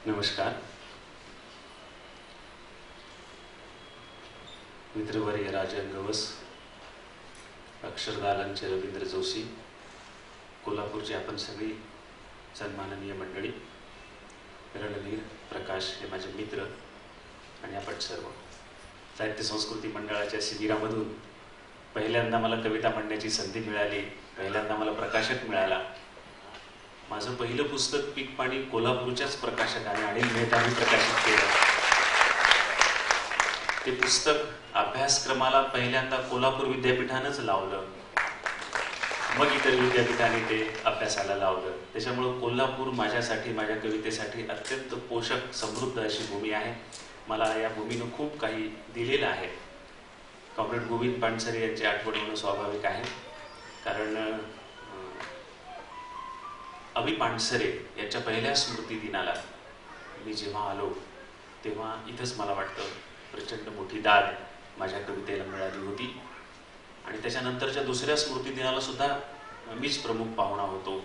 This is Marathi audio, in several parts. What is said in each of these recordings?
नमस्कार. मित्रवर्य राजन गवस, अक्षरदालांचे रवींद्र जोशी, कोल्हापूरचे आपण सगळी सन्माननीय मंडळी, रणवीर प्रकाश हे माझे मित्र आणि आपण सर्व साहित्य संस्कृती मंडळाच्या शिबिरामधून पहिल्यांदा मला कविता म्हणण्याची संधी मिळाली. पहिल्यांदा मला प्रकाशक मिळाला. माझं पहिलं पुस्तक पीक पाणी कोल्हापूरच्याच प्रकाशकाने अनिल मेहतांनी प्रकाशित केलं. ते पुस्तक अभ्यासक्रमाला पहिल्यांदा कोल्हापूर विद्यापीठानंच लावलं, मग इतर विद्यापीठाने ते अभ्यासाला लावलं. त्याच्यामुळं कोल्हापूर माझ्यासाठी, माझ्या कवितेसाठी अत्यंत पोषक समृद्ध अशी भूमी आहे. मला या भूमीनं खूप काही दिलेलं आहे. कॉम्रेड गोविंद पानसरे यांची आठवण होणं स्वाभाविक आहे, कारण अभि पानसरे यांच्या पहिल्या स्मृती दिनाला मी जेव्हा आलो तेव्हा इथंच मला वाटतं प्रचंड मोठी दाद माझ्या कवितेला मिळाली होती. आणि त्याच्यानंतरच्या दुसऱ्या स्मृती दिनाला सुद्धा मीच प्रमुख पाहुणा होतो.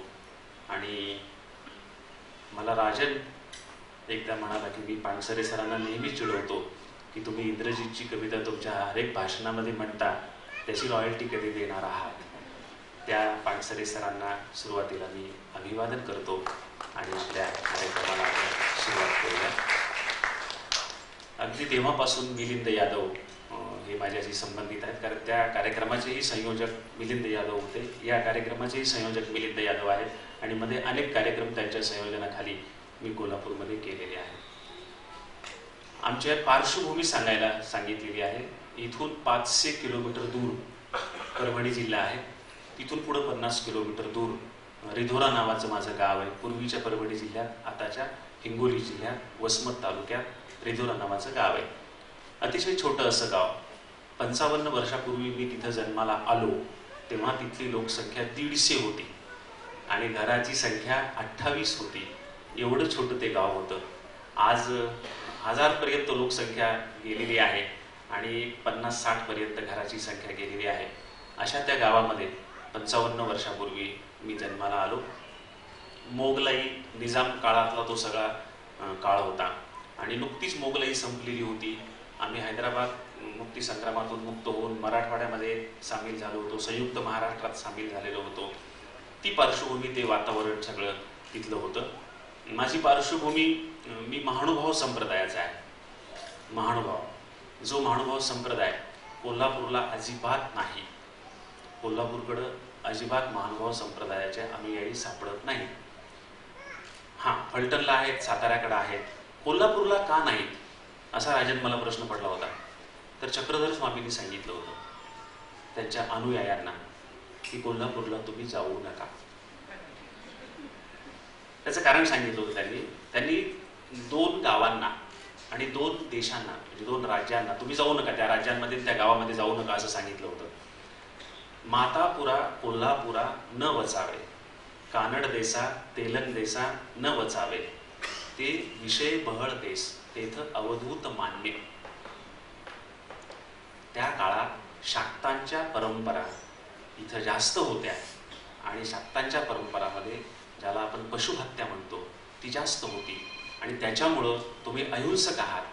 आणि मला राजन एकदा म्हणाला की मी पानसरे सरांना नेहमी चिडवतो की तुम्ही इंद्रजितची कविता तुमच्या हर एक भाषणामध्ये म्हणता, त्याची रॉयल्टी कधी देणार आहात. त्या पानसरे सरांना सुरुवातीला मी अभिवादन करतो आणि आपल्या कार्यक्रमाला सुरुवात करूया. अगदी तेव्हापासून मिलिंद यादव हे माझ्याशी संबंधित आहेत, कारण त्या कार्यक्रमाचेही संयोजक मिलिंद यादव होते. या कार्यक्रमाचेही संयोजक मिलिंद यादव आहेत आणि मध्ये अनेक कार्यक्रम त्यांच्या संयोजनाखाली मी कोल्हापूरमध्ये केलेले आहेत. आमच्या पार्श्वभूमी सांगायला सांगितलेली आहे. इथून 500 किलोमीटर दूर परभणी जिल्हा आहे. तिथून पुढे 50 किलोमीटर दूर रिधोरा नावाचं माझं गाव आहे. पूर्वीच्या परभणी जिल्ह्यात, आताच्या हिंगोली जिल्ह्यात वसमत तालुक्यात रिधोरा नावाचं गाव आहे. अतिशय छोटं असं गाव. 55 वर्षापूर्वी मी तिथं जन्माला आलो तेव्हा तिथली लोकसंख्या 150 होती आणि घराची संख्या 28 होती. एवढं छोटं ते गाव होतं. आज 1000 पर्यंत लोकसंख्या गेलेली आहे आणि 50-60 पर्यंत घराची संख्या गेलेली आहे. अशा त्या गावामध्ये 55 वर्षापूर्वी मी जन्माला आलो. मोगलाई निजाम काळातला तो सगळा काळ होता आणि नुकतीच मोगलाई संपलेली होती. आम्ही हैदराबाद मुक्तीसंग्रामातून मुक्त होऊन मराठवाड्यामध्ये सामील झालो होतो, संयुक्त महाराष्ट्रात सामील झालेलो होतो. ती पार्श्वभूमी, ते वातावरण सगळं तिथलं होतं. माझी पार्श्वभूमी, मी महानुभाव संप्रदायाचा आहे. महानुभाव, जो महानुभाव संप्रदाय कोल्हापूरला अजिबात नाही. कोल्हापूरकडं अजिबात महानुभाव संप्रदायाच्या अनुयायी सापडत नाही. हां, फलटणला आहेत, साताऱ्याकडे आहेत, कोल्हापूरला का नाहीत असा राजन मला प्रश्न पडला होता. तर चक्रधर स्वामींनी सांगितलं होतं त्यांच्या अनुयायांना की कोल्हापूरला तुम्ही जाऊ नका. त्याचं कारण सांगितलं होतं त्यांनी 2 गावांना आणि 2 देशांना, म्हणजे 2 राज्यांना तुम्ही जाऊ नका, त्या राज्यांमध्ये त्या गावामध्ये जाऊ नका असं सांगितलं होतं. मातापुरा कोल्हापुरा न वचावे, कानड देसा तेलंग देसा न वचावे, ते विषय बहळ देश तेथ अवधूत मान्य. त्या काळात शाक्तांच्या परंपरा इथं जास्त होत्या आणि शाक्तांच्या परंपरामध्ये ज्याला आपण पशुहत्या म्हणतो ती जास्त होती आणि त्याच्यामुळं तुम्ही अहिंसक आहात,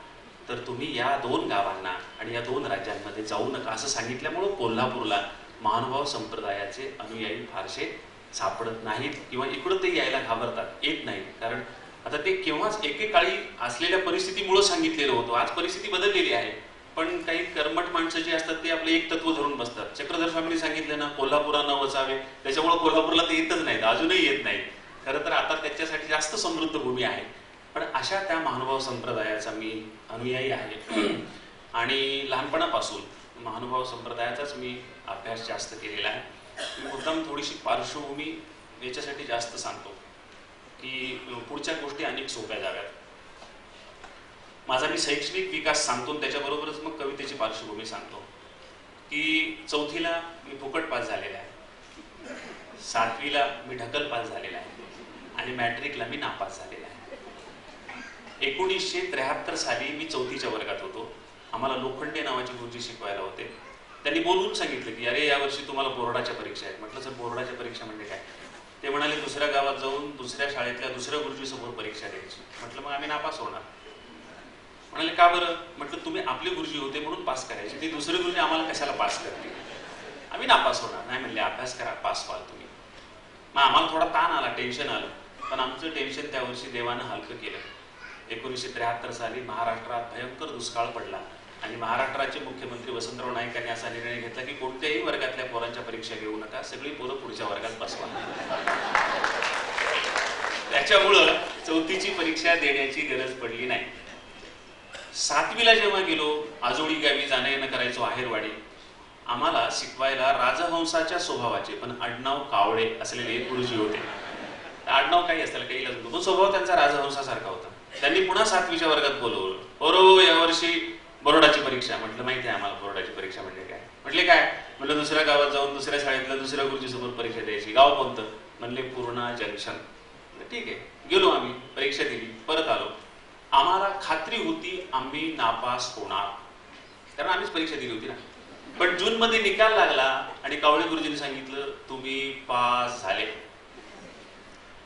तर तुम्ही या 2 गावांना आणि या 2 राज्यांमध्ये जाऊ नका असं सांगितल्यामुळं कोल्हापूरला महानुभाव संप्रदायाचे अनुयायी फारसे सापडत नाहीत किंवा इकडं ते यायला घाबरतात, येत नाहीत. कारण आता ते केव्हाच एकेकाळी असलेल्या परिस्थितीमुळं सांगितलेलं होतं. आज परिस्थिती बदललेली आहे, पण काही कर्मठ माणसं जी असतात ते आपलं एक तत्व धरून बसतात. चक्रधर स्वामींनी सांगितलं ना, कोल्हापुरा न वचावे, त्याच्यामुळे कोल्हापूरला ते येतच नाहीत, अजूनही येत नाहीत. खरं तर आता त्याच्यासाठी जास्त समृद्ध भूमी आहे. पण अशा त्या महानुभाव संप्रदायाचा मी अनुयायी आहे आणि लहानपणापासून महानुभाव संप्रदायाचाच मी अभ्यास जास्त केलेला आहे. मी मुद्दाम थोडीशी पार्श्वभूमी याच्यासाठी जास्त सांगतो की पुढच्या गोष्टी अनेक सोप्या जाव्यात. माझा मी शैक्षणिक विकास सांगतो, त्याच्याबरोबरच मग कवितेची पार्श्वभूमी सांगतो. की 4थीला मी फुकट पास झालेला आहे, 7वीला मी ढकल पास झालेला आहे आणि मॅट्रिकला मी नापास झालेला आहे. 1973 साली मी 4थीच्या वर्गात होतो. आम्हाला लोखंडे नावाचे गुरुजी शिकवायला होते. त्यांनी बोलवून सांगितलं की अरे यावर्षी तुम्हाला बोर्डाच्या परीक्षा आहेत. म्हटलं सर बोर्डाच्या परीक्षा म्हणजे काय? ते म्हणाले दुसऱ्या गावात जाऊन दुसऱ्या शाळेतल्या दुसऱ्या गुरुजीसमोर परीक्षा द्यायची. म्हटलं मग आम्ही नापास होणार. म्हणाले का बरं? म्हटलं तुम्ही आपले गुरुजी होते म्हणून पास करायचे, ते दुसरे गुरुजी आम्हाला कशाला पास करतील, आम्ही नापास होणार नाही. म्हणले अभ्यास करा, पास व्हाल तुम्ही. मग आम्हाला थोडा ताण आला, टेन्शन आलं, पण आमचं टेन्शन त्या वर्षी देवानं हलकं केलं. 1973 साली महाराष्ट्रात भयंकर दुष्काळ पडला आणि महाराष्ट्राचे मुख्यमंत्री वसंतराव नाईक यांनी असा निर्णय घेतला की कोणत्याही वर्गातल्या पोरांच्या परीक्षा घेऊ नका, सगळी पोरं पुढच्या वर्गात बसवा. त्याच्यामुळं 4थीची परीक्षा देण्याची गरज पडली नाही. 7वीला जेव्हा गेलो, आजोळी गावी जाणं येणं करायचो आहेरवाडी, आम्हाला शिकवायला राजहंसाच्या स्वभावाचे पण आडनाव कावळे असलेले गुरुजी होते. आडनाव काही असतं काही लागतो, पण स्वभाव त्यांचा राजहंसासारखा होता. त्यांनी पुन्हा 7वीच्या वर्गात बोलवलं. बरोबर यावर्षी बोर्डाची परीक्षा. म्हटलं माहिती आहे आम्हाला बोर्डाची परीक्षा म्हणजे काय. म्हटले काय? म्हटलं दुसऱ्या गावात जाऊन दुसऱ्या शाळेतल्या दुसऱ्या गुरुजीसमोर परीक्षा द्यायची. गाव कोणतं? म्हणले पूर्णा जंक्शन. ठीक आहे, गेलो आम्ही, परीक्षा दिली, परत आलो. आम्हाला खात्री होती आम्ही नापास होणार, कारण आम्हीच परीक्षा दिली होती ना. पण जून मध्ये निकाल लागला आणि कावळे गुरुजींनी सांगितलं तुम्ही पास झाले.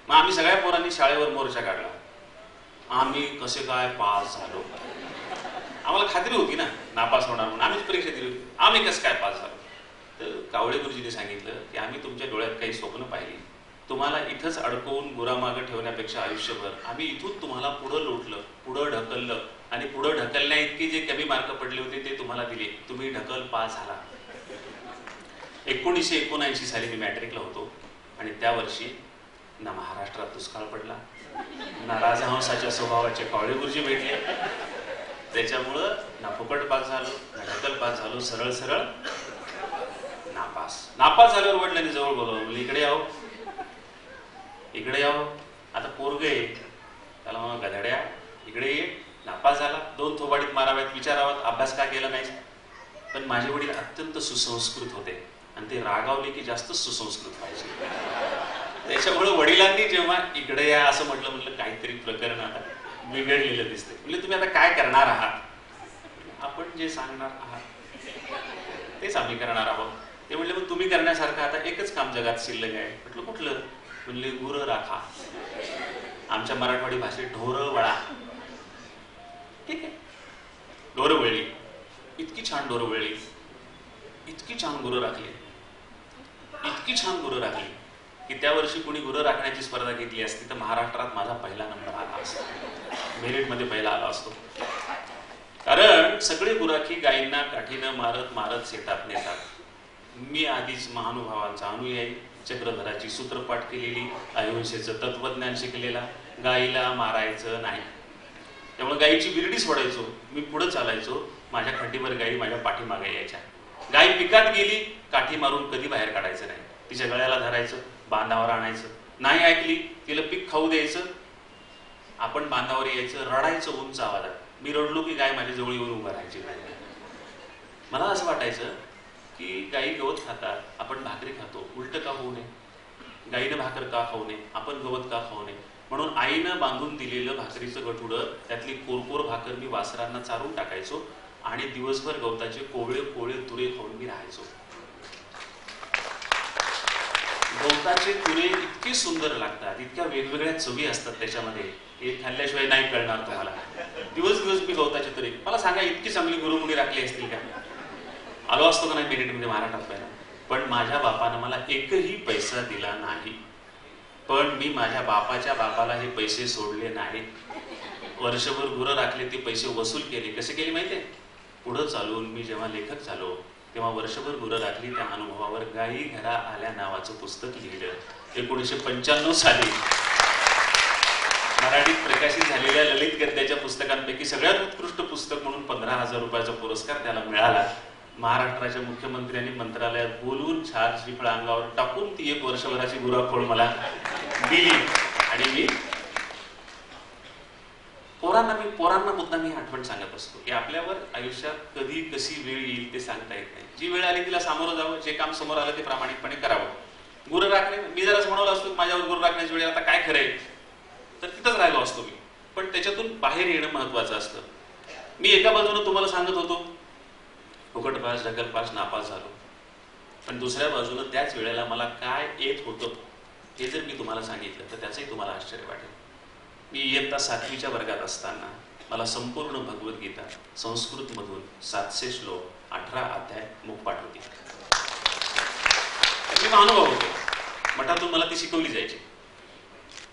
मग आम्ही सगळ्या पोरांनी शाळेवर मोर्चा काढला. आम्ही कसे काय पास झालो? आम्हाला खात्री होती ना नापास होणार म्हणून, आम्हीच परीक्षा दिली होती, आम्ही कसं काय पास झालो? तर कावळे गुरुजींनी सांगितलं की आम्ही तुमच्या डोळ्यात काही स्वप्न पाहिली, तुम्हाला इथंच अडकवून गुरामागं ठेवण्यापेक्षा आयुष्यभर आम्ही इथून तुम्हाला पुढं लोटलं, पुढं ढकललं आणि पुढं ढकलण्या इतके जे कमी मार्क पडले होते ते तुम्हाला दिले, तुम्ही ढकल पास झाला. 1979 साली मी मॅट्रिकला होतो आणि त्या वर्षी ना महाराष्ट्रात दुष्काळ पडला, ना राजहंसाच्या स्वभावाचे कावळे गुरुजी भेटले. त्याच्यामुळं ना फुकट पास झालो, ना ढकल पास झालो, सरळ सरळ नापास. नापास झाल्यावर वडिलांनी जवळ बोलावलं, म्हणजे इकडे यावं, इकडे यावं. आता पोरग आहे, त्याला मग गधड्या इकडे ये, नापास झाला, 2 थोबाडीत माराव्यात, विचाराव्यात अभ्यास का केला नाही. पण माझे वडील अत्यंत सुसंस्कृत होते आणि ते रागावले की जास्त सुसंस्कृत पाहिजे. त्याच्यामुळे वडिलांनी जेव्हा इकडे या असं म्हटलं काहीतरी प्रकरण आता बिघडलेलं दिसतंय. म्हणजे तुम्ही आता काय करणार आहात? आपण जे सांगणार आहात तेच आम्ही करणार आहोत. ते म्हणले मग तुम्ही करण्यासारखं आता एकच काम जगात शिल्लक आहे. म्हटलं कुठलं? म्हणले गुरं राखा. आमच्या मराठवाडी भाषेत ढोरं वळा. ठीक आहे, ढोरं वळली, इतकी छान ढोरं वळली, इतकी छान गुरं राखली, इतकी छान गुरं राखली की त्या वर्षी कोणी गुरं राखण्याची स्पर्धा घेतली असती तर महाराष्ट्रात माझा पहिला नंबर आला असतो, मेरिट मध्ये पहिला आला असतो. कारण सगळे गुराखी गायींना काठीनं मारत मारत शेतात नेतात. मी आधीच महानुभावांचा अनुयायी, चक्रधराची सूत्रपाठ केलेली, अहिंसेचं तत्वज्ञान शिकलेला, गायीला मारायचं नाही. त्यामुळे गायीची बिरडी सोडायचो, मी पुढे चालायचो, माझ्या खड्डीवर गायी माझ्या पाठीमागे यायच्या. गाय पिकात गेली, काठी मारून कधी बाहेर काढायचं नाही, तिच्या गळ्याला धरायचं, बांधावर आणायचं. नाही ऐकली, तिला पीक खाऊ द्यायचं, आपण बांधावर यायचं, रडायचं उंच आवाजात. मी रडलो की गाय माझ्या जवळ येऊन उभं राहायची. मला असं वाटायचं की गायी गवत खातात, आपण भाकरी खातो, उलट का होऊ नये? गायीनं भाकर का खाऊ नये, आपण गवत का खाऊ नये? म्हणून आईनं बांधून दिलेलं भाकरीचं गठुडं, त्यातली कोरकोर भाकर मी वासरांना चारून टाकायचो आणि दिवसभर गवताचे कोवळे कोवळे तुरे खाऊन मी राहायचो. गवताचे तुरे इतके सुंदर लागतात, इतक्या वेगवेगळ्या चवी असतात त्याच्यामध्ये, हे खाल्ल्याशिवाय नाही कळणार तुम्हाला. दिवस दिवस मी गवताचे तुरे. मला सांगा इतकी चांगली गुरुमुनी राखली असतील का? आलो असतो का नाही मेरिटमध्ये महाराष्ट्रात पहिला? पण माझ्या बापानं मला एकही पैसा दिला नाही. पण मी माझ्या बापाच्या बापाला हे पैसे सोडले नाही. वर्षभर गुरं राखले, ते पैसे वसूल केले. कसे केले माहितीये? पुढं चालून मी जेव्हा लेखक झालो तेव्हा वर्षभर गुरं राखली, त्या अनुभवावर गायी घरा आल्या नावाचं पुस्तक लिहिलं. 1995 साली मराठीत प्रकाशित झालेल्या ललित गद्याच्या पुस्तकांपैकी सगळ्यात उत्कृष्ट पुस्तक म्हणून 15,000 रुपयाचा पुरस्कार त्याला मिळाला. महाराष्ट्राच्या मुख्यमंत्र्यांनी मंत्रालयात बोलून 4 श्रीफळ अंगावर टाकून ती 1 वर्षभराची गुराखोड मला दिली. आणि मी पोरांना मुद्दा मी आठवण सांगत असतो की आपल्यावर आयुष्यात कधी कशी वेळ येईल ते सांगता येत नाही. जी वेळ आली तिला सामोरं जावं, जे काम समोर आलं ते प्रामाणिकपणे करावं. गुरं राखणे, मी जर असं म्हणालो असतो माझ्यावर गुरं राखण्याची वेळ आता काय खरंय, तर तिथंच राहिलो असतो मी. पण त्याच्यातून बाहेर येणं महत्वाचं असतं. मी एका बाजूने तुम्हाला सांगत होतो फुकट पास, ढकल पास, नापास झालो, पण दुसऱ्या बाजूने त्याच वेळेला मला काय येत होतं हे जर मी तुम्हाला सांगितलं तर त्याचंही तुम्हाला आश्चर्य वाटेल. मी इयत्ता 7वीच्या वर्गात असताना मला संपूर्ण भगवद्गीता संस्कृतमधून 700 श्लोक 18 अध्याय मुखपाठ होती. मी महानुभव होतो. मठातून मला ती शिकवली जायची.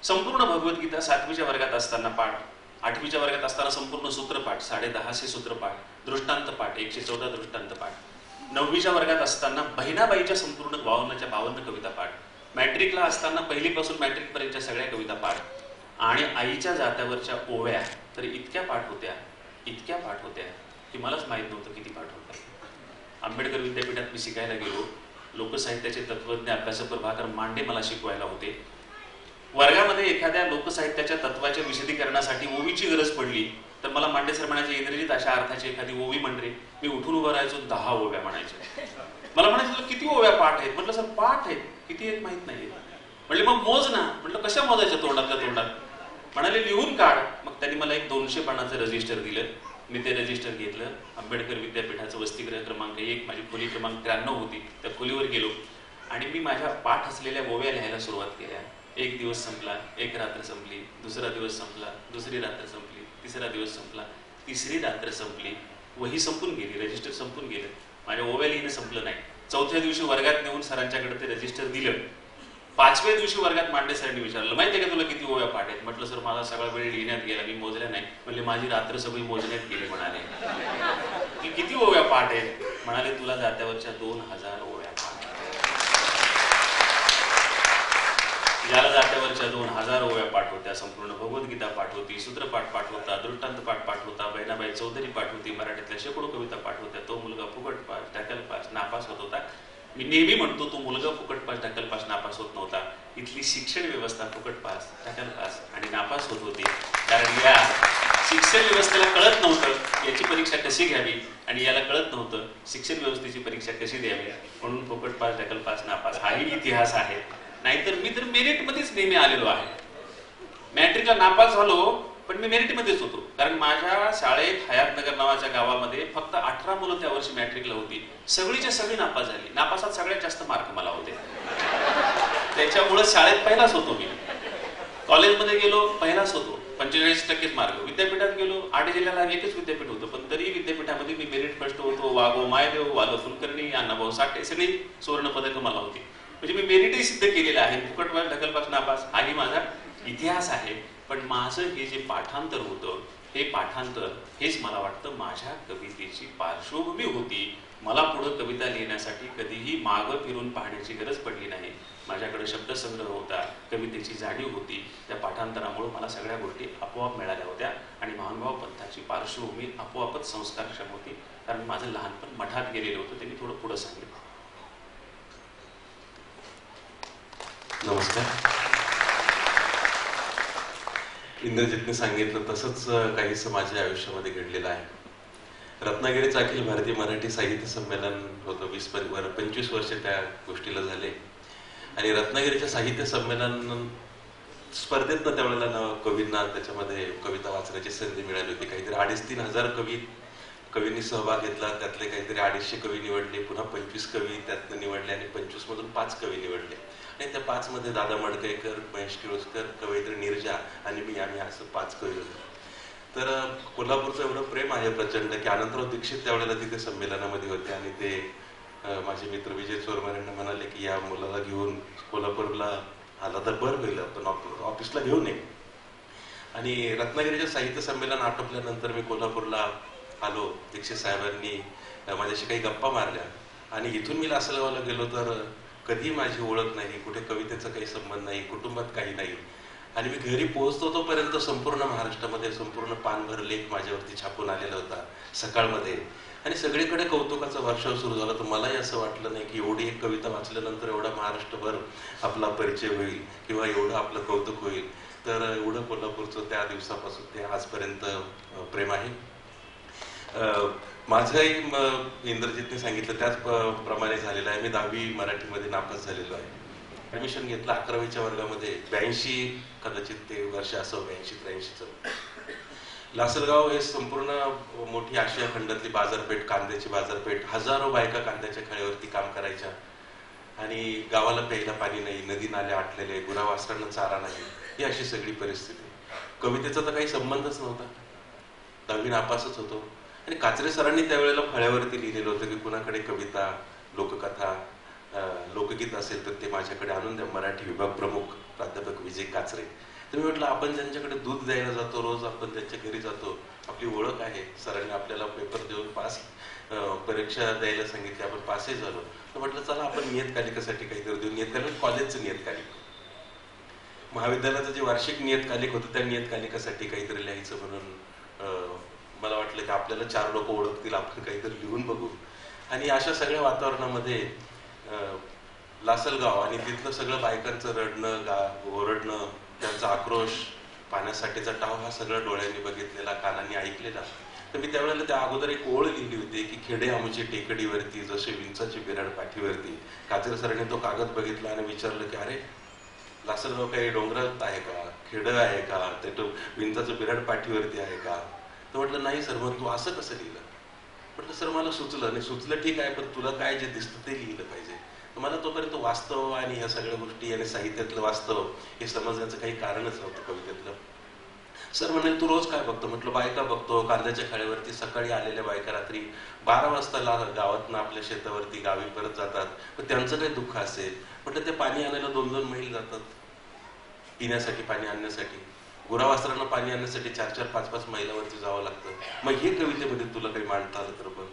संपूर्ण भगवद्गीता 7वीच्या वर्गात असताना पाठ, 8वीच्या वर्गात असताना संपूर्ण सूत्रपाठ 1050 सूत्रपाठ, दृष्टांत पाठ 114 दृष्टांत पाठ, 9वीच्या वर्गात असताना बहिणाबाईच्या संपूर्ण 52 कविता पाठ, मॅट्रिकला असताना पहिलीपासून मॅट्रिक पर्यंतच्या सगळ्या कविता पाठ आणि आईच्या जात्यावरच्या ओव्या तर इतक्या पाठ होत्या की मलाच माहीत नव्हतं किती पाठ होत्या. आंबेडकर विद्यापीठात मी शिकायला गेलो. लोकसाहित्याचे तत्वज्ञ अभ्यासक प्रभाकर मांडे मला शिकवायला होते. वर्गामध्ये एखाद्या लोकसाहित्याच्या तत्वाच्या विशदीकरणासाठी ओवीची गरज पडली तर मला मांडे सर म्हणायचे, इंद्रजित अशा अर्थाची एखादी ओवी म्हण रे. मी उठून उभं राहायचो, 10 ओव्या म्हणायचे. मला म्हणायचं किती ओव्या पाठ आहेत. म्हटलं सर पाठ आहेत, किती आहेत माहित नाही. म्हणले मग मोज ना. म्हटलं कशा मोजायच्या तोंडातल्या तोंडात. म्हणाले लिहून काढ. मग त्यांनी मला एक 200 पानाचं रजिस्टर दिलं. मी ते रजिस्टर घेतलं. आंबेडकर विद्यापीठाचं वसतिगृह क्रमांक 1, माझी खोली क्रमांक 93 होती. त्या खोलीवर गेलो आणि मी माझ्या पाठ असलेल्या ओव्या लिहायला सुरुवात केल्या. एक दिवस संपला, एक रात्र संपली, दुसरा दिवस संपला, दुसरी रात्र संपली, तिसरा दिवस संपला, तिसरी रात्र संपली, वही संपून गेली, रजिस्टर संपून गेलं. माझ्या ओव्या लिहिणं संपलं नाही. 4थ्या दिवशी वर्गात नेऊन सरांच्याकडे ते रजिस्टर दिलं. 5व्या दिवशी वर्गात मांडे सरांनी विचारलं, माहिती आहे का तुला किती ओव्या पाठ आहेत. म्हटलं सर माझा सगळा वेळ लिहिण्यात गेला, मी मोजल्या नाही. म्हणजे माझी रात्र सगळी मोजण्यात गेली. म्हणाले की किती ओव्या पाठ आहेत. म्हणाले तुला जात्यावरच्या 2000 ओव्या पाठ. याला जात्यावरच्या 2000 ओव्या पाठ होत्या. संपूर्ण भगवद्गीता पाठ होती, सूत्रपाठ पाठ होता, दृष्टांत पाठ होता, बहिणाबाई चौधरी पाठ होती, मराठीतल्या शेकडो कविता पाठ होत्या. तो मुलगा फुकट पास, ढकल पास, नापास होत होता. मी नेहमी म्हणतो तो मुलगा फुकट पास, ढकल पास, नापास होत नव्हता. इथली शिक्षण व्यवस्था फुकट पास, ढकल पास आणि नापास होत होती. कारण या शिक्षण व्यवस्थेला कळत नव्हतं याची परीक्षा कशी घ्यावी आणि याला कळत नव्हतं शिक्षण व्यवस्थेची परीक्षा कशी द्यावी. म्हणून फुकट पास, ढकल पास, नापास हाही इतिहास आहे. नाहीतर मी तर मेरिटमध्येच नेहमी आलेलो आहे. मॅट्रिकला नापास झालो पण मी मेरिटमध्येच होतो. कारण माझ्या शाळेत हयातनगर नावाच्या गावामध्ये फक्त 18 मुलं त्या वर्षी मॅट्रिकला होती. सगळीच्या सगळी नापास झाली. नापासात सगळ्यात जास्त मार्क मला होते. त्याच्यामुळे शाळेत पहिलाच होतो मी. कॉलेजमध्ये गेलो पहिलाच होतो, 45% मार्क. विद्यापीठात गेलो, 8 जिल्ह्याला एकच विद्यापीठ होतं पण तरी विद्यापीठामध्ये मी मेरिट फर्स्ट होतो. वाघो मायदेव, वालो कुलकर्णी, अण्णाभाऊ साठे सगळी सुवर्ण पदकं मला होती. म्हणजे मी मेरिटही सिद्ध केलेलं आहे. फुकट पास, ढकल पास, नापास हाही माझा इतिहास आहे. पण माझं हे जे पाठांतर होतं हे पाठांतर हेच मला वाटतं माझ्या कवितेची पार्श्वभूमी होती. मला पुढं कविता लिहिण्यासाठी कधीही मागं फिरून पाहण्याची गरज पडली नाही. माझ्याकडे शब्दसंग्रह होता, कवितेची जाणीव होती. त्या पाठांतरामुळे मला सगळ्या गोष्टी आपोआप मिळाल्या होत्या आणि महानुभाव पंथाची पार्श्वभूमी आपोआपच संस्कारक्षम होती. कारण माझं लहानपण मठात गेलेलं होतं ते मी थोडं पुढं सांगितलं. नमस्कार. इंद्रजितने सांगितलं तसंच काहीसं माझ्या आयुष्यामध्ये घडलेलं आहे. रत्नागिरीचं अखिल भारतीय मराठी साहित्य संमेलन होतं. 25 वर्ष त्या गोष्टीला झाले आणि रत्नागिरीच्या साहित्य संमेलन स्पर्धेतनं त्यावेळेला कवींना त्याच्यामध्ये कविता वाचण्याची संधी मिळाली होती. काहीतरी 2,500-3 हजार कवींनी सहभाग घेतला. त्यातले काहीतरी 250 कवी निवडले, पुन्हा 25 कवी त्यातनं निवडले आणि 25 मधून 5 कवी निवडले. आणि त्या 5 मध्ये दादा मडकईकर, महेश किळोस्कर, कवयित्री नीरजा आणि मी, आम्ही असं 5 कवी होतो. तर कोल्हापूरचं एवढं प्रेम आहे प्रचंड की अनंतराव दीक्षित त्यावेळेला तिथे संमेलनामध्ये होते आणि ते माझे मित्र विजय चोरमारेंना म्हणाले की या मुलाला घेऊन कोल्हापूरला आला तर बरं होईल, आपण ऑफिसला घेऊन ये. आणि रत्नागिरीच्या साहित्य संमेलन आटोपल्यानंतर मी कोल्हापूरला आलो. दीक्षित साहेबांनी माझ्याशी काही गप्पा मारल्या आणि इथून मी लासलगावला गेलो तर कधी माझी ओळख नाही, कुठे कवितेचा काही संबंध नाही, कुटुंबात काही नाही. आणि मी घरी पोहोचतो तोपर्यंत संपूर्ण महाराष्ट्रामध्ये संपूर्ण पानभर लेख माझ्यावरती छापून आलेला होता सकाळमध्ये आणि सगळीकडे कौतुकाचा वर्षाव सुरू झाला. तर मलाही असं वाटलं नाही की एवढी एक कविता वाचल्यानंतर एवढा महाराष्ट्रभर आपला परिचय होईल किंवा एवढं आपलं कौतुक होईल. तर एवढं कोल्हापूरचं त्या दिवसापासून ते आजपर्यंत प्रेम आहे. माझंही इंद्रजितने सांगितलं त्याच प्रमाणे झालेलं आहे. मी 10वी मराठीमध्ये नापास झालेलो आहे. ऍडमिशन घेतलं 11वीच्या वर्गामध्ये. 82 कदाचित ते वर्ष असं 82-83चं. लासलगाव हे संपूर्ण मोठी आशिया खंडातली बाजारपेठ, कांद्याची बाजारपेठ. हजारो बायका कांद्याच्या खळ्यावरती काम करायच्या आणि गावाला प्यायला पाणी नाही, नदी नाले आटलेले, गुरावासरांना चारा नाही, ही अशी सगळी परिस्थिती. कवितेचा तर काही संबंधच नव्हता, 10वी नापासच होतो. आणि काचरे सरांनी त्यावेळेला फळ्यावरती लिहिलेलं होतं की कुणाकडे कविता, लोककथा, लोकगीत असेल तर ते माझ्याकडे आणून द्या, मराठी विभाग प्रमुख प्राध्यापक विजय काचरे. तर मी म्हटलं आपण ज्यांच्याकडे दूध द्यायला जातो, रोज आपण त्यांच्या घरी जातो, आपली ओळख आहे, सरांनी आपल्याला पेपर देऊन पास, परीक्षा द्यायला सांगितली, आपण पासही झालो. तर म्हटलं चला आपण नियतकालिकासाठी काहीतरी देऊ. नियतकालिक कॉलेजचं नियतकालिक, महाविद्यालयाचं जे वार्षिक नियतकालिक होतं त्या नियतकालिकासाठी काहीतरी लिहायचं म्हणून मला वाटलं की आपल्याला 4 लोक ओळखतील, आपण काहीतरी लिहून बघू. आणि अशा सगळ्या वातावरणामध्ये लासलगाव आणि तिथलं सगळं बायकांचं रडणं, ओरडणं, त्यांचा आक्रोश, पाण्यासाठीचा टाव, हा सगळं डोळ्यांनी बघितलेला, कानांनी ऐकलेला. तर मी त्यावेळेला त्या अगोदर एक ओळ लिहिली होती की खेडे आमची टेकडीवरती जसे विंचाची बिराड पाठीवरती. काचरे सरांनी तो कागद बघितला आणि विचारलं की अरे लासलगाव काही डोंगरात आहे का, खेडं आहे का, ते विंचाचं बिराड पाठीवरती आहे का? तर म्हटलं नाही सर. मग तू असं कसं लिहिलं? म्हटलं सर मला सुचलं. आणि सुचलं ठीक आहे, पण तुला काय जे दिसतं ते लिहिलं पाहिजे. मला तोपर्यंत वास्तव आणि ह्या सगळ्या गोष्टी आणि साहित्यातलं वास्तव हे समजण्याचं काही कारणच नव्हतं कवितेतलं. सर म्हणाले तू रोज काय बघतो? म्हटलं बायका बघतो, कांद्याच्या खाळीवरती सकाळी आलेल्या बायका रात्री 12 वाजता गावातनं आपल्या शेतावरती गावी परत जातात, पण त्यांचं काही दुःख असेल. म्हटलं ते पाणी आणायला 2-2 मैल जातात, पिण्यासाठी पाणी आणण्यासाठी. गुरावासरांना पाणी आणण्यासाठी 4-4, 5-5 मैलावरती जावं लागतं. मग हे कवितेमध्ये तुला काही मांडता आलं तर बघ.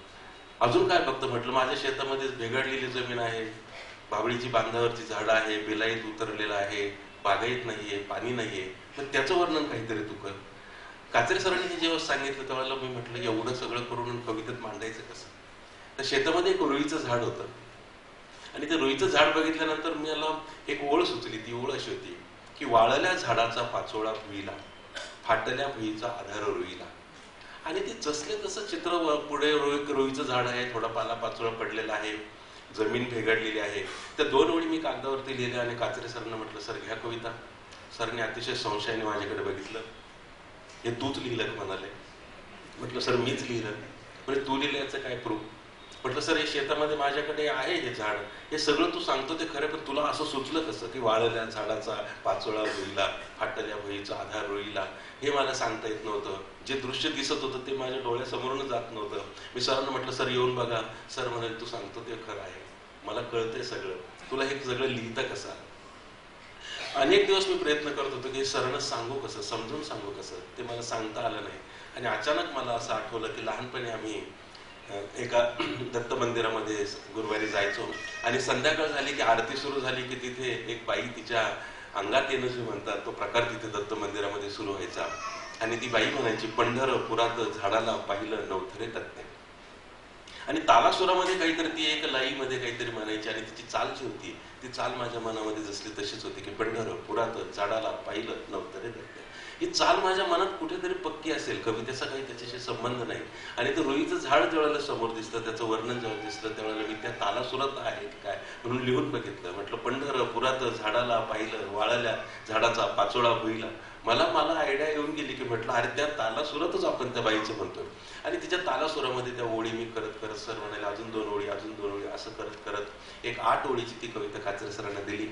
अजून काय बघतं? म्हटलं माझ्या शेतामध्ये भेगाडलेली जमीन आहे, बाबळीची बांधावरची झाडं आहे, बेलाईत उतरलेलं आहे, बागायत नाहीये, पाणी नाहीये, मग त्याचं वर्णन काहीतरी तू कर. काचरे सरांनी जेव्हा सांगितलं तेव्हा मी म्हटलं एवढं सगळं करून कवितेत मांडायचं कसं? तर शेतामध्ये एक रुईचं झाड होतं आणि ते रुईचं झाड बघितल्यानंतर मला एक ओळ सुचली. ती ओळ अशी होती की वाळल्या झाडाचा पाचोळा भुईला, फाटल्या भुईचा आधार रुईला. आणि ते जसले तसं चित्र पुढे रुईचं झाड आहे, थोडा पाला पाचोळा पडलेला आहे, जमीन भेगाडलेली आहे. त्या 2 ओळी मी कागदावरती लिहिल्या आणि काचरे सरांना म्हटलं सर घ्या कविता. सरने अतिशय संशयाने माझ्याकडे बघितलं. हे तूच लिहिलं म्हणाले. म्हटलं सर मीच लिहिलं. म्हणजे तू लिहिल्याचं काय प्रूफ? म्हटलं सर हे शेतामध्ये माझ्याकडे आहे हे झाड, हे सगळं तू सांगतो ते खरं, पण तुला असं सुचलं कसं की वाळल्या झाडाचा पाचोळा रुईला, फाटल्या भुईचा आधार रुईला? हे मला सांगता येत नव्हतं. जे दृश्य दिसत होतं ते माझ्या डोळ्यासमोरून जात नव्हतं. मी सरांना म्हटलं सर येऊन बघा. सर म्हणाले तू सांगतो ते खरं आहे, मला कळतंय सगळं, तुला हे सगळं लिहिता कसं? अनेक दिवस मी प्रयत्न करत होतो की सरांना सांगू कसं, समजून सांगू कसं, ते मला सांगता आलं नाही. आणि अचानक मला असं आठवलं की लहानपणी आम्ही एका दत्त मंदिरामध्ये गुरुवारी जायचो आणि संध्याकाळ झाली की आरती सुरू झाली की तिथे एक बाई तिच्या अंगात येणं जे म्हणतात तो प्रकार तिथे दत्त मंदिरामध्ये सुरू व्हायचा. आणि ती बाई म्हणायची पंढरपुरात झाडाला पाहिलं नवथरे तत्ते. आणि तालासुरामध्ये काहीतरी ती एक लाईमध्ये काहीतरी म्हणायची आणि तिची चाल जी होती ती चाल माझ्या मनामध्ये जसली तशीच होती की पंढरपुरात झाडाला पाहिलं नवथरे तत्ते. ही चाल माझ्या मनात कुठेतरी पक्की असेल, कवितेचा काही त्याच्याशी संबंध नाही. आणि ते रुईचं झाड ज्यावेळेला समोर दिसतं, त्याचं वर्णन जेव्हा दिसतं त्यावेळेला मी त्या तालासुरात आहे काय म्हणून लिहून बघितलं. म्हटलं पंढरपुरात झाडाला पाहिलं, वाळल्या झाडाचा पाचोळा भुईला. मला आयडिया येऊन गेली की म्हटलं अरे त्या तालासुरातच आपण त्या बाईचं म्हणतोय. आणि तिच्या तालासुरामध्ये त्या ओळी मी करत करत सर म्हणाले अजून 2 ओळी, अजून 2 ओळी, असं करत करत एक 8 ओळीची ती कविता काचरे सरांना दिली.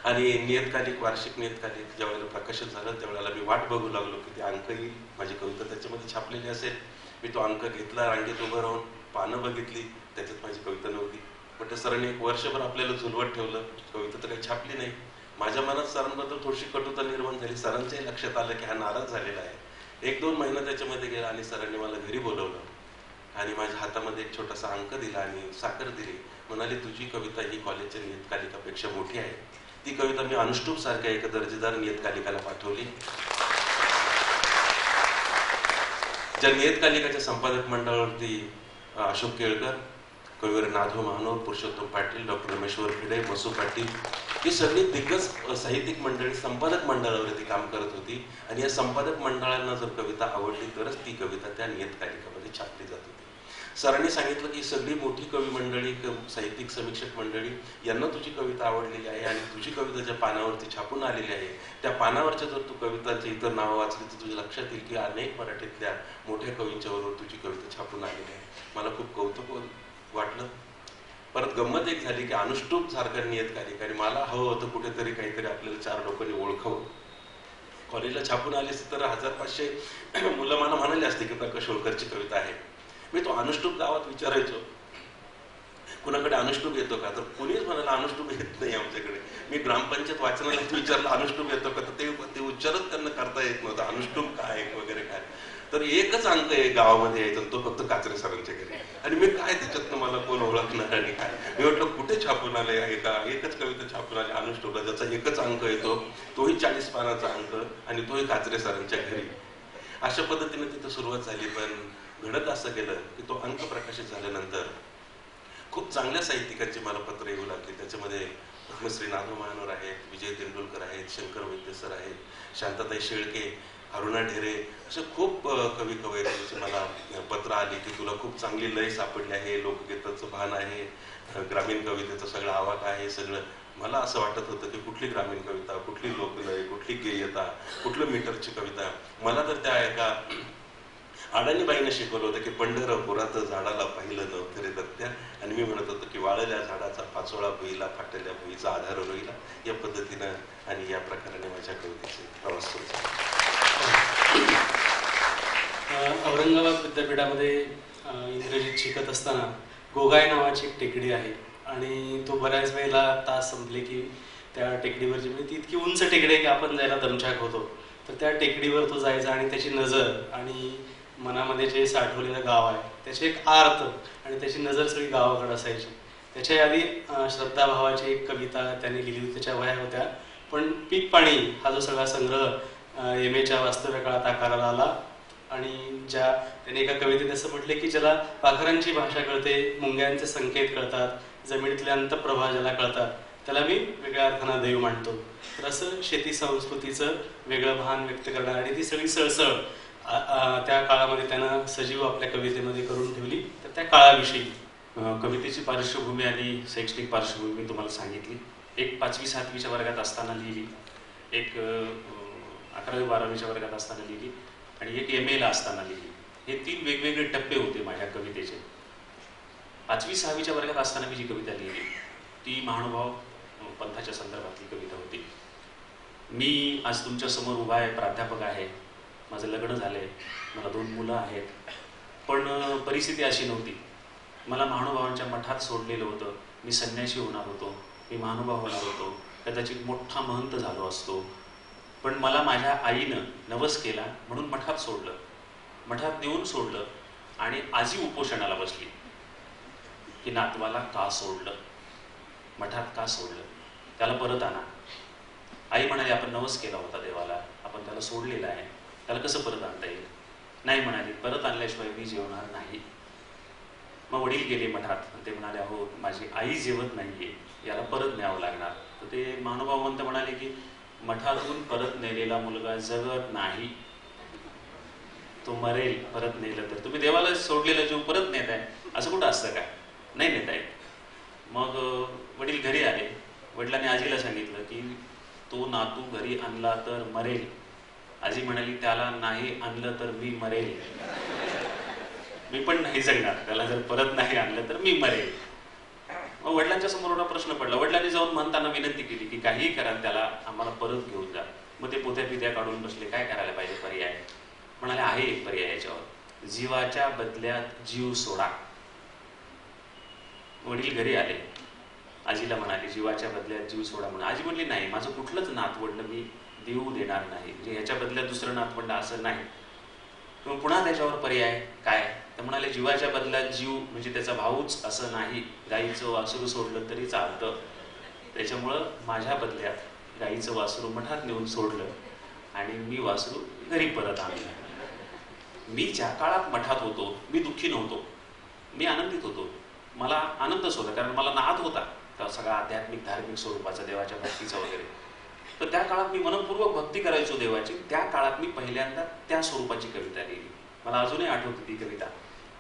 आणि नियतकालिक, वार्षिक नियतकालिक ज्यावेळेला प्रकाशित झालं त्यावेळेला मी वाट बघू लागलो की ते अंक येईल, माझी कविता त्याच्यामध्ये छापलेली असेल. मी तो अंक घेतला, रांगेत उभं राहून पानं बघितली, त्याच्यात माझी कविता नव्हती. पण सरांनी 1 वर्षभर आपल्याला झुलवत ठेवलं, कविता तर काही छापली नाही. माझ्या मनात सरांबद्दल थोडीशी कटुता निर्माण झाली. सरांच्याही लक्षात आलं की हा नाराज झालेला आहे. 1-2 महिना त्याच्यामध्ये गेला आणि सरांनी मला घरी बोलवलं आणि माझ्या हातामध्ये एक छोटासा अंक दिला आणि साखर दिली. म्हणाले तुझी कविता ही कॉलेजच्या नियतकालिकापेक्षा मोठी आहे. ती कविता मी अनुष्टुप सारख्या एका दर्जेदार नियतकालिकाला पाठवली. ज्या नियतकालिकाच्या संपादक मंडळावरती अशोक केळकर, कविवर नाधो महानोर, पुरुषोत्तम पाटील, डॉक्टर रमेश्वर भिडे, मसू पाटील, ही सगळी दिग्गज साहित्यिक मंडळी संपादक मंडळावरती काम करत होती. आणि या संपादक मंडळांना जर कविता आवडली तरच ती कविता त्या नियतकालिकामध्ये छापली जात होती. सरांनी सांगितलं की सगळी मोठी कवी मंडळी, साहित्यिक समीक्षक मंडळी यांना तुझी कविता आवडलेली आहे आणि तुझी कविता ज्या पानावरती छापून आलेली आहे त्या पानावरच्या जर तू कवितांची इतर नावं वाचली तर तुझ्या लक्षात येईल की अनेक मराठीतल्या मोठ्या कवींच्या बरोबर तुझी कविता छापून आलेली आहे. मला खूप कौतुक वाटलं. परत गंमत एक झाली की अनुष्टुप सारखा नियतकालिक, आणि मला हवं होतं कुठेतरी काहीतरी आपल्याला 4 लोकांनी ओळखावं. कॉलेजला छापून आले तर 1500 मुलं मला म्हणाले असते की प्रकाश होळकरची कविता आहे. मी तो अनुष्टुप गावात विचारायचो, कुणाकडे अनुष्टुप येतो का, तर कुणीच म्हणाला अनुष्टुप येत नाही आमच्याकडे. मी ग्रामपंचायत वाचनाला विचारलं अनुष्टुप येतो का, तर ते उच्चारच त्यांना करता येत नव्हतं, अनुष्टुप काय वगैरे काय. तर एकच अंक आहे गावामध्ये यायचा, तो फक्त काचरे सरांच्या घरी. आणि मी काय त्याच्यातनं मला कोण ओळखणार आणि काय. मी म्हटलं कुठे छापून आले एका एकच कविता छापून आली अनुष्टुपला, ज्याचा एकच अंक येतो, तोही 40 पानाचा अंक, आणि तोही काचरे सरांच्या घरी. अशा पद्धतीने तिथं सुरुवात झाली. पण घडत असं गेलं की तो अंक प्रकाशित झाल्यानंतर खूप चांगल्या साहित्यिकांची मला पत्र येऊ लागली. त्याच्यामध्ये पद्मश्री नाधू महानोर आहेत, विजय तेंडुलकर आहेत, शंकर वैद्य सर आहेत, शांताताई शेळके, अरुणा ढेरे, असे खूप कवी कवयित्रींची मला पत्र आली की तुला खूप चांगली लय सापडली आहे, लोकगीताचं भान आहे, ग्रामीण कवितेचं सगळं आवाक आहे सगळं. मला असं वाटत होतं की कुठली ग्रामीण कविता, कुठली लोकलय, कुठली गेयता, कुठलं मीटरची कविता. मला तर त्या एका अडाणीबाईनं शिकवलं होतं की पंढरपुरात झाडाला पाहिलं नव्हतं रे दत्त्या, आणि मी म्हणत होतो की वाळल्या झाडाचा पाचोळा भुईला, फाटल्या भुईचा आधार होईला. या पद्धतीनं आणि या प्रकाराने माझ्या कवितेचे प्रवास सुरू झाला. औरंगाबाद विद्यापीठामध्ये इंग्रजीत शिकत असताना गोगाय नावाची एक टेकडी आहे, आणि तो बऱ्याच वेळेला तास संपले की त्या टेकडीवरची, म्हणजे ती इतकी उंच टेकडी आहे की आपण जायला दमछाक होतो. तर त्या टेकडीवर तो जायचा आणि त्याची नजर आणि मनामध्ये जे साठवलेलं गाव आहे त्याचे एक आर्त आणि त्याची नजर सगळी गावाकडे असायची. त्याच्या आधी श्रद्धाभावाची एक कविता त्याने लिहिली होती, त्याच्या वह्या होत्या. पण पीक पाणी हा जो सगळा संग्रह एमएच्या वास्तव्य काळात आकाराला आला, आणि ज्या त्याने एका कवितेत असं म्हटले की ज्याला पाखरांची भाषा कळते, मुंग्यांचे संकेत कळतात, जमिनीतले अंतप्रभा ज्याला कळतात, त्याला मी वेगळ्या अर्थानं देव मांडतो. तर असं शेती संस्कृतीचं वेगळं भान व्यक्त करणार आणि ती सगळी सळसळ त्या काळामध्ये त्यानं सजीव आपल्या कवितेमध्ये करून ठेवली. तर त्या काळाविषयी कवितेची पार्श्वभूमी आणि शैक्षणिक पार्श्वभूमी तुम्हाला सांगितली. एक 5वी-7वीच्या वर्गात असताना लिहिली, एक 11वी-12वीच्या वर्गात असताना लिहिली, आणि एक MA ला असताना लिहिली. हे 3 वेगवेगळे टप्पे होते माझ्या कवितेचे. 5वी-6वीच्या वर्गात असताना मी जी कविता लिहिली ती महानुभाव पंथाच्या संदर्भातली कविता होती. मी आज तुमच्या समोर उभा आहे, प्राध्यापक आहे, माझं लग्न झालंय, मला 2 मुलं आहेत, पण परिस्थिती अशी नव्हती. मला महानुभावांच्या मठात सोडलेलं होतं, मी संन्यासी होणार होतो, मी महानुभाव होणार होतो, कदाचित मोठा महंत झालो असतो. पण मला माझ्या आईनं नवस केला म्हणून मठात सोडलं, मठात नेऊन सोडलं, आणि आजी उपोषणाला बसली की नातवाला का सोडलं, मठात का सोडलं, त्याला परत आणा. आई म्हणाली आपण नवस केला होता देवाला, आपण त्याला सोडलेला आहे, त्याला कसं परत आणता येईल. नाही म्हणाली, परत आणल्याशिवाय मी जेवणार नाही. मग वडील गेले मठात, ते म्हणाले अहो माझी आई जेवत नाहीये, याला परत न्यावं लागणार. तर ते महानुभाववंत म्हणाले की मठातून परत नेलेला मुलगा जगत नाही, तो मरेल परत नेलं तर. तुम्ही देवाला सोडलेला जीव परत नेताय, असं कुठं असतं का, नाही नेताय. मग वडील घरी आले, वडिलांनी आजीला सांगितलं की तो नातू घरी आणला तर मरेल. आजी म्हणाली त्याला नाही आणलं तर मी मरेल, मी पण नाही जगणार, त्याला जर परत नाही आणलं तर मी मरेल. मग वडिलांच्या समोर एवढा प्रश्न पडला. वडिलांनी जाऊन म्हणताना विनंती केली की काहीही करा, त्याला आम्हाला परत घेऊन जा. मग ते पोत्या पित्या काढून बसले, काय करायला पाहिजे पर्याय. म्हणाले आहे एक पर्याय याच्यावर, जीवाच्या बदल्यात जीव सोडा. वडील घरी आले, आजीला म्हणाले जीवाच्या बदल्यात जीव सोडा म्हणून. आजी म्हणली नाही, माझं कुठलंच नातवंड मी देऊ देणार नाही, म्हणजे ह्याच्या बदल्यात दुसरं नातवंड असं नाही. मग पुन्हा त्याच्यावर पर्याय काय, तर म्हणाले जीवाच्या बदल्यात जीव म्हणजे त्याचा भाऊच असं नाही, गाईचं वासरू सोडलं तरी चालतं, त्याच्यामुळं माझ्या बदल्यात गाईचं वासरू मठात नेऊन सोडलं आणि मी वासरू घरी परत आणलं. मी ज्या काळात मठात होतो मी दुःखी नव्हतो, मी आनंदित होतो, मला आनंदच होता, कारण मला नाद होता त्या सगळा आध्यात्मिक धार्मिक स्वरूपाचा, देवाच्या भक्तीचा वगैरे. तर त्या काळात मी मनपूर्वक भक्ती करायचो देवाची. त्या काळात मी पहिल्यांदा त्या स्वरूपाची कविता लिहिली. मला अजूनही आठवते ती कविता.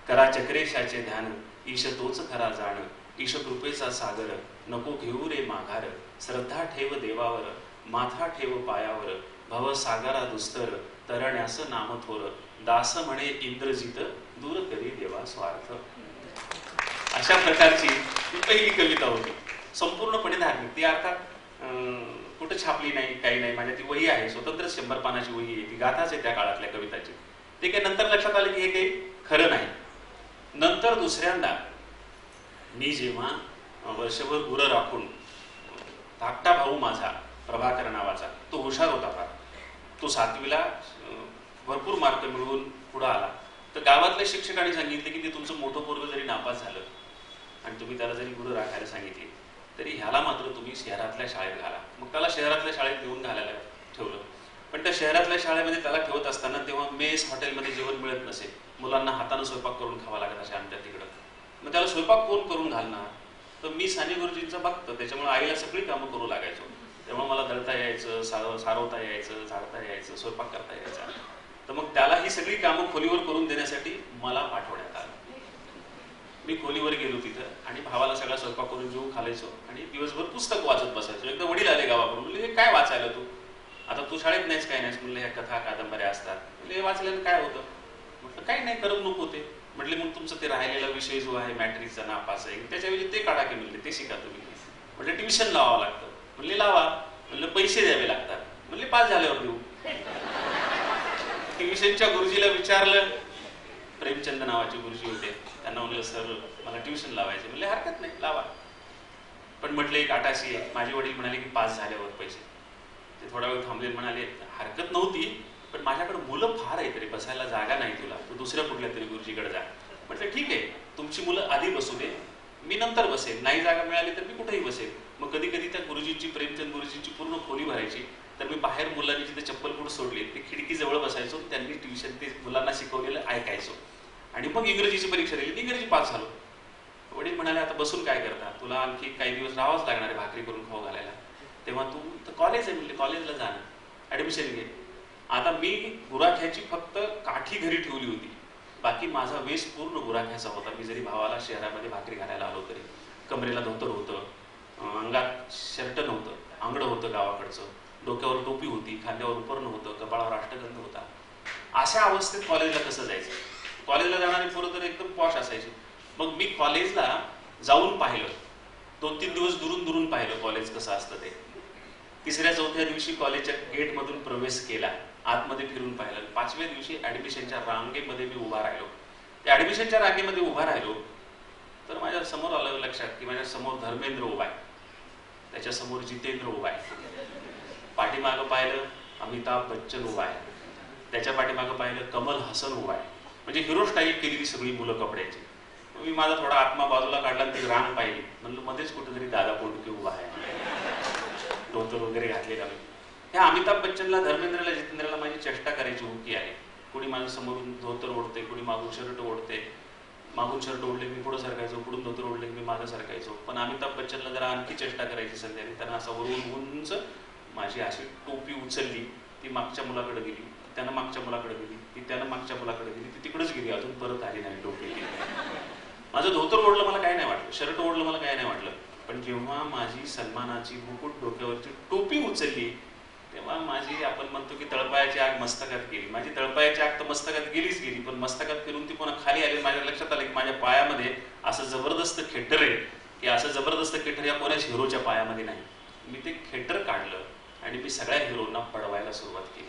करा चक्रेशाचे ध्यान, ईश तोच खरा जाण, ईश कृपेचा सागर, नको घेऊ रे माघार, श्रद्धा ठेव देवावर, माथा ठेव पायावर, भव सागरा दुस्तर, तरण्यास नाम थोर, दास म्हणे इंद्रजित, दूर करी देवा स्वार्थ. अशा प्रकारची ती पहिली कविता होती, संपूर्णपणे धार्मिक. ती अर्थात कुठं छापली नाही, काही नाही. माझ्या ती वही आहे, स्वतंत्र 100 पानाची वही आहे, ती गाथाच आहे त्या काळातल्या कविताची. ते काही नंतर लक्षात आलं की हे काही खरं नाही. नंतर दुसऱ्यांदा मी जेव्हा वर्षभर गुरं राखून, धाकटा भाऊ माझा प्रभाकर नावाचा, तो हुशार होता फार, तो 7वीला भरपूर मार्क मिळवून पुढे आला. तर गावातल्या शिक्षकांनी सांगितले की ते तुमचं मोठं पोरगं जरी नापास झालं आणि तुम्ही त्याला जरी गुरं राखायला सांगितली तरी ह्याला मात्र तुम्ही शहरातल्या शाळेत घाला. मग त्याला शहरातल्या शाळेत घेऊन घालायला ठेवलं. पण त्या शहरातल्या शाळेमध्ये त्याला ठेवत असताना तेव्हा मेस हॉटेलमध्ये जेवण मिळत नसे, मुलांना हातानं स्वयंपाक करून खावा लागत असे आमच्या तिकडं. मग त्याला स्वयंपाक कोण करून घालणार? तर मी साने गुरुजींचं बघतो, त्याच्यामुळे आईला सगळी कामं करू लागायचो. तेव्हा मला दळता यायचं, सारवता यायचं, झाडता यायचं, स्वयंपाक करता यायचा. तर मग त्याला ही सगळी कामं खोलीवर करून देण्यासाठी मला पाठवण्यात आलं. मी खोलीवर गेलो तिथं आणि भावाला सगळा स्वयंपाक करून जेवू घालायचो आणि दिवसभर पुस्तक वाचत बसायचो. एकदा वडील आले गावाकडून, म्हणले हे काय वाचायला तू? आता तू शाळेत नाहीस, काय नाहीस? म्हणलं ह्या कथा कादंबऱ्या असतात. म्हणजे हे वाचल्यानं काय होतं? म्हटलं काही नाही, करमणूक होते. म्हटले मग तुमचं ते राहिलेला विषय जो आहे मॅट्रिकचा नापास आहे, त्याच्याऐवजी ते काढा की. म्हणले ते शिका तुम्ही. म्हटलं ट्युशन लावावं लागतं. म्हणले लावा. म्हणलं पैसे द्यावे लागतात. म्हणले पास झाल्यावर देऊ. ट्युशनच्या गुरुजीला विचारलं, प्रेमचंद नावाचे गुरुजी होते, त्यांना म्हणलं सर मला ट्युशन लावायचे. म्हणले हरकत नाही, लावा. पण म्हटलं एक अटाशी आहे. माझे वडील म्हणाले की पास झाल्यावर पैसे. ते थोडा वेळ थांबले, म्हणाले हरकत नव्हती, पण माझ्याकडे मुलं फार आहे, तरी बसायला जागा नाही तुला, तू दुसऱ्या कुठल्या तरी गुरुजीकडे जा. म्हटलं ठीक आहे, तुमची मुलं आधी बसू दे, मी नंतर बसेल. नाही जागा मिळाली तर मी कुठेही बसेल. मग कधी कधी त्या गुरुजींची, प्रेमचंद गुरुजींची पूर्ण खोली भरायची. तर मी बाहेर मुलांनी जिथे चप्पल कुठं सोडली ते खिडकीजवळ बसायचो, त्यांनी ट्युशन ते मुलांना शिकवलेलं ऐकायचो. आणि मग इंग्रजीची परीक्षा दिली, इंग्रजी पास झालो. वडील म्हणाले आता बसून काय करता, तुला आणखी काही दिवस राहावंच लागणार आहे भाकरी करून खाऊ घालायला. तेव्हा तू तर कॉलेज आहे, म्हणले कॉलेजला जा, ऍडमिशन घे. आता मी गुराख्याची फक्त काठी घरी ठेवली होती, बाकी माझा वेश पूर्ण गुराख्याचा होता. मी जरी भावाला शहरामध्ये भाकरी घालायला आलो तरी कमरेला धोतर होतं, अंगात शर्ट नव्हतं, आंगडं होतं गावाकडचं, डोक्यावर टोपी होती, खांद्यावर उपरणं होतं, कपाळावर अष्टगंध होता. अशा अवस्थेत कॉलेजला कसं जायचं? कॉलेजला जाणारी पोरं तर एकदम पॉश असायची. मग मी कॉलेजला जाऊन पाहिलं, 2-3 दिवस दुरून दुरून पाहिलं कॉलेज कसं असतं ते. 3ऱ्या-4थ्या दिवशी कॉलेजच्या गेटमधून प्रवेश केला, आतमध्ये फिरून पाहिलं. 5व्या दिवशी ऍडमिशनच्या रांगेमध्ये मी उभा राहिलो. त्या ऍडमिशनच्या रांगेमध्ये उभा राहिलो तर माझ्या समोर आलं लक्षात की माझ्या समोर धर्मेंद्र उभा आहे, त्याच्या समोर जितेंद्र उभा आहे, पाठीमागं पाहिलं अमिताभ बच्चन उभा आहे, त्याच्या पाठीमागं पाहिलं कमल हसन उभा आहे. म्हणजे हिरो स्टाईल केलेली सगळी मुलं कपड्याची. मी माझा थोडा आत्मा बाजूला काढला, ती रांग पाहिली, म्हणलं मध्येच कुठेतरी दादा पोंडके उभा आहे, धोतर वगैरे घातलेला. ह्या अमिताभ बच्चनला, धर्मेंद्रला, जितेंद्रला माझी चेष्टा करायची हुकी आहे. कुणी माझ्या समोरून धोतर ओढते, कुणी मागून शर्ट ओढते, मागून शर्ट ओढले मी पुढे सरकायचो, पुढून धोतर ओढले मी मागं सरकायचो. पण अमिताभ बच्चनला जरा आणखी चेष्टा करायची संधी आली, त्यांना असं वरून उंच माझी अशी टोपी उचलली, ती मागच्या मुलाकडे गेली, त्यानं मागच्या मुलाकडे गेली, ती त्यानं मागच्या मुलाकडे गेली, ती तिकडेच गेली, अजून परत आली नाही टोपी. माझं धोतर ओढलं मला काय नाही वाटलं, शर्ट ओढलं मला काय नाही वाटलं. पण जेव्हा माझी सन्मानाची मुकुट डोक्यावरची टोपी उचलली तेव्हा माझी, आपण म्हणतो की तळपायाची आग मस्तकात गेली. माझी तळपायाची आग तर मस्तकात गेलीच गेली, पण मस्तकात फिरून ती पुन्हा खाली आली. माझ्या लक्षात आलं की माझ्या पायामध्ये असं जबरदस्त खेटर आहे की असं जबरदस्त खेटर या कोणाच हिरोच्या पायामध्ये नाही. मी ते खेटर काढलं आणि मी सगळ्या हिरोंना पडवायला सुरुवात केली.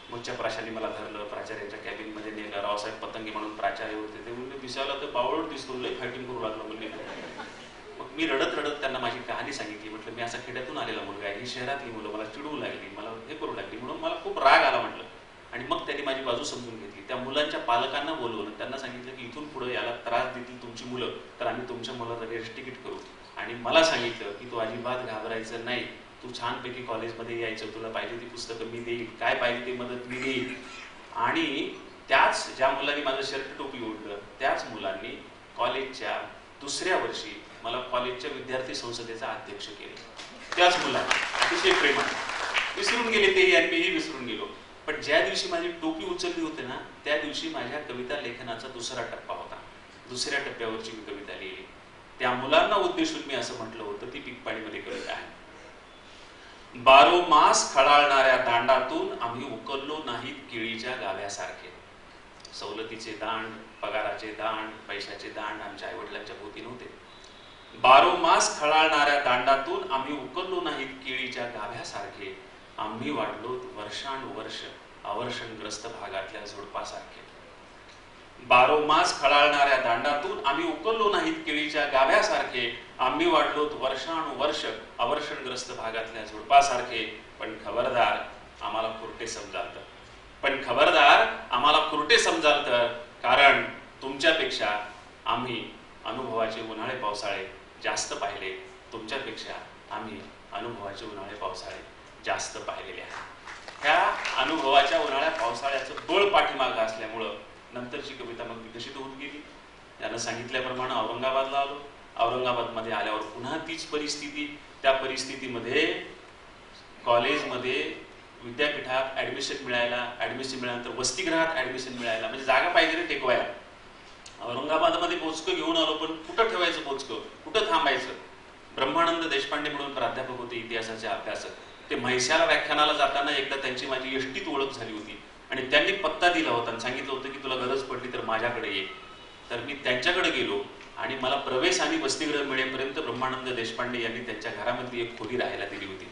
मुख्य प्राशांनी मला धरलं, प्राचार्यांच्या कॅबिनमध्ये नेलं. रावसाहेब पतंगे म्हणून प्राचार्य होते, ते म्हणजे दिसायला तर बावळट दिसतो, लय फायटिंग करू लागलो म्हणजे. मग मी रडत रडत त्यांना माझी कहाणी सांगितली. म्हटलं मी असा खेड्यातून आलेला मुलगा आहे, ही शहरातली मुलं मला चिडवू लागली, मला हे करू लागली, म्हणून मला खूप राग आला म्हटलं. आणि मग त्यांनी माझी बाजू समजून घेतली. त्या मुलांच्या पालकांना बोलवून त्यांना सांगितलं की इथून पुढे याला त्रास देतील तुमची मुलं तर आम्ही तुमच्या मुलाला रेस्ट तिकीट करू. आणि मला सांगितलं की तू अजिबात घाबरायचं नाही, तू छानपैकी कॉलेजमध्ये यायचं, तुला पाहिजे ती पुस्तकं मी देईल, काय पाहिजे ते मदत मी देईल. आणि त्याच ज्या मुलांनी माझं शर्ट टोपी ओढलं त्याच मुलांनी कॉलेजच्या 2ऱ्या वर्षी मला कॉलेजच्या विद्यार्थी संसदेचा अध्यक्ष केले. त्याच मुलांनी अतिशय प्रेमाने विसरून गेले तेही आणि मीही विसरून गेलो. पण ज्या दिवशी माझी टोपी उचलली होती ना त्या दिवशी माझ्या कविता लेखनाचा 2रा टप्पा होता. 2ऱ्या टप्प्यावरची मी कविता लिहिली. त्या मुलांना उद्देशून मी असं म्हटलं होतं, ती पिकपाडीमध्ये कविता आहे. 12 मास खळाळणाऱ्या दांडातून आम्ही उकललो नाहीत केळीच्या गाव्यासारखे. सवलतीचे दांड, पगाराचे दांड, पैशाचे दांड आमच्या आईवडिलांच्या भोवती नव्हते. 12 मास खळाळणाऱ्या दांडातून आम्ही उकललो नाहीत केळीच्या गाभ्यासारखे, आम्ही वाढलो वर्षानुवर्ष अवर्षणग्रस्त भागातल्या झुडपासारखे. 12 मास खळाळणाऱ्या दांडातून आम्ही उकललो नाहीत केळीच्या गाभ्यासारखे, आम्ही वाढलो वर्षानुवर्ष अवर्षणग्रस्त भागातल्या झुडपासारखे. पण खबरदार आम्हाला खुरटे समजालतं, पण खबरदार आम्हाला खुरटे समजालतं, कारण तुमच्यापेक्षा आम्ही अनुभवाचे उन्हाळे पावसाळे जास्त पाहिले. तुमच्यापेक्षा आम्ही अनुभवाचे उन्हाळे पावसाळे जास्त पाहिलेले आहेत. ह्या अनुभवाच्या उन्हाळ्या पावसाळ्याचं बळ पाठीमागं असल्यामुळं नंतरची कविता मग विकसित होऊन गेली. त्यानं सांगितल्याप्रमाणे औरंगाबादला आलो. औरंगाबादमध्ये आल्यावर पुन्हा तीच परिस्थिती. त्या परिस्थितीमध्ये कॉलेजमध्ये विद्यापीठात ऍडमिशन मिळाल्यानंतर वसतिगृहात ऍडमिशन मिळायला, म्हणजे जागा पाहिजे रे टेकवायला. औरंगाबादमध्ये पोचकं घेऊन आलो, पण कुठं ठेवायचं पोचकं, कुठं थांबायचं. ब्रह्मानंद देशपांडे म्हणून प्राध्यापक होते, इतिहासाचे अभ्यासक. ते म्हैसाला व्याख्यानाला जाताना एकदा त्यांची माझी एसटीत ओळख झाली होती आणि त्यांनी पत्ता दिला होता आणि सांगितलं होतं की तुला गरज पडली तर माझ्याकडे ये. तर मी त्यांच्याकडे गेलो आणि मला प्रवेश आणि वसतिगृह मिळेपर्यंत ब्रह्मानंद देशपांडे यांनी त्यांच्या घरामधली एक खोली राहायला दिली होती.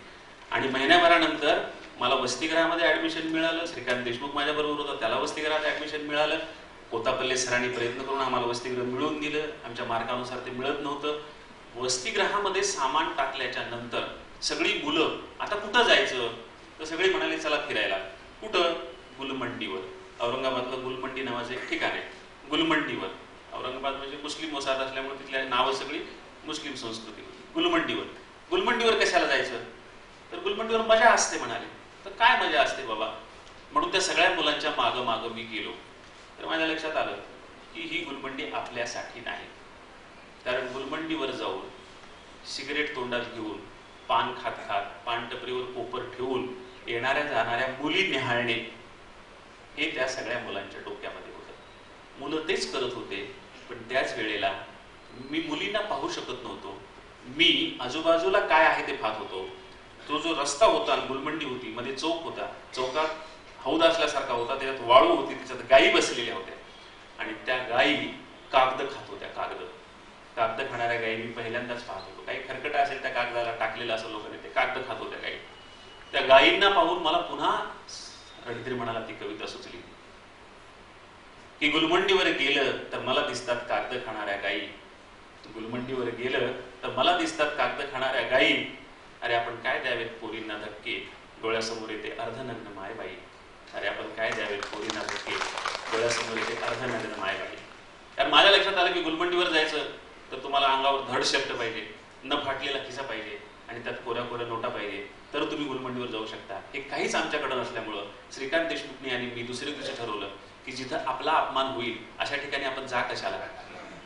आणि महिन्याभरानंतर मला वसतिगृहामध्ये ऍडमिशन मिळालं. श्रीकांत देशमुख माझ्या बरोबर होता, त्याला वसतिगृहात ऍडमिशन मिळालं. कोतापल्ले सरांनी प्रयत्न करून आम्हाला वसतिगृह मिळवून दिलं. आमच्या मार्कानुसार ते मिळत नव्हतं. वसतिगृहामध्ये सामान टाकल्याच्या नंतर सगळी मुलं आता कुठं जायचं, तर सगळे म्हणाले चला फिरायला. कुठं? गुलमंडीवर. औरंगाबादला गुलमंडी नावाचं एक ठिकाण आहे. गुलमंडीवर. औरंगाबाद म्हणजे मुस्लिम वसाहत असल्यामुळे तिथल्या नावं सगळी मुस्लिम संस्कृती होती. गुलमंडीवर. गुलमंडीवर कशाला जायचं, तर गुलमंडीवर मजा असते म्हणाले. तर काय मजा असते बाबा, म्हणून त्या सगळ्या मुलांच्या मागं मागं मी गेलो. तर माझ्या लक्षात आलं की ही गुलमंडी आपल्यासाठी नाही. कारण गुलमंडीवर जाऊन सिगरेट तोंडात घेऊन, पान खात खात, पान टपरीवर कोपर ठेवून येणाऱ्या जाणाऱ्या मुली निहाळणे, हे त्या सगळ्या मुलांच्या डोक्यामध्ये होतं. मुलं तेच करत होते, पण त्याच वेळेला मी मुलींना पाहू शकत नव्हतो. मी आजूबाजूला काय आहे ते पाहत होतो. तो जो रस्ता होता, गुलमंडी होती, मध्ये चौक होता, चौकात हौद असल्यासारखा होता, त्याच्यात वाळू होती, त्याच्यात गायी बसलेल्या होत्या आणि त्या गायी कागद खात होत्या. कागद खाणाऱ्या गायी मी पहिल्यांदाच पाहत होतो. काही खरकट असेल त्या कागदाला टाकलेलं असं लोकांनी, ते कागद खात होत्या गायी. त्या गायींना पाहून मला पुन्हा रवींद्र म्हणाला ती कविता सुचली की गुलमंडीवर गेलं तर मला दिसतात कागद खाणाऱ्या गायी. गुलमंडीवर गेलं तर मला दिसतात कागद खाणाऱ्या गायी. अरे आपण काय द्यावेत पोरींना धक्के, डोळ्यासमोर येते अर्धनग्न मायबाई. अरे आपण काय द्यावेत पोरींना धक्के, डोळ्यासमोर येते अर्धनग्न मायबाई. कारण माझ्या लक्षात आलं की गुलमंडीवर जायचं तर तुम्हाला अंगावर धड शर्ट पाहिजे, न फाटलेला खिसा पाहिजे आणि त्यात कोऱ्या कोऱ्या नोटा पाहिजे, तर तुम्ही गुलमंडीवर जाऊ शकता. हे काहीच आमच्याकडे नसल्यामुळं श्रीकांत देशमुखनी आणि मी दुसऱ्या दिवशी ठरवलं की जिथं आपला अपमान होईल अशा ठिकाणी आपण जा कशाला,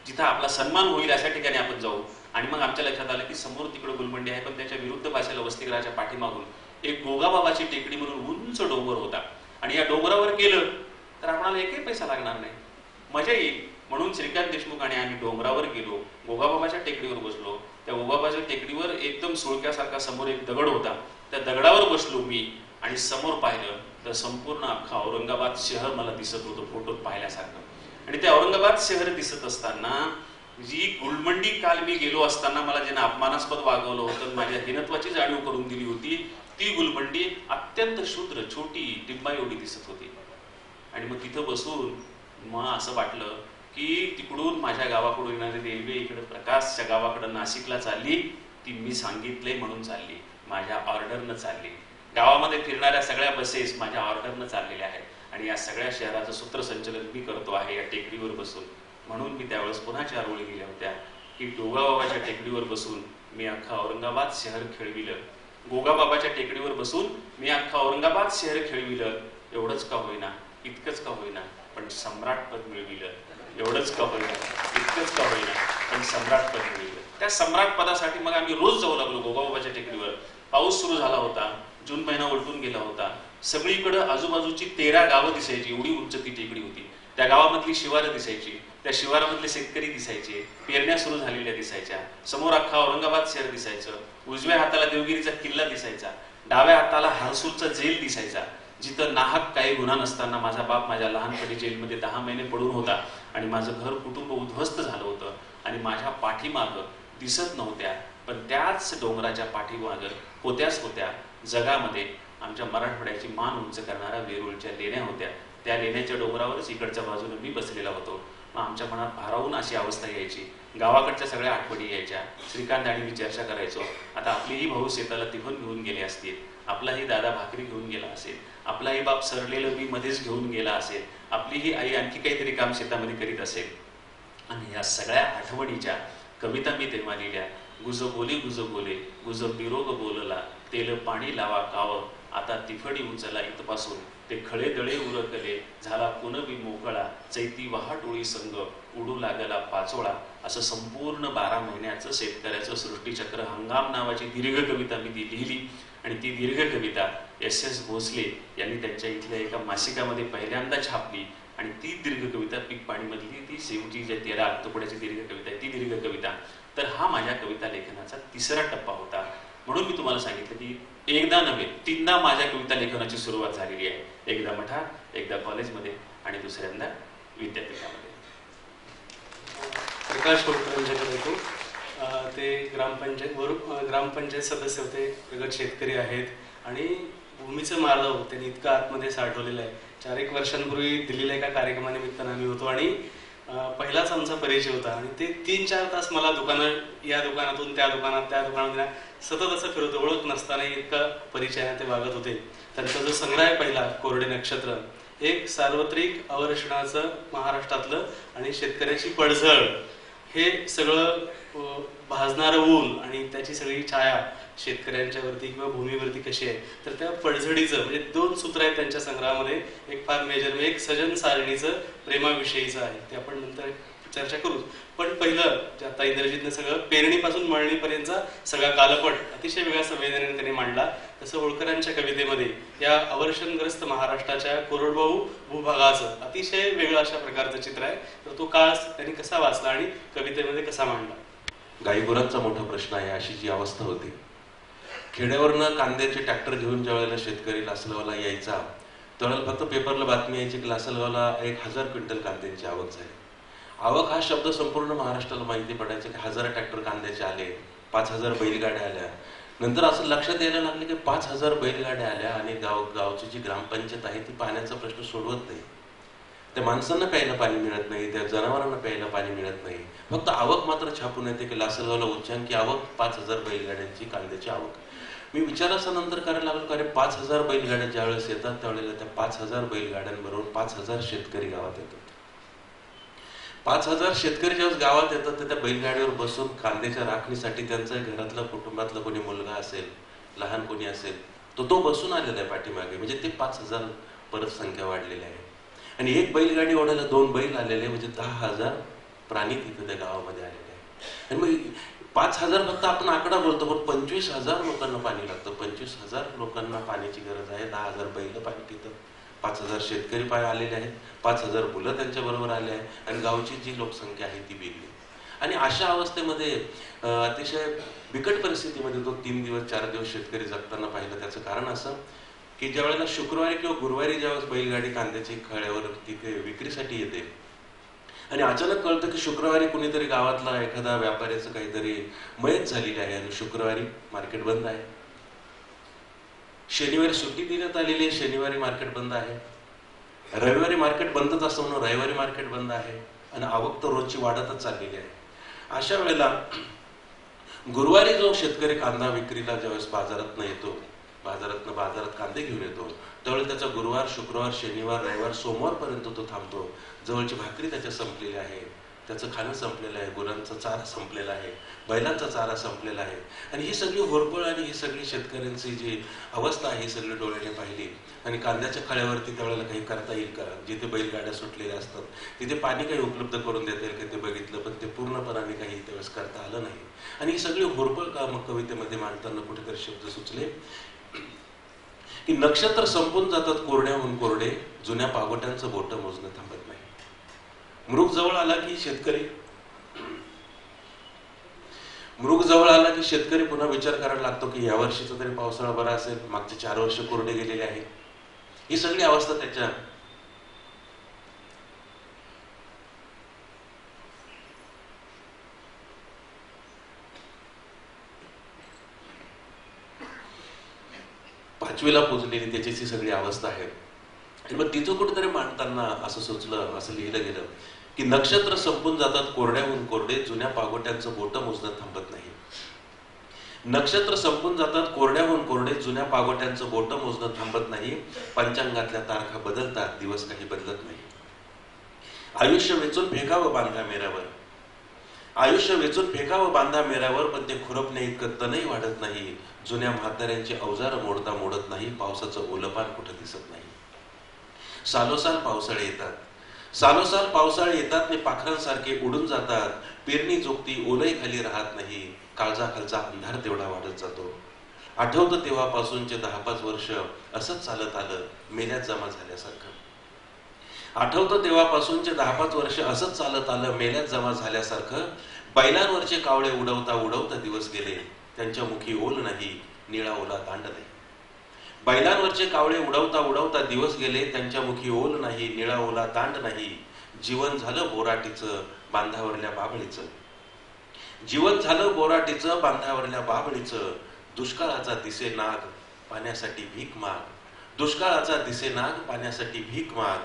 जिथं आपला सन्मान होईल अशा ठिकाणी आपण जाऊ. आणि मग आमच्या लक्षात आलं की समोर तिकडे गुलमंडी आहे, पण त्याच्या विरुद्ध बाजूला वसतिगृहाच्या पाठीमागून एक गोगाबाबाची टेकडी म्हणून उंच डोंगर होता आणि या डोंगरावर गेलं तर आपल्याला एकही पैसा लागणार नाही, मजा येईल. म्हणून श्रीकांत देशमुख आणि आम्ही डोंगरावर गेलो, गोगाबाबाच्या टेकडीवर बसलो. त्या गोगाबाबाच्या टेकडीवर एकदम सुळक्यासारखा समोर एक दगड होता, त्या दगडावर बसलो मी आणि समोर पाहिलं तर संपूर्ण अख्खा औरंगाबाद शहर मला दिसत होतं फोटोत पाहिल्यासारखं. आणि ते औरंगाबाद शहर दिसत असताना जी गुलमंडी काल मी गेलो असताना मला ज्यानं अपमानास्पद वागवलं होतं, माझ्या हीनत्वाची जाणीव करून दिली होती, ती गुलमंडी अत्यंत शूद्र छोटी टिंबा एवढी दिसत होती. आणि मग तिथं बसून मग असं वाटलं की तिकडून माझ्या गावाकडून येणारी रेल्वे इकडे प्रकाशच्या गावाकडे नाशिकला चालली, ती मी सांगितले म्हणून चालली, माझ्या ऑर्डरनं चालली. गावामध्ये फिरणाऱ्या सगळ्या बसेस माझ्या ऑर्डरनं चाललेल्या आहेत आणि या सगळ्या शहराचं सूत्रसंचलन मी करतो आहे या टेकडीवर बसून. म्हणून मी त्यावेळेस पुन्हा 4 ओळी गेल्या होत्या की गोगाबाबाच्या टेकडीवर बसून मी अख्खा औरंगाबाद शहर खेळविलं. गोगाबाबाच्या टेकडीवर बसून मी अख्खा औरंगाबाद शहर खेळविलं. एवढंच का होईना, इतकंच का होईना, पण सम्राटपद मिळविलं. एवढंच का होईना, इतकंच का होईना, पण सम्राटपद मिळविलं. त्या सम्राट पदासाठी मग आम्ही रोज जाऊ लागलो गोगाबाबाच्या टेकडीवर. पाऊस सुरू झाला होता, जून महिना उलटून गेला होता. सगळीकडे आजूबाजूची 13 गावं दिसायची, एवढी उंच ती टेकडी होती. त्या गावामधली शिवारं दिसायची, त्या शिवारामधले शेतकरी दिसायचे, पेरण्या सुरू झालेल्या दिसायच्या. समोर अख्खा औरंगाबाद शहर दिसायचं. उजव्या हाताला देवगिरीचा किल्ला दिसायचा, डाव्या हाताला हरसूलचा जेल दिसायचा. जिथं नाहक काही गुन्हा नसताना माझा बाप माझ्या लहानपणी जेलमध्ये 10 महिने पडून होता आणि माझं घर कुटुंब उद्ध्वस्त झालं होतं आणि माझ्या पाठीमागं दिसत नव्हत्या, पण त्याच डोंगराच्या पाठीमागं होत्या जगामध्ये आमच्या मराठवाड्याची मान उंच करणाऱ्या वेरूळच्या लेण्या होत्या. त्या लेण्याच्या डोंगरावरच इकडच्या बाजूने मी बसलेला होतो. मग आमच्या मनात भारावून अशी अवस्था यायची, गावाकडच्या सगळ्या आठवणी यायच्या. श्रीकांत आणि मी चर्चा करायचो, आता आपलेही भाऊ शेताला तिथून घेऊन गेले असतील, आपलाही दादा भाकरी घेऊन गेला असेल, आपलाही बाप सरलेलं बी मध्येच घेऊन गेला असेल, आपलीही आई आणखी काहीतरी काम शेतामध्ये करीत असेल. आणि या सगळ्या आठवणीच्या कविता मी तेव्हा लिहिल्या. गुज बोले गुज पिरोग बोलला, तेल पाणी लावा काव, आता तिफडी उचला इथपासून, ते खळे दळे उरकले, झाला पुनवी मोकळा, चैती वहाटोळी संग, उडू लागला पाचोळा. असं संपूर्ण 12 महिन्याचं शेतकऱ्याचं सृष्टीचक्र हंगाम नावाची दीर्घ कविता मी ती लिहिली. आणि ती दीर्घ कविता S.S. भोसले यांनी त्यांच्या इथल्या एका मासिकामध्ये पहिल्यांदा छापली. आणि ती दीर्घ कविता पीक पाणीमधली ती शेवटी जे 13 तुकड्याची दीर्घ कविता आहे ती दीर्घ कविता. तर हा माझ्या कविता लेखनाचा 3रा टप्पा होता. म्हणून मी तुम्हाला सांगितलं की एकदा नव्हे 3दा माझ्या कविता लेखनाची सुरुवात झालेली आहे. एकदा मठात, एकदा कॉलेजमध्ये आणि दुसऱ्यांदा विद्यापीठामध्ये. प्रकाश होळकरांच्याकडे येतो. ते ग्रामपंचायत सदस्य होते, प्रगत शेतकरी आहेत आणि भूमीचं मालव त्यांनी इतकं आतमध्ये साठवलेलं आहे. 4-1 वर्षांपूर्वी दिल्लीला एका कार्यक्रमानिमित्तानं आम्ही होतो आणि पहिलाच आमचा परिचय होता. आणि ते 3-4 तास मला या दुकानातून त्या दुकानात सतत असं फिरत, ओळख नसताना इतका परिचयाने ते वागत होते. त्यांचा जो संग्रह आहे पहिला, कोरडे नक्षत्र, एक सार्वत्रिक अवर्षणाचं महाराष्ट्रातलं आणि शेतकऱ्याची पडझड, हे सगळं भाजणारं ऊन आणि त्याची सगळी छाया शेतकऱ्यांच्या वरती किंवा भूमीवरती कशी आहे. तर त्या पडझडीचं म्हणजे 2 सूत्र आहेत त्यांच्या संग्रहामध्ये. एक फार मेजर, एक सजन सारणीचं प्रेमाविषयीचं आहे, ते आपण नंतर चर्चा करू. पण पहिलं जे आता इंद्रजितनं सगळं पेरणीपासून मळणीपर्यंतचा सगळा कालपट अतिशय वेगळ्या संवेदनेने त्यांनी मांडला. तसं होळकरांच्या कवितेमध्ये या अवर्षणग्रस्त महाराष्ट्राच्या कोरडवाहू भूभागाचं अतिशय वेगळं अशा प्रकारचं चित्र आहे. तर तो काळ त्यांनी कसा वाचला आणि कवितेमध्ये कसा मांडला. गाईगुरांचा मोठा प्रश्न आहे. अशी जी अवस्था होती, खेड्यावरनं कांद्याचे ट्रॅक्टर घेऊन ज्या वेळेला शेतकरी लासलगावला यायचा, त्यावेळेला फक्त पेपरला बातमी यायची की लासलगावला 1000 क्विंटल कांद्याची आवक झाली. आवक हा शब्द संपूर्ण महाराष्ट्राला माहिती पडायचं की 1000 ट्रॅक्टर कांद्याचे आले, 5000 बैलगाड्या आल्या. नंतर असं लक्षात यायला लागले की 5000 बैलगाड्या आल्या आणि गावची जी ग्रामपंचायत आहे ती पाण्याचा प्रश्न सोडवत नाही. त्या माणसांना प्यायला पाणी मिळत नाही, त्या जनावरांना प्यायला पाणी मिळत नाही. फक्त आवक मात्र छापून येते की लासलगावला उच्चांकी आवक 5000 बैलगाड्यांची कांद्याची आवक. मी विचार असा नंतर करायला लागलो, अरे 5000 बैलगाड्या ज्यावेळेस येतात त्यावेळेला त्या 5000 बैलगाड्यांबरोबर 5000 शेतकरी गावात येतात. 5000 शेतकरी ज्यावेळेस गावात येतात तर त्या बैलगाडीवर बसून कांद्याच्या राखणीसाठी त्यांचा घरातला कुटुंबातला कोणी मुलगा असेल, लहान कोणी असेल, तो बसून आलेला आहे पाठीमागे. म्हणजे ते 5000 परत संख्या वाढलेली आहे. आणि एक बैलगाडी ओढायला 2 बैल आलेले, म्हणजे 10,000 प्राणी तिथे त्या गावामध्ये आलेले आहे. आणि मग 5000 फक्त आपण आकडा बोलतो, पण 25,000 लोकांना पाणी लागतं. 25,000 लोकांना पाण्याची गरज आहे. 10,000 बैल पाणी पितात, 5000 शेतकरी आलेले आहेत, 5000 मुलं त्यांच्या बरोबर आले आहेत आणि गावची जी लोकसंख्या आहे ती वेगळी. आणि अशा अवस्थेमध्ये अतिशय बिकट परिस्थितीमध्ये तो 3 दिवस 4 दिवस शेतकरी जगताना पाहिलं. त्याचं कारण असं की ज्या वेळेला शुक्रवारी किंवा गुरुवारी ज्यावेळेस बैलगाडी कांद्याची खळ्यावर तिथे विक्रीसाठी येते आणि अचानक कळतं की शुक्रवारी कुणीतरी गावातला एखादा व्यापाऱ्याचं काहीतरी मयत झालेली आहे आणि शुक्रवारी मार्केट बंद आहे. शनिवारी सुट्टी देण्यात आलेली आहे, शनिवारी मार्केट बंद आहे. रविवारी मार्केट बंदच असतं म्हणून रविवारी मार्केट बंद आहे आणि आवक तर रोजची वाढतच चाललेली आहे. अशा वेळेला गुरुवारी जो शेतकरी कांदा विक्रीला ज्यावेळेस बाजारात येतो, बाजारात कांदे घेऊन येतो, त्यावेळेस त्याचा गुरुवार, शुक्रवार, शनिवार, रविवार, सोमवारपर्यंत तो थांबतो. जवळची भाकरी त्याच्या संपलेली आहे, त्याचं खाणं संपलेलं आहे, गुरांचा चारा संपलेला आहे, बैलांचा चारा संपलेला आहे. आणि ही सगळी होरपळ आणि ही सगळी शेतकऱ्यांची जी अवस्था आहे ही सगळी डोळ्याने पाहिली. आणि कांद्याच्या खळ्यावरती त्यावेळेला काही करता येईल का, जिथे बैलगाड्या सुटलेल्या असतात तिथे पाणी काही उपलब्ध करून देता येईल का ते बघितलं, पण ते पूर्णपणाने काही त्यावेळेस करता आलं नाही. आणि ही सगळी होरपळ का मग कवितेमध्ये मांडताना कुठेतरी शब्द सुचले की नक्षत्र संपून जातात कोरड्याहून कोरडे, जुन्या पागोट्यांचं बोट मोजणं थांबत नाही. मृग जवळ आला की शेतकरी पुन्हा विचार करायला लागतो की या वर्षीचा तरी पावसाळा बरा असेल, मागचे 4 वर्ष कोरडे गेलेले आहे. ही सगळी अवस्था त्याच्या पाचवीला पोचलेली त्याची सगळी अवस्था आहे. आणि मग तिचं कुठेतरी मांडताना असं सुचलं, असं लिहिलं गेलं की नक्षत्र संपून जातात कोरड्याहून कोरडे, जुन्या पागोट्यांचं बोटं मोजणं थांबत नाही. नक्षत्र संपून जातात कोरड्याहून कोरडे, जुन्या पागोट्यांचं बोटं मोजणं थांबत नाही. पंचांगातल्या तारखा बदलतात, दिवस काही बदलत नाही. आयुष्य वेचून फेकावं बांधा मेऱ्यावर, आयुष्य वेचून फेकावं बांधा मेऱ्यावर, पण ते खुरपणे इतकं तनही वाढत नाही. जुन्या म्हाताऱ्यांची अवजार मोडता मोडत नाही, पावसाचं ओलपान कुठं दिसत नाही. सालोसाल पावसाळे येतात, सालोसाल पावसाळे येतात, ने पाखरांसारखे उडून जातात. पेरणी जोगती ओलई खाली राहत नाही, काळजाखालचा अंधार तेवढा वाढत जातो. आठवतं तेव्हापासूनचे 10-5 वर्ष असंच चालत आलं, मेल्यात जमा झाल्यासारखं. आठवतं तेव्हापासूनचे 10-5 वर्ष असंच चालत आलं, मेल्यात जमा झाल्यासारखं. बैलांवरचे कावळे उडवता उडवता दिवस गेले, त्यांच्या मुखी ओल नाही, निळा ओला दांड नाही. बैलांवरचे कावळे उडवता उडवता दिवस गेले, त्यांच्या मुखी ओल नाही, निळा ओला दांड नाही. जीवन झालं बोराटीचं, बांधावरल्या बाबळीचं, जीवन झालं बोराटीचं, बांधावरल्या बाबळीचं. दुष्काळाचा दिसे नाग, पाण्यासाठी भीक माग, दुष्काळाचा दिसे नाग, पाण्यासाठी भीक माग.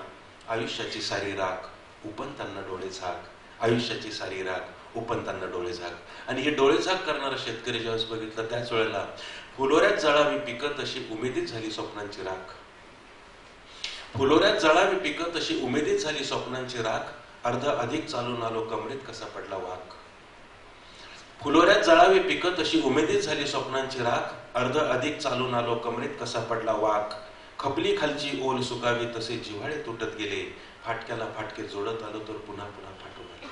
आयुष्याची सारी राख, उपनताना डोळे झाक, आयुष्याची सारी राख, उपनताना डोळे झाक. आणि हे डोळे झाक करणारा शेतकरी ज्यावेळेस बघितलं, त्याच वेळेला फुलोऱ्यात जळावी पिकं तशी उमेदीत झाली स्वप्नांची राख, फुलोऱ्यात जळावी पिकं तशी उमेदीत झाली स्वप्नांची राख. अर्ध अधिक चालून आलो, कमरेत कसा पडला वाक. फुलोऱ्यात जळावी पिकं तशी उमेदीत झाली स्वप्नांची राख. अर्ध अधिक चालून आलो, कमरेत कसा पडला वाक. खपली खालची ओल सुकावी तसे जिव्हाळे तुटत गेले, फाटक्याला फाटके जोडत आलो तर पुन्हा पुन्हा फाटू लागले.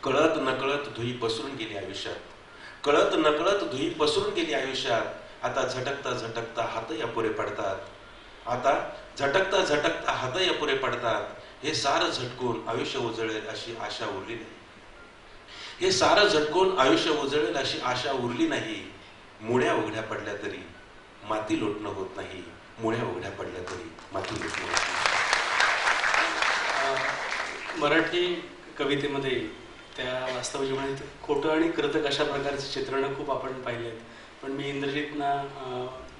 कळत नकळत धुई पसरून गेली आयुष्यात, कळत नकळत धुई पसरून गेली आयुष्यात. आता झटकता झटकता हातही अपुरे पडतात, आता झटकता झटकता हातही अपुरे पडतात. हे सारं झटकून आयुष्य उजळेल अशी आशा उरली नाही, हे सारं झटकून आयुष्य उजळेल अशी आशा उरली नाही. मुळ्या उघड्या पडल्या तरी माती लोटणं होत नाही, मुळ्या उघड्या पडल्या तरी माती लोटणं होत नाही. मराठी कवितेमध्ये त्या वास्तव जीवनात खोटं आणि कृतक अशा प्रकारचे चित्रणं खूप आपण पाहिले आहेत. पण मी इंद्रजितना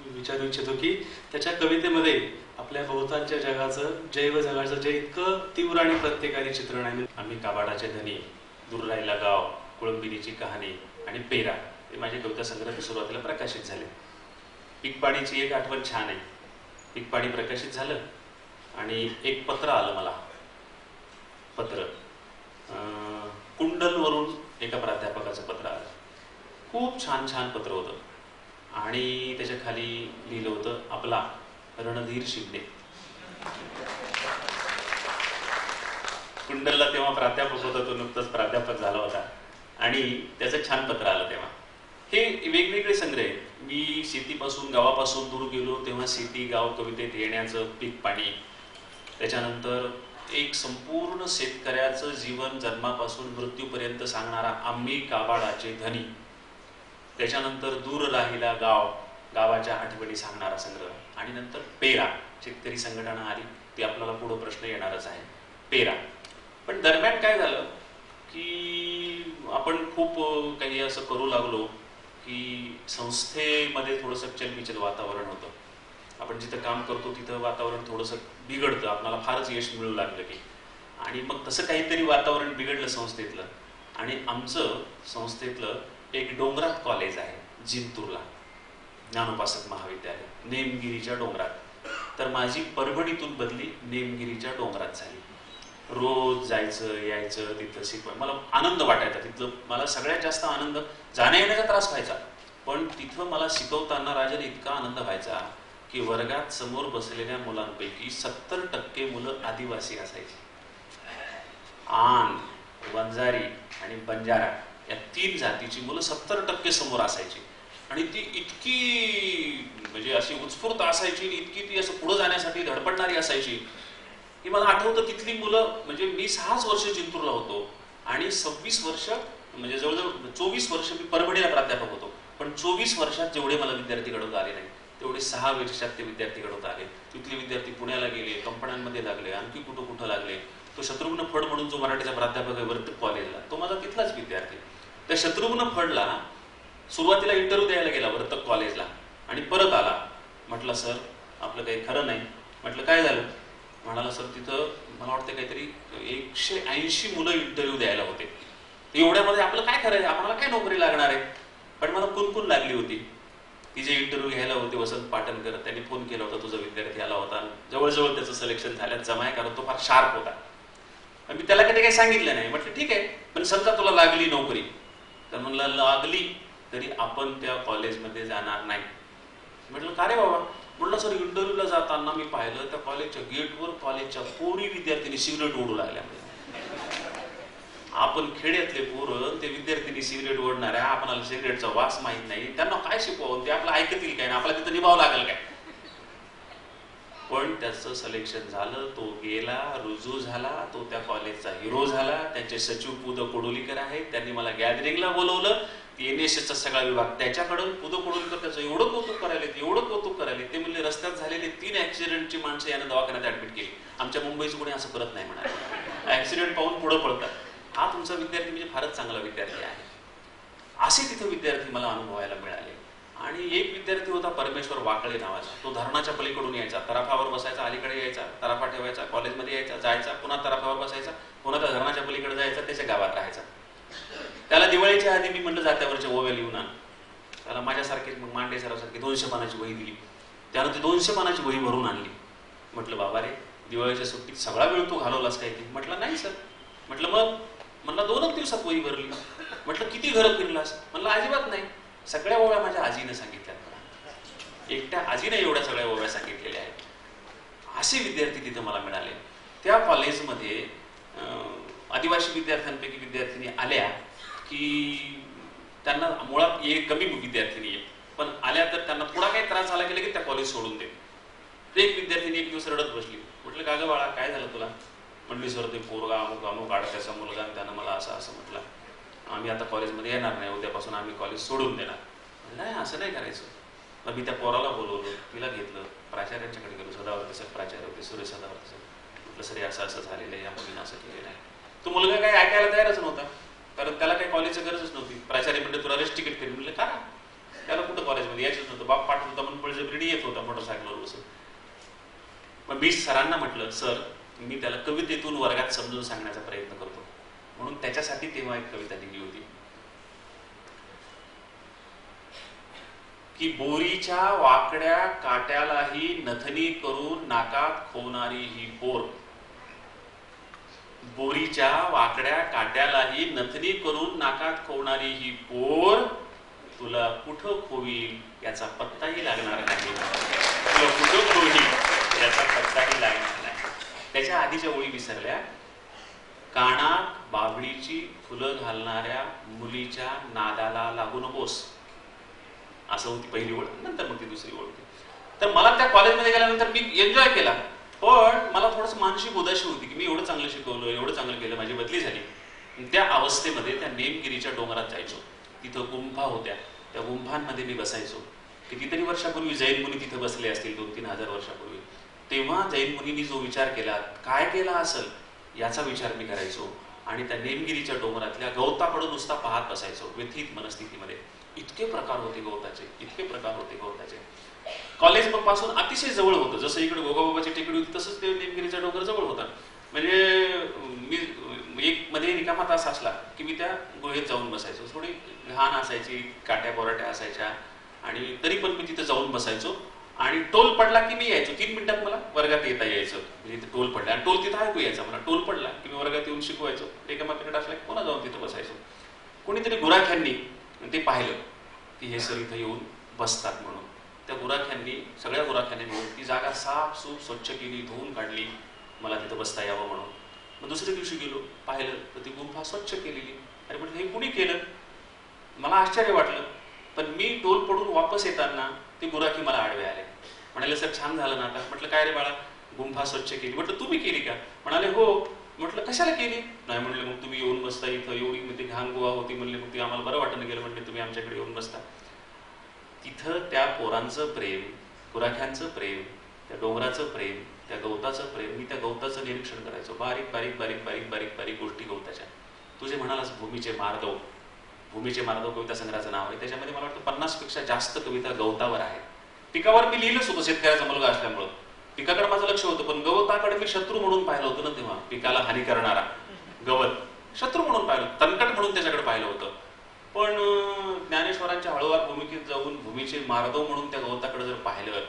विचारू इच्छितो की त्याच्या कवितेमध्ये आपल्या भोवतालच्या जगाचं, जैव जगाचं जे इतकं तीव्र आणि प्रत्येकारी चित्रण आहे. आम्ही काबाडाचे धनी, दूर राहिला गाव, कुळंबिनीची कहाणी आणि पेरा हे माझे कविता संग्रह सुरुवातीला प्रकाशित झाले. पीकपाणीची एक आठवण छान आहे. पीकपाणी प्रकाशित झालं आणि एक पत्र आलं मला, पत्र कुंडलवरून एका प्राध्यापकाचं पत्र आलं. खूप छान छान पत्र होतं आणि त्याच्या खाली लिहिलं होतं, आपला रणधीर शिंदे. कुंडलला तेव्हा प्राध्यापक होता, तो नुकताच प्राध्यापक झाला होता आणि त्याचं छान पत्र आलं तेव्हा. हे वेगवेगळे संग्रह आहेत. मी शेतीपासून, गावापासून दूर गेलो तेव्हा शेती गाव कवितेत येण्याचं पीक पाणी, त्याच्यानंतर एक संपूर्ण शेतकऱ्याचं जीवन जन्मापासून मृत्यूपर्यंत सांगणारा आम्ही काबाडाचे धनी, त्याच्यानंतर दूर राहिला गाव, गावाच्या आठवणी सांगणारा संग्रह, आणि नंतर पेरा, शेतकरी संघटना आली, ती आपल्याला पुढे प्रश्न येणारच आहे, पेरा. पण दरम्यान काय झालं की आपण खूप काही असं करू लागलो की संस्थेमध्ये थोडंसं चलबिचल वातावरण होतं. आपण जिथं काम करतो तिथं वातावरण थोडंसं बिघडतं, आपल्याला फारच यश मिळू लागलं की, आणि मग तसं काहीतरी वातावरण बिघडलं संस्थेतलं. आणि आमचं संस्थेतलं एक डोंगरात कॉलेज आहे जिंतूरला, ज्ञानोपासक महाविद्यालय, नेमगिरीच्या डोंगरात. तर माझी परभणीतून बदली नेमगिरीच्या डोंगरात झाली. रोज जायचं यायचं, तिथं शिकवायचं, मला आनंद वाटायचा तिथलं. मला सगळ्यात जास्त आनंद जाण्या येण्याचा त्रास व्हायचा, पण तिथं मला शिकवताना राजाने इतका आनंद व्हायचा की वर्गात समोर बसलेल्या मुलांपैकी 70% मुलं आदिवासी असायची. आन, वंजारी आणि बंजारा या 3 जातीची मुलं 70% समोर असायची. आणि ती इतकी म्हणजे अशी उत्स्फूर्त असायची, इतकी ती असं पुढे जाण्यासाठी धडपडणारी असायची की मला आठवतं तिथली मुलं, म्हणजे मी 6 वर्ष जिंतूरला होतो आणि 26 वर्ष म्हणजे जवळजवळ 24 वर्ष मी परभणीला प्राध्यापक होतो, पण 24 वर्षात जेवढे मला विद्यार्थी घडवता आले नाही तेवढे 6 वर्षात ते विद्यार्थी घडवत आले. तिथले विद्यार्थी पुण्याला गेले, कंपन्यांमध्ये लागले, आणखी कुठं कुठं लागले. तो शत्रुघ्न फड म्हणून जो मराठीचा प्राध्यापक आहे वर्तक कॉलेजला, तो माझा तिथलाच विद्यार्थी. त्या शत्रुघ्न फडला सुरुवातीला इंटरव्ह्यू द्यायला गेला वर्तक कॉलेजला आणि परत आला. म्हटलं सर आपलं काही खरं नाही. म्हटलं काय झालं? म्हणाला सर तिथं मला वाटतं काहीतरी 180 मुलं इंटरव्ह्यू द्यायला होते. एवढ्यामध्ये आपलं काय खरं आहे, आपल्याला काय नोकरी लागणार आहे. पण मला कुणकुण लागली होती. ती जे इंटरव्ह्यू घ्यायला होते वसंत पाटणकर, त्यांनी फोन केला होता, तुझा विद्यार्थी आला होता. जवळजवळ त्याचं सिलेक्शन झाल्यात जमाय, कारण तो फार शार्प होता. मी त्याला कधी काही सांगितलं नाही. म्हटलं ठीक आहे, पण समजा तुला लागली नोकरी, तर म्हणलं लागली तरी आपण त्या कॉलेजमध्ये जाणार नाही. म्हटलं का रे बाबा? म्हटलं सर इंटरव्ह्यूला जाताना मी पाहिलं त्या कॉलेजच्या गेटवर कॉलेजच्या पोरी विद्यार्थ्यांनी सिगरेट ओढू लागल्या. आपण खेड्यातले पोरं ते विद्यार्थ्यांनी सिगरेट ओढणाऱ्या, आपल्याला सिगरेटचा वास माहित नाही, त्यांना काय शिकवून ते आपलं ऐकतील काय ना, आपल्याला तिथं निभावं लागेल काय. पण त्याचं सिलेक्शन झालं, तो गेला, रुजू झाला, तो त्या कॉलेजचा हिरो झाला. त्यांचे सचिव पुद कोडोलीकर आहेत, त्यांनी मला गॅदरिंगला बोलवलं. NSSचा सगळा विभाग त्याच्याकडून, पुद कोडोलीकर त्याचं एवढं कौतुक करायले, एवढं कौतुक करायले. ते म्हणले रस्त्यात झालेले 3 ऍक्सिडेंटची माणसं यानं दवाखान्यात ऍडमिट केली. आमच्या मुंबईचं कोणी असं करत नाही म्हणाले. ऍक्सिडेंट पाहून पुढं पळतात. हा तुमचा विद्यार्थी म्हणजे फारच चांगला विद्यार्थी आहे. असे तिथे विद्यार्थी मला अनुभवायला मिळाले. आणि एक विद्यार्थी होता परमेश्वर वाकळे नावाचा. तो धरणाच्या पलीकडून यायचा, तराफावर बसायचा, अलीकडे यायचा, तराफा ठेवायचा, कॉलेजमध्ये यायचा, जायचा, पुन्हा तराफावर बसायचा, पुन्हा त्या धरणाच्या पलीकडे जायचा, त्याच्या गावात राहायचा. त्याला दिवाळीच्या आधी मी म्हणलं जात्यावरच्या ओव्या लिहून आण. त्याला माझ्यासारखी मग मांडे सरासारखी 200 पानाची वही दिली. त्यानं ती 200 पानाची वही भरून आणली. म्हटलं बाबा रे, दिवाळीच्या सुट्टीत सगळा वेळ तू घालवलास काय ती? म्हटलं नाही सर. म्हटलं मग? म्हणलं 2 दिवसात वही भरली. म्हटलं किती घरं फिरलास? म्हणलं अजिबात नाही, सगळ्या ओव्या माझ्या आजीने सांगितल्या. एकट्या आजीने एवढ्या सगळ्या ओव्या सांगितलेल्या आहेत. असे विद्यार्थी तिथे मला मिळाले. त्या कॉलेजमध्ये आदिवासी विद्यार्थ्यांपैकी विद्यार्थिनी आल्या की त्यांना मुळात कमी विद्यार्थिनी आहे, पण आल्या तर त्यांना थोडा काही त्रास झाला की लगेच त्या कॉलेज सोडून दे. एक विद्यार्थिनी एक दिवस रडत बसली. म्हटलं का गं बाळा, काय झालं तुला? म्हणली सर ते पोरगा अमुक अमुक आडत्याचा मुलगा, त्यानं मला असं म्हटलं, आम्ही आता कॉलेजमध्ये येणार नाही, उद्यापासून आम्ही कॉलेज सोडून देणार. नाही असं नाही करायचं. मग मी त्या पोराला बोलवलं, तिला घेतलं, प्राचार्यांच्याकडे गेलो. सदावर्ती सर प्राचार्य होते, सुरेश सदावर्ती सर. म्हटलं सर असं झालेलं आहे, या मुलीनं असं केलेलं आहे. तो मुलगा काही ऐकायला तयारच नव्हता, कारण त्याला काही कॉलेजची गरजच नव्हती. प्राचार्य म्हणजे तुला रेस्ट तिकीट करेल. म्हणलं का? त्याला कुठं कॉलेजमध्ये यायचंच नव्हतं. बाप पाठवत होता म्हणून बळजबरीने येत होता मोटरसायकलवर बसून. मग मी सरांना म्हटलं सर मी त्याला कवितेतून वर्गात समजून सांगण्याचा प्रयत्न करतो, म्हणून त्याच्यासाठी तेव्हा एक कविता लिहिली होती की बोरीच्या वाकड्या काट्यालाही नथनी करून नाकात खोवणारी ही पोर. बोरीच्या वाकड्या काट्यालाही नथनी करून नाकात खोवणारी ही पोर तुला कुठं खोवील याचा पत्ताही लागणार नाही. तुला कुठं खोवील याचा पत्ताही लागणार नाही. त्याच्या आधीच्या ओळी विसरल्या. कानात बाभळीची फुलं घालणाऱ्या मुलीच्या नादाला लागू नकोस, असं होती पहिली ओळ. नंतर मग ती दुसरी ओळ होती. तर मला त्या कॉलेजमध्ये गेल्यानंतर मी एन्जॉय केला, पण मला थोडंसं मानसिक उदासी होती की मी एवढं चांगलं शिकवलं, एवढं चांगलं केलं, माझी बदली झाली. त्या अवस्थेमध्ये त्या नेमगिरीच्या डोंगरात जायचो. तिथं गुंफा होत्या, त्या गुंफांमध्ये मी बसायचो. कितीतरी वर्षापूर्वी जैन मुनी तिथे बसले असतील, 2-3 हजार वर्षापूर्वी. तेव्हा जैन मुनींनी जो विचार केला, काय केला असेल याचा विचार मी करायचो. आणि त्या नेमगिरीच्या डोंगरातल्या गवताकडे नुसता पाहत बसायचो व्यथित मनस्थितीमध्ये. इतके प्रकार होते गवताचे, इतके प्रकार होते गवताचे. कॉलेज पासून अतिशय जवळ होतं. जसं इकडे गोगाबाबाची टेकडी होती तसंच ते नेमगिरीचा डोंगर जवळ होता. म्हणजे मी एक मध्ये रिकामा तास असला की मी त्या गुहेत जाऊन बसायचो. थोडी घाण असायची, काट्या कोराट्या असायच्या, आणि तरी पण मी तिथे जाऊन बसायचो. आणि टोल पडला की मी यायचो. 3 मिनिटात मला वर्गात येता यायचं. म्हणजे तिथे टोल पडला आणि टोल तिथं ऐकू यायचा. मला टोल पडला की मी वर्गात येऊन शिकवायचो. रिकामा पिरियड असला की पुन्हा जाऊन तिथं बसायचो. कोणीतरी गुराख्यांनी ते पाहिलं की हे सर इथं येऊन बसतात म्हणून. त्या गुराख्यांनी, सगळ्या गुराख्यांनी मिळून ती जागा साफ सूफ स्वच्छ केली, धुवून काढली, मला तिथं बसता यावं म्हणून. मग दुसऱ्या दिवशी गेलो, पाहिलं तर ती गुंफा स्वच्छ केलेली. अरे म्हटलं हे कुणी केलं? मला आश्चर्य वाटलं. पण मी टोल पडून वापस येताना ते गुराखी मला आडवे आले. म्हणाले सर छान झालं ना आता. म्हटलं काय रे बाळा, गुंफा स्वच्छ केली. म्हटलं तुम्ही केली का? म्हणाले हो. म्हटलं कशाला केली? नाही म्हणले मग तुम्ही येऊन बसता इथं, एवढी ती घाण गुहा होती म्हणले, मग ती आम्हाला बरं वाटणं गेलं म्हणले तुम्ही आमच्याकडे येऊन बसता. तिथं त्या पोरांचं प्रेम, गुराख्यांचं प्रेम, त्या डोंगराचं प्रेम, त्या गवताचं प्रेम. मी त्या गवताचं निरीक्षण करायचो, बारीक बारीक बारीक बारीक बारीक बारीक गोष्टी गवताच्या. तू जे म्हणालास भूमीचे मार्दव, भूमीचे मार्दव कविता संग्रहाचं नाव आहे, त्याच्यामध्ये मला वाटतं 50 पेक्षा जास्त कविता गवतावर आहेत. पिकावर मी लिहिलंच होतं शेतकऱ्याचा मुलगा असल्यामुळं, पिकाकडे माझं लक्ष होतं, पण गवताकडे मी शत्रू म्हणून पाहिलं होतं ना. तेव्हा पिकाला हानी करणारा गवत शत्रू म्हणून पाहिलं, तणकट म्हणून त्याच्याकडे पाहिलं होतं. पण ज्ञानेश्वरांच्या हळूवार भूमिकेत जाऊन भूमीचे मार्दव म्हणून त्या गवताकडे जर पाहिलं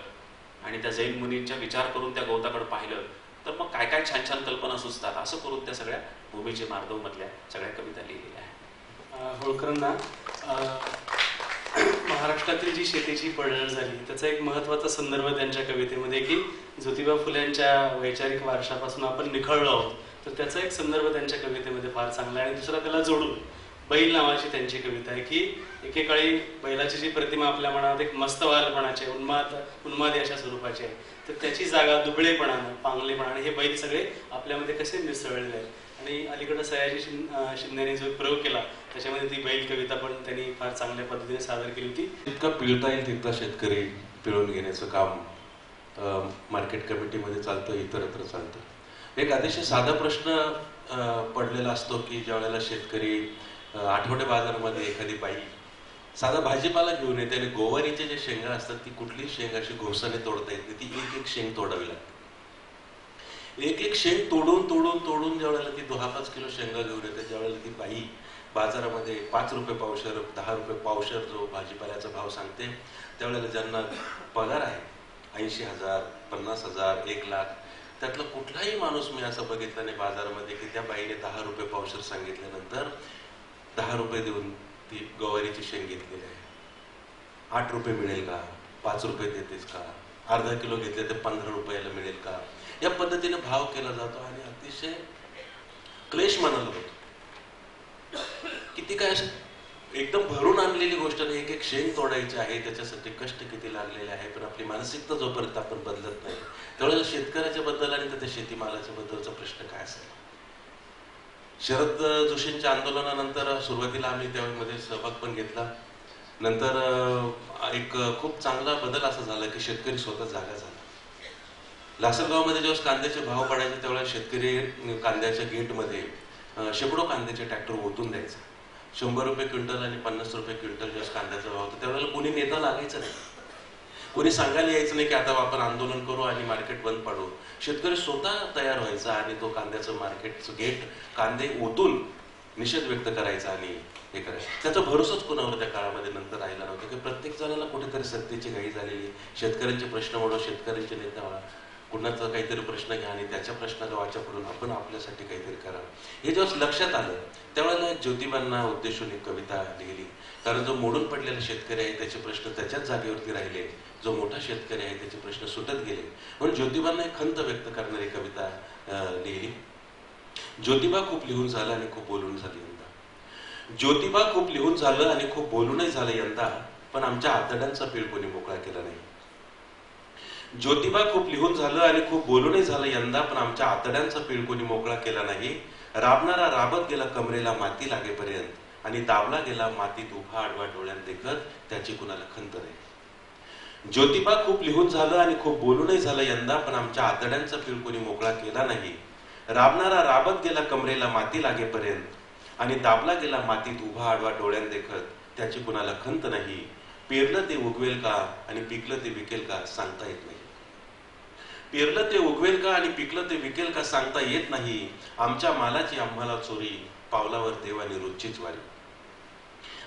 आणि त्या जैन मुनींच्या विचार करून त्या गवताकडे पाहिलं, तर मग काय काय छान छान कल्पना सुचतात. असं करून त्या सगळ्या भूमीचे मार्दव मधल्या सगळ्या कविता लिहिलेल्या आहेत. होळकरांना महाराष्ट्रातील जी शेतीची पडझड झाली त्याचा एक महत्त्वाचा संदर्भ त्यांच्या कवितेमध्ये, की ज्योतिबा फुल्यांच्या वैचारिक वारशापासून आपण निखळलो आहोत, तर त्याचा एक संदर्भ त्यांच्या कवितेमध्ये फार चांगला आहे. आणि दुसरा त्याला जोडून बैल नावाची त्यांची कविता आहे, की एकेकाळी बैलाची जी प्रतिमा आपल्या मनात एक मस्तवालपणाची उन्मादी अशा स्वरूपाची आहे, तर त्याची जागा दुबळेपणानं, पांगलेपणानं हे बैल सगळे आपल्यामध्ये कसे मिसळलेले आहेत. आणि अलीकडं सयाजी शिंदेने जो प्रयोग केला त्याच्यामध्ये ती बैल कविता पण त्यांनी फार चांगल्या पद्धतीने सादर केली होती. जितका पिळता येईल तितका शेतकरी पिळून घेण्याचं काम मार्केट कमिटीमध्ये चालतं, इतरत्र चालतं. एक अतिशय साधा प्रश्न पडलेला असतो की ज्या वेळेला शेतकरी आठवडे बाजारामध्ये एखादी बाई साधा भाजीपाला घेऊन येते आणि गोवारीचे जे शेंगा असतात ती कुठली शेंग अशी घोसाने तोडता येते, ती एक एक शेंग तोडावी लागते. एक एक शेंग तोडून तोडून तोडून ज्या वेळेला ती 10-5 किलो शेंगा घेऊन येते, ज्या वेळेला ती बाई बाजारामध्ये 5 रुपये पावशर, 10 रुपये पावशर जो भाजीपाल्याचा भाव सांगते, त्यावेळेला ज्यांना पगार आहे 80,000, 50,000, 1,00,000, त्यातला कुठलाही माणूस मी असं बघितलं नाही बाजारामध्ये की त्या बाईने 10 रुपये पावशर सांगितल्यानंतर 10 रुपये देऊन ती गवारीची शेंग घेतलेली आहे. 8 रुपये मिळेल का, 5 रुपये देतेस का, अर्धा किलो घेतले तर 15 रुपयाला मिळेल का, या पद्धतीने भाव केला जातो. आणि अतिशय क्लेश मानला होतो. किती काय एकदम भरून आणलेली गोष्ट नाही, एक एक शेंग तोडायची आहे, त्याच्यासाठी कष्ट किती लागलेले आहे. पण आपली मानसिकता जोपर्यंत आपण बदलत नाही त्यावेळेला शेतकऱ्याच्या बद्दल आणि त्या शेतीमालाच्या बद्दलचा प्रश्न काय असेल. शरद जोशींच्या आंदोलनानंतर सुरुवातीला आम्ही त्यामध्ये सहभाग पण घेतला. नंतर एक खूप चांगला बदल असा झाला की शेतकरी स्वतः जागा झाला. लासलगावमध्ये जेव्हा कांद्याचे भाव पडायचे त्यावेळेला शेतकरी कांद्याच्या गेटमध्ये शेकडो कांद्याचे ट्रॅक्टर ओतून द्यायचे. 100 रुपये क्विंटल आणि 50 रुपये क्विंटल जेव्हा कांद्याचा भाव होता त्यावेळेला कोणी नेता लागायचं नाही, कोणी सांगायला यायचं नाही की आता आपण आंदोलन करू आणि मार्केट बंद पाडू. शेतकरी स्वतः तयार व्हायचा आणि तो कांद्याचं मार्केटचं गेट कांदे ओतून निषेध व्यक्त करायचा आणि हे करायचं. त्याचा भरोसाच कोणावर त्या काळामध्ये नंतर राहिला नव्हता, की प्रत्येक जणाला कुठेतरी सत्तेची घाई झालेली, शेतकऱ्यांचे प्रश्न म्हणून शेतकऱ्यांचे नेता व्हा, कुणाचा काहीतरी प्रश्न घ्या आणि त्याच्या प्रश्नाचा वाचा करून आपण आपल्यासाठी काहीतरी करा. हे जेव्हा लक्षात आलं त्यावेळेला ज्योतिबांना उद्देशून एक कविता लिहिली. कारण जो मोडून पडलेला शेतकरी आहे त्याचे प्रश्न त्याच्याच जागेवरती राहिले, जो मोठा शेतकरी आहे त्याचे प्रश्न सुटत गेले. म्हणून ज्योतिबांना एक खंत व्यक्त करणारी कविता लिहिली. ज्योतिबा खूप लिहून झालं आणि खूप बोलून झालं यंदा. ज्योतिबा खूप लिहून झालं आणि खूप बोलूनही झालं यंदा, पण आमच्या आतड्यांचा पीळ कोणी मोकळा केला नाही. ज्योतिबा खूप लिहून झालं आणि खूप बोलूनही झालं यंदा, पण आमच्या आतड्यांचा पीळ कोणी मोकळा केला नाही. राबणारा राबत गेला कमरेला माती लागेपर्यंत आणि दाबला गेला मातीत उभा आडवा डोळ्यात देखत, त्याची कुणाला खंत नाही. ज्योतिबा खूप लिहून झालं आणि खूप बोलूनही झालं यंदा, पण आमच्या आतड्यांचा पीळ कोणी मोकळा केला नाही. राबणारा राबत गेला कमरेला माती लागेपर्यंत आणि दाबला गेला मातीत उभा आडवा डोळ्यात देखत, त्याची कुणाला खंत नाही. पेरलं ते उगवेल का आणि पिकलं ते विकेल का सांगता येत नाही. पेरलं ते उगवेल का आणि पिकलं ते विकेल का सांगता येत नाही. आमच्या मालाची आम्हाला चोरी, पावलावर देव आणि रोजचीच वारी.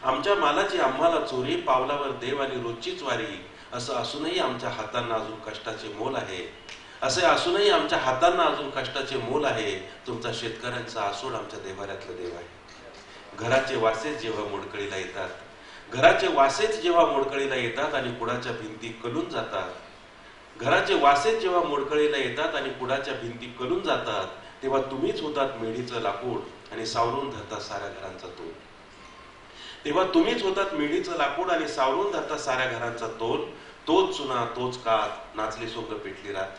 आमच्या मालाची आम्हाला चोरी, पावलावर देव आणि रोजचीच वारी. असं असूनही आमच्या हातांना अजून कष्टाचे मोल आहे. असे असूनही आमच्या हातांना अजून कष्टाचे मोल आहे. तुमचा शेतकऱ्यांचा आसूड आमच्या देवाऱ्यातलं देव आहे. घराचे वासेच जेव्हा मोडकळीला येतात, घराचे वासेच जेव्हा मोडकळीला येतात आणि कुडाच्या भिंती कलून जातात, घराचे वासेच जेव्हा मोडकळीला येतात आणि कुडाच्या भिंती कलून जातात, तेव्हा तुम्हीच होतात मेढीचं लाकूड आणि सावरून धरता साऱ्या घरांचा तोल. तेव्हा तुम्हीच होतात मेढीचं लाकूड आणि सावरून धरता साऱ्या घरांचा तोल. तोच चुना तोच कात नाचली सोंग पेटली रात.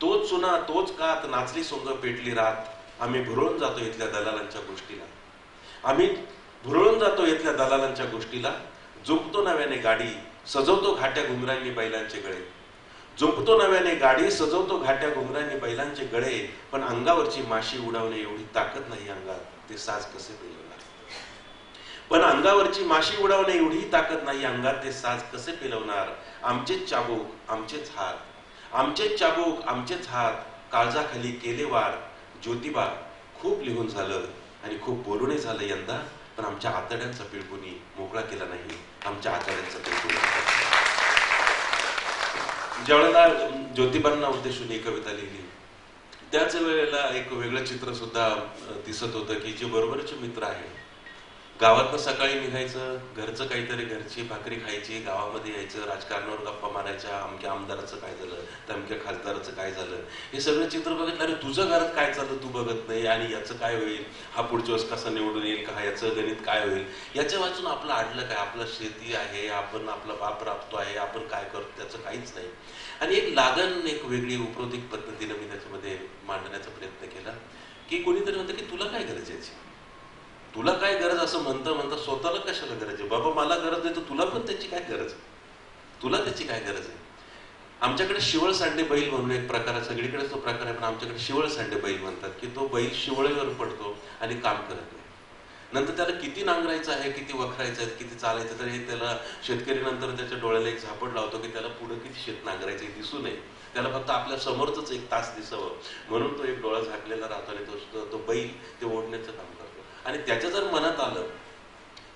तोच चुना तोच कात नाचली सोंग पेटली रात. आम्ही भुरळून जातो इथल्या दलालांच्या गोष्टीला. आम्ही भुरळून जातो इथल्या दलालांच्या गोष्टीला. झुकतो नव्याने गाडी, सजवतो घाट्या घुंगरांनी बैलांचे गळे. झोपतो नव्याने गाडी, सजवतो घाट्या घुंगरांनी बैलांचे गळे. पण अंगावरची माशी उडवणे एवढी ताकद नाही अंगात, ते साज कसे पेलवणार. पण अंगावरची माशी उडवणे एवढी ताकद नाही अंगात, ते साज कसे पेलवणार. आमचेच चाबूक आमचेच हात, आमचेच चाबूक आमचेच हात, काळजाखाली केले वार. ज्योतिबा खूप लिहून झालं आणि खूप बोलूनही झालं यंदा, पण आमच्या आतड्यांचा पिळकुनी मोकळा केला नाही. आमच्या आतड्यांचा पिळकुनी. ज्यावेळेला ज्योतिबांना उद्देशून एक कविता लिहिली, त्याच वेळेला एक वेगळं चित्र सुद्धा दिसत होतं की जे बरोबरचे मित्र आहे, गावातनं सकाळी निघायचं, घरचं काहीतरी घरची भाकरी खायची, गावामध्ये यायचं, राजकारणावर गप्पा मारायच्या, अमक्या आमदाराचं काय झालं, तमक्या खासदाराचं काय झालं, हे सगळं चित्र बघितलं. अरे तुझं घरात काय चाललं तू बघत नाही, आणि याचं काय होईल, हा पुढच्या वेळेस कसा निवडून येईल का, याचं गणित काय होईल, याच्या वाचून आपलं अडलं काय, आपलं शेती आहे, आपण आपला बाप राबतो आहे, आपण काय करतो त्याचं काहीच नाही. आणि एक लागण, एक वेगळी उपरोधिक पद्धतीने मी त्याच्यामध्ये मांडण्याचा प्रयत्न केला की कोणीतरी म्हणतं की तुला काय गरज याची, तुला काय गरज, असं म्हणता म्हणता स्वतःला कशाला गरज आहे बाबा, मला गरज आहे तर तुला पण त्याची काय गरज आहे, तुला त्याची काय गरज आहे. आमच्याकडे शिवळ सांडे बैल म्हणून एक प्रकार आहे, सगळीकडे तो प्रकार आहे, पण आमच्याकडे शिवळ सांडे बैल म्हणतात की तो बैल शिवळेवर पडतो आणि काम करत नाही. नंतर त्याला किती नांगरायचं आहे, किती वखरायचं आहे, किती चालायचं, तर हे त्याला शेतकरी नंतर त्याच्या डोळ्याला एक झापड लावतो की त्याला पुढे किती शेत नांगरायचं हे दिसू नये, त्याला फक्त आपल्या समोरच एक तास दिसावं म्हणून तो एक डोळा झाकलेला राहतो आणि तो बैल ते ओढण्याचं काम करतो. आणि त्याच्या जर मनात आलं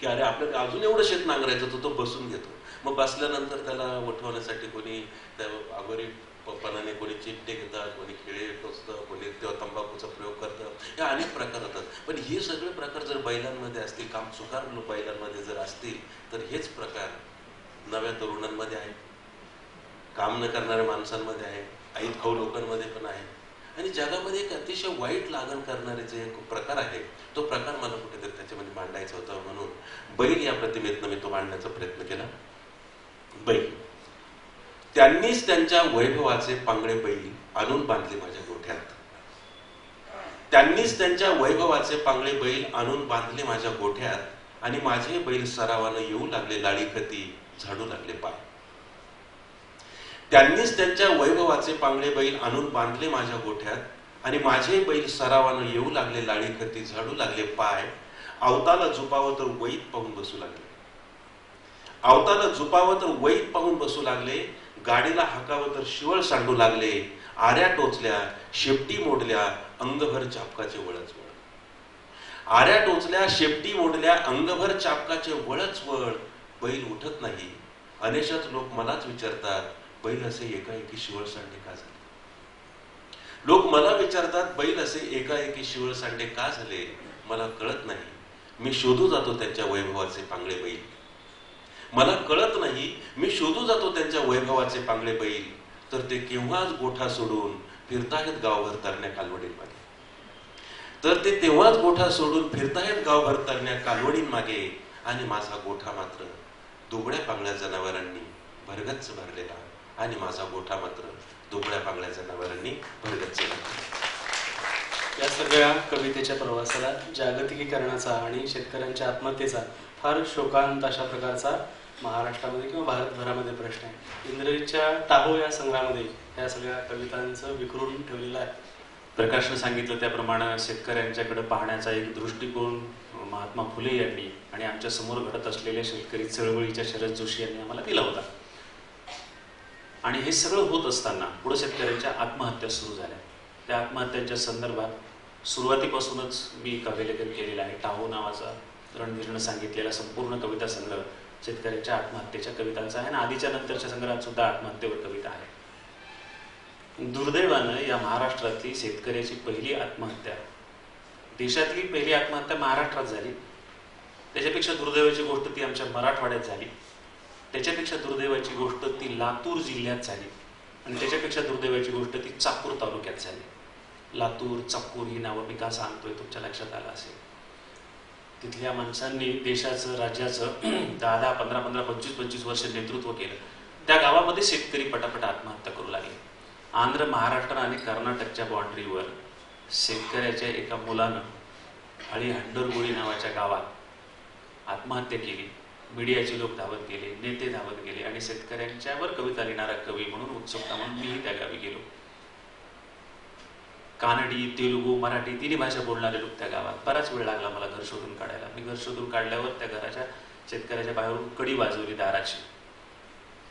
की अरे आपल्याला अजून एवढं शेत नांगरायचं, तो बसून घेतो. मग बसल्यानंतर त्याला उठवण्यासाठी कोणी त्या अगोरी पणाने कोणी चिमटे घेतात, कोणी खिळे टोचतं, कोणी तेव्हा तंबाखूचा प्रयोग करतं, हे अनेक प्रकार होतात. पण हे सगळे प्रकार जर बैलांमध्ये असतील, काम चुकार बैलांमध्ये जर असतील, तर हेच प्रकार नव्या तरुणांमध्ये आहे, काम न करणाऱ्या माणसांमध्ये आहे, ऐत खाऊ लोकांमध्ये पण आहे. आणि जगामध्ये एक अतिशय वाईट लागण करणारे जे एक प्रकार आहे, तो प्रकार मला कुठेतरी त्याच्यामध्ये मांडायचा होता, म्हणून बैल या प्रतिमेतनं मी तो मांडण्याचा प्रयत्न केला. बैल, त्यांनीच त्यांच्या वैभवाचे पांगळे बैल आणून बांधले माझ्या गोठ्यात. त्यांनीच त्यांच्या वैभवाचे पांगळे बैल आणून बांधले माझ्या गोठ्यात, आणि माझे बैल सरावानं येऊ लागले लाळीखती, झाडू लागले पाय. त्यांनीच त्यांच्या वैभवाचे पांगळे बैल आणून बांधले माझ्या गोठ्यात, आणि माझे बैल सरावानं येऊ लागले लाळीखती, झाडू लागले पाय. अवताला झुपावं तर वैत पाहून बसू लागले, अवताला झुपावं तर वैत पाहून बसू लागले, गाडीला हाकावं तर शिवळ सांडू लागले. आऱ्या टोचल्या शेपटी मोडल्या, अंगभर चापकाचे वळच वळ. आऱ्या टोचल्या शेपटी मोडल्या, अंगभर चापकाचे वळच वळ. बैल उठत नाही. अनेकच लोक मलाच विचारतात, बैल असे एकाएकी शिवळ सांडे का झाले. लोक मला विचारतात, बैल असे एकाएकी शिवळ सांडे का झाले. मला कळत नाही. मी शोधू जातो त्यांच्या वैभवाचे पांगळे बैल. मला कळत नाही. मी शोधू जातो त्यांच्या वैभवाचे पांगळे बैल. तर ते केव्हाच गोठा सोडून फिरताहेत गावभर तरण्या कालवडीन मागे. तर ते तेव्हाच गोठा सोडून फिरताहेत गावभर तरण्या कालवडीन मागे. आणि माझा गोठा मात्र दुबळ्या पांगळ्या जनावरांनी भरगच्च भरलेला. आणि माझा गोठा मात्र दुबळ्या पांगळ्या जनावरांनी भरगच्च भरलेला. या सगळ्या कवितेच्या प्रवासाला जागतिकीकरणाचा आणि शेतकऱ्यांच्या आत्महत्येचा फार शोकांत अशा प्रकारचा महाराष्ट्रामध्ये किंवा भारतभरामध्ये प्रश्न आहे. इंग्रजीच्या टाहो या संग्रहामध्ये या सगळ्या कवितांचं विखरून ठेवलेलं आहे. प्रकाशनं सांगितलं त्याप्रमाणे शेतकऱ्यांच्याकडे पाहण्याचा एक दृष्टिकोन महात्मा फुले यांनी आणि आमच्या समोर घडत असलेल्या शेतकरी चळवळीच्या शरद जोशी यांनी आम्हाला दिला होता. आणि हे सगळं होत असताना पुढे शेतकऱ्यांच्या आत्महत्या सुरू झाल्या. त्या आत्महत्यांच्या संदर्भात सुरुवातीपासूनच मी काव्यलेखन केलेलं आहे. टाहो नावाचा रणधीरनं सांगितलेला संपूर्ण कविता संग्रह शेतकऱ्यांच्या आत्महत्येच्या कवितांचा आहे आणि आधीच्या नंतरच्या संग्रहात सुद्धा आत्महत्येवर कविता आहे. दुर्दैवानं या महाराष्ट्रातली शेतकऱ्याची पहिली आत्महत्या, देशातली पहिली आत्महत्या महाराष्ट्रात झाली. त्याच्यापेक्षा दुर्दैवाची गोष्ट ती आमच्या मराठवाड्यात झाली. त्याच्यापेक्षा दुर्दैवाची गोष्ट ती लातूर जिल्ह्यात झाली. आणि त्याच्यापेक्षा दुर्दैवाची गोष्ट ती चाकूर तालुक्यात झाली. लातूर, चाकूर ही नावं मी का सांगतोय तुमच्या लक्षात आलं असेल. तिथल्या माणसांनी देशाचं, राज्याचं 10, 15, 25 वर्ष नेतृत्व केलं. त्या गावामध्ये शेतकरी पटापट आत्महत्या करू लागले. आंध्र, महाराष्ट्र आणि कर्नाटकच्या बाँड्रीवर शेतकऱ्याच्या एका मुलानं हळी हंडरगुळी नावाच्या गावात आत्महत्या केली. मीडियाचे लोक धावत गेले, नेते धावत गेले आणि शेतकऱ्यांच्यावर कविता लिहिणारा कवी म्हणून उत्सुकता म्हणून मीही त्या गावी गेलो. कानडी, तेलुगू, मराठी तिन्ही भाषा बोलणारे लोक त्या गावात. बराच वेळ लागला मला घर शोधून काढायला. मी घर शोधून काढल्यावर त्या घराच्या शेतकऱ्याच्या बाहेरून कडी वाजवली दाराची.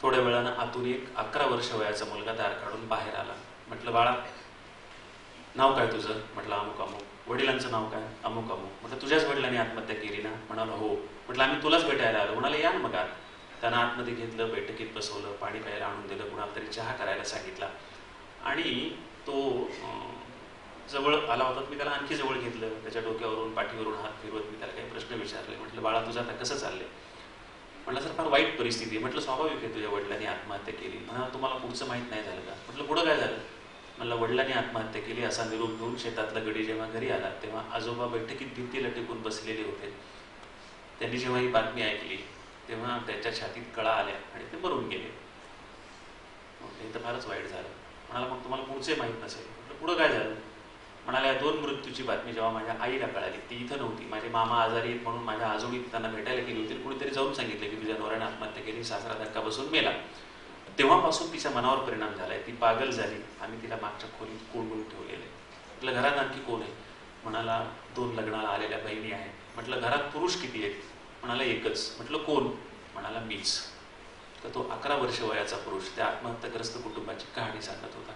थोड्या वेळानं आतून एक 11 वर्ष वयाचा मुलगा दार काढून बाहेर आला. म्हटलं, बाळा नाव काय तुझं? म्हटलं, अमुक अमुक. वडिलांचं नाव काय? अमुक अमुक. म्हटलं, तुझ्याच वडिलांनी आत्महत्या केली ना? म्हणाला, हो. म्हटलं, आम्ही तुलाच भेटायला आलो. म्हणाले, या ना मग आत. त्यांना आतमध्ये घेतलं, बैठकीत बसवलं, पाणी प्यायला आणून दिलं, कुणाला तरी चहा करायला सांगितला आणि तो जवळ आला होता. मी त्याला आणखी जवळ घेतलं, त्याच्या डोक्यावरून पाठीवरून हात फिरवत मी त्याला काही प्रश्न विचारले. म्हटलं, बाळा तुझं आता कसं चाललंय? म्हटलं, सर फार वाईट परिस्थिती आहे. म्हटलं, स्वाभाविक आहे, तुझ्या वडिलांनी आत्महत्या केली. म्हणा, तुम्हाला पुढचं माहीत नाही झालं का? म्हटलं, पुढं काय झालं? म्हणलं, वडिलांनी आत्महत्या केली असा निरोप घेऊन शेतातला गडी जेव्हा घरी आला तेव्हा आजोबा बैठकीत भिंतीला टेकून बसलेले होते. त्यांनी जेव्हा ही बातमी ऐकली तेव्हा त्यांच्या छातीत कळा आल्या आणि ते मरून गेले. हे तर फारच वाईट झालं. म्हणाला, मग तुम्हाला पुढचे माहीत नसेल. म्हटलं, पुढं काय झालं? म्हणाल्या, 2 मृत्यूची बातमी जेव्हा माझ्या आईला कळाली, ती इथं नव्हती, माझे मामा आजारी आहेत म्हणून माझ्या आजोबी त्यांना भेटायला गेली होती. कुणीतरी जाऊन सांगितलं की तुझ्या नवऱ्याने आत्महत्या केली, सासरा धक्का बसून मेला. तेव्हापासून तिच्या मनावर परिणाम झालाय, ती पागल झाली. आम्ही तिला मागच्या खोलीत कोंडून ठेवलेले. म्हटलं, घरात आणखी कोण आहे? म्हणाला, 2 लग्नाला आलेल्या बहिणी आहेत. म्हटलं, घरात पुरुष किती आहेत? म्हणाला, एकच. म्हटलं, कोण? म्हणाला, मीच. तर तो 11 वर्ष वयाचा पुरुष त्या आत्महत्याग्रस्त कुटुंबाची कहाणी सांगत होता.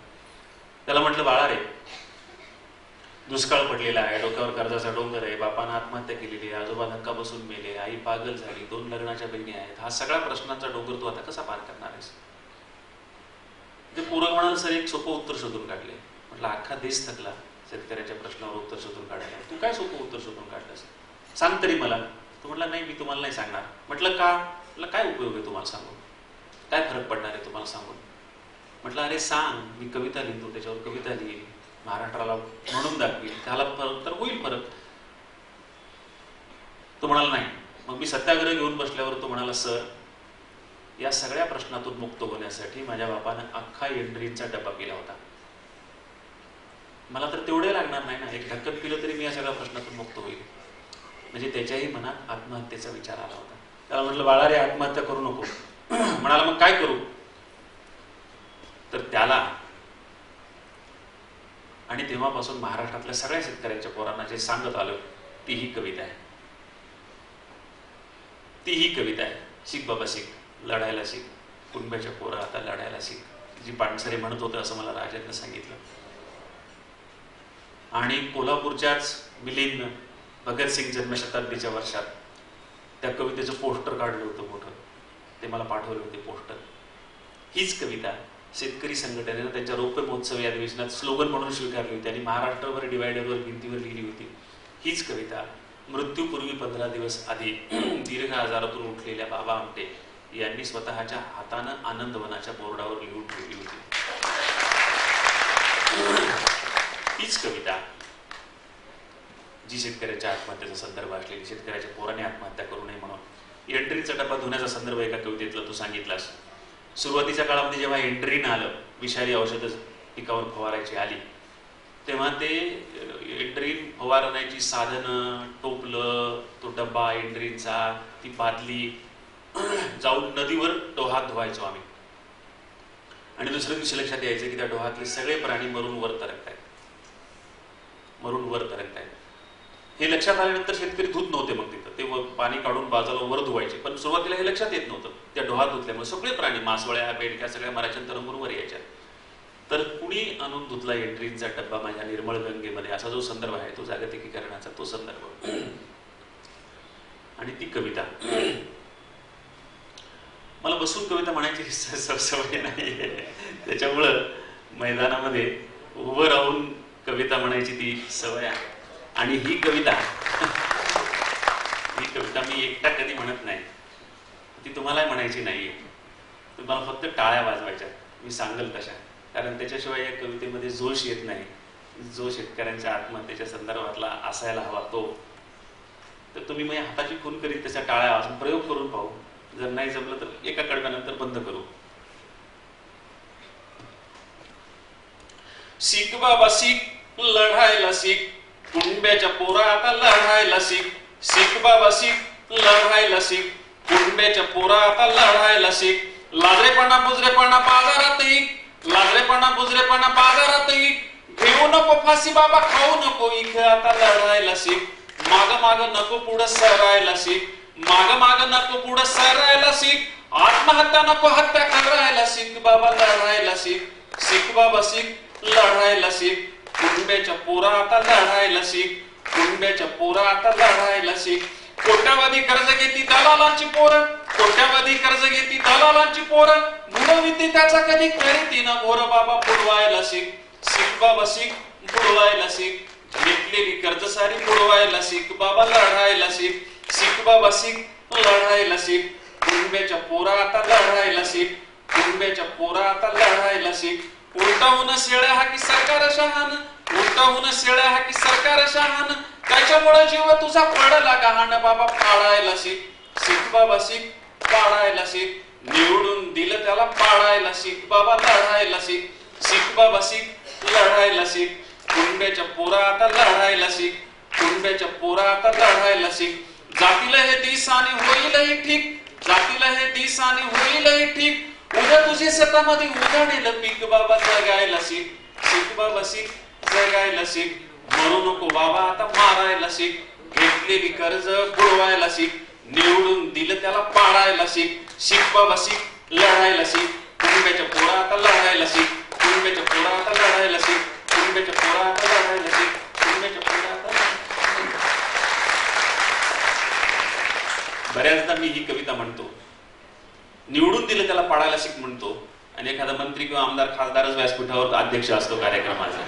त्याला म्हटलं, बाळा रे, दुष्काळ पडलेला आहे, डोक्यावर कर्जाचा डोंगर आहे, बापानं आत्महत्या केलेली आहे, आजोबा धक्का बसून मेले, आई पागल झाली, 2 लग्नाच्या बहिणी आहेत, हा सगळा प्रश्नांचा डोंगर तू आता कसा पार करणार आहेस? ते पोरं म्हणाल, सर एक सोपं उत्तर शोधून काढले. म्हटलं, अख्खा देश थकला शेतकऱ्याच्या प्रश्नावर उत्तर शोधून काढायला, तू काय सोपं उत्तर शोधून काढलंस? सांग तरी मला. तो म्हटला, नाही मी तुम्हाला नाही सांगणार. म्हटलं, का? म्हटलं, काय उपयोग आहे तुम्हाला सांगून? काय फरक पडणार आहे तुम्हाला सांगून? म्हटलं, अरे सांग, मी कविता लिहितो, त्याच्यावर कविता लिहिल, महाराष्ट्राला म्हणून दाखवील, त्याला फरक तर होईल फरक. तो म्हणाला, नाही. मग मी सत्याग्रह घेऊन बसल्यावर तो म्हणाला, सर या सगळ्या प्रश्नातून मुक्त होण्यासाठी माझ्या बापानं अख्खा एंड्रीनचा डब्बा पिला होता. मला तर तेवढे लागणार नाही ना, एक ढक्कन पिलं तरी मी या सगळ्या प्रश्नातून मुक्त होईल. म्हणजे त्याच्याही मनात आत्महत्येचा विचार आला होता. त्याला म्हटलं, बाळा रे, आत्महत्या करू नको. म्हणाला, मग काय करू? तर त्याला आणि तेव्हापासून महाराष्ट्रातल्या सगळ्या शेतकऱ्यांच्या पोरांना जे सांगत आलं ती ही कविता आहे. ती ही कविता आहे. शिक बाबा शिक, लढायला शिक, कुणब्याच्या पोरं आता लढायला शिक, जी पानसरे म्हणत होते असं मला राजांनी सांगितलं. आणि कोल्हापूरच्याच मिलिंद भगतसिंग जन्मशताब्दीच्या वर्षात त्या कवितेचं पोस्टर काढलं होतं मोठं, ते मला पाठवले होते पोस्टर. हीच कविता शेतकरी संघटनेनं त्यांच्या रौप्य महोत्सवी अधिवेशनात स्लोगन म्हणून स्वीकारली होती आणि महाराष्ट्रावर डिवायडरवर भिंतीवर लिहिली होती. हीच कविता मृत्यूपूर्वी 15 दिवस आधी दीर्घ आजारातून उठलेल्या बाबा आमटे यांनी स्वतःच्या हातानं आनंदवनाच्या बोर्डावर लिहून ठेवली होती. हीच कविता जी शेतकऱ्याच्या आत्महत्येचा संदर्भ असलेली, शेतकऱ्याच्या पोराने आत्महत्या करू नये म्हणून. एंट्रीचा डब्बा धुण्याचा संदर्भ एका कवितेतला तू सांगितलास. सुरुवातीच्या काळामध्ये जेव्हा एंट्रीन आलं, विषारी औषधं पिकावर फवारायची आली, तेव्हा ते एंट्रीन फवारण्याची साधनं, टोपलं, तो डब्बा एंट्रीनचा, ती बादली जाऊन नदीवर डोहात धुवायचो आम्ही. आणि दुसऱ्या दिवशी लक्षात यायचं की त्या डोहातले सगळे प्राणी मरून वर तरंगतायत, मरून वर तरंगतायत. हे लक्षात आल्यानंतर शेतकरी धुत नव्हते मग तिथं, ते पाणी काढून बाजूला वर धुवायचे. पण सुरुवातीला हे लक्षात येत नव्हतं. त्या डोहात धुतल्यामुळे सगळे प्राणी, मासवळ्या, बेडक्या, सगळ्या मराच्या तरंगून वर यायच्या. तर कुणी आणून धुतला एंट्रीचा डब्बा माझ्या निर्मळ गंगेमध्ये, असा जो संदर्भ आहे तो जागतिकीकरणाचा तो संदर्भ. आणि ती कविता मला बसून कविता म्हणायची सवय नाही, त्याच्यामुळं मैदानामध्ये उभं राहून कविता म्हणायची ती सवय आहे. आणि ही कविता मी एकटा कधी म्हणत नाही, ती तुम्हाला म्हणायची नाहीये, तुम्हाला फक्त टाळ्या वाजवायच्या, मी सांगल तशा. कारण त्याच्याशिवाय या कवितेमध्ये जोश येत नाही, जो शेतकऱ्यांच्या आत्महत्येच्या संदर्भातला असायला हवा तो. तर तुम्ही मग हाताची खून करीत तशा टाळ्या वाजून प्रयोग करून पाहू. जर नाही जमलं तर एका कडव्यानंतर बंद करू. शिक बाबा शिक, लढायला शिक, कुणब्याच्या पोरा आता लढायला शिक. शिक बाबा शिक, लढायला शिक, कुंड्याच्या पोरा आता लढायला शिक, लाजरेपणा बुजरेपणा बाजारात इक, लाजरेपणा बुजरेपणा बाजारात इक, घेऊ नको फाशी बाबा खाऊ नको इक, आता लढायला शिक, माग माग नको पुढं सरायला शिक, माग माग नको पुढं सरायला शिक, आत्महत्या नको हत्या करायला शिक, बाबा लढायला शिक, शिक बाबा शिक, लढायला शिक, कुंड्याच्या पोरा आता लढायला शिक, कुंड्याच्या पोरा आता लढायला शिक, कोट्यावधी कर्ज घेती दलालांची पोरं, कोट्यावधी कर्ज घेती दलालांची पोरं, बुडविती त्याचा कधी करीती ना घोर, बाबा बुडवायला शिक, शिक बाबा शिक, बुडवायला शिक, घेतलेली कर्ज सारी बुडवायला शिक, बाबा लढायला शिक, शिक बाबा शिक, लढायला शिक, कुंड्याच्या पोरा आता लढायला शिक, कुंड्याच्या पोरा आता लढायला शिक, उलटावून शेळ्या हा की सरकार शहाण, उलटावून शेळ्या हा की सरकार शहाण, त्याच्यामुळे जीव तुझा पडला गहाण, बाबा पाळायला शिक, शिक बाबा शिक, पाळायला शिक, निवडून दिलं त्याला पाळायला शिक, बाबा लढायला शिक, शिक बाबा शिक, लढायला शिक, कुंड्याच्या पोरा आता लढायला शिक, कुंड्याच्या पोरा आता लढायला शिक, जातीला हे दिस आणि होईलही ठीक, जातीला हे दिस आणि होईलही ठीक, उद्या तुझी शेतामध्ये उजाडेल पीक, बाबा जगायला शिक, शिक बाबा शिक, जगायला शिक, मरू नको बाबा आता मारायला शिक, घेतलेली कर्ज बुडवायला शिक, निवडून दिलं त्याला पाळायला शिक, शिक बाबा शिक, लढायला शिक, कुंड्याच्या पोरा आता लढायला शिक, कुंड्याच्या पोरा आता लढायला शिक, कुंड्याच्या पोरा आता लढायला शिक, कुंड्याच्या पोरा आता. बऱ्याचदा मी ही कविता म्हणतो, निवडून दिलं त्याला पाळायला शिक म्हणतो, आणि एखादा मंत्री किंवा आमदार खासदारच व्यासपीठावर अध्यक्ष असतो कार्यक्रमाचा,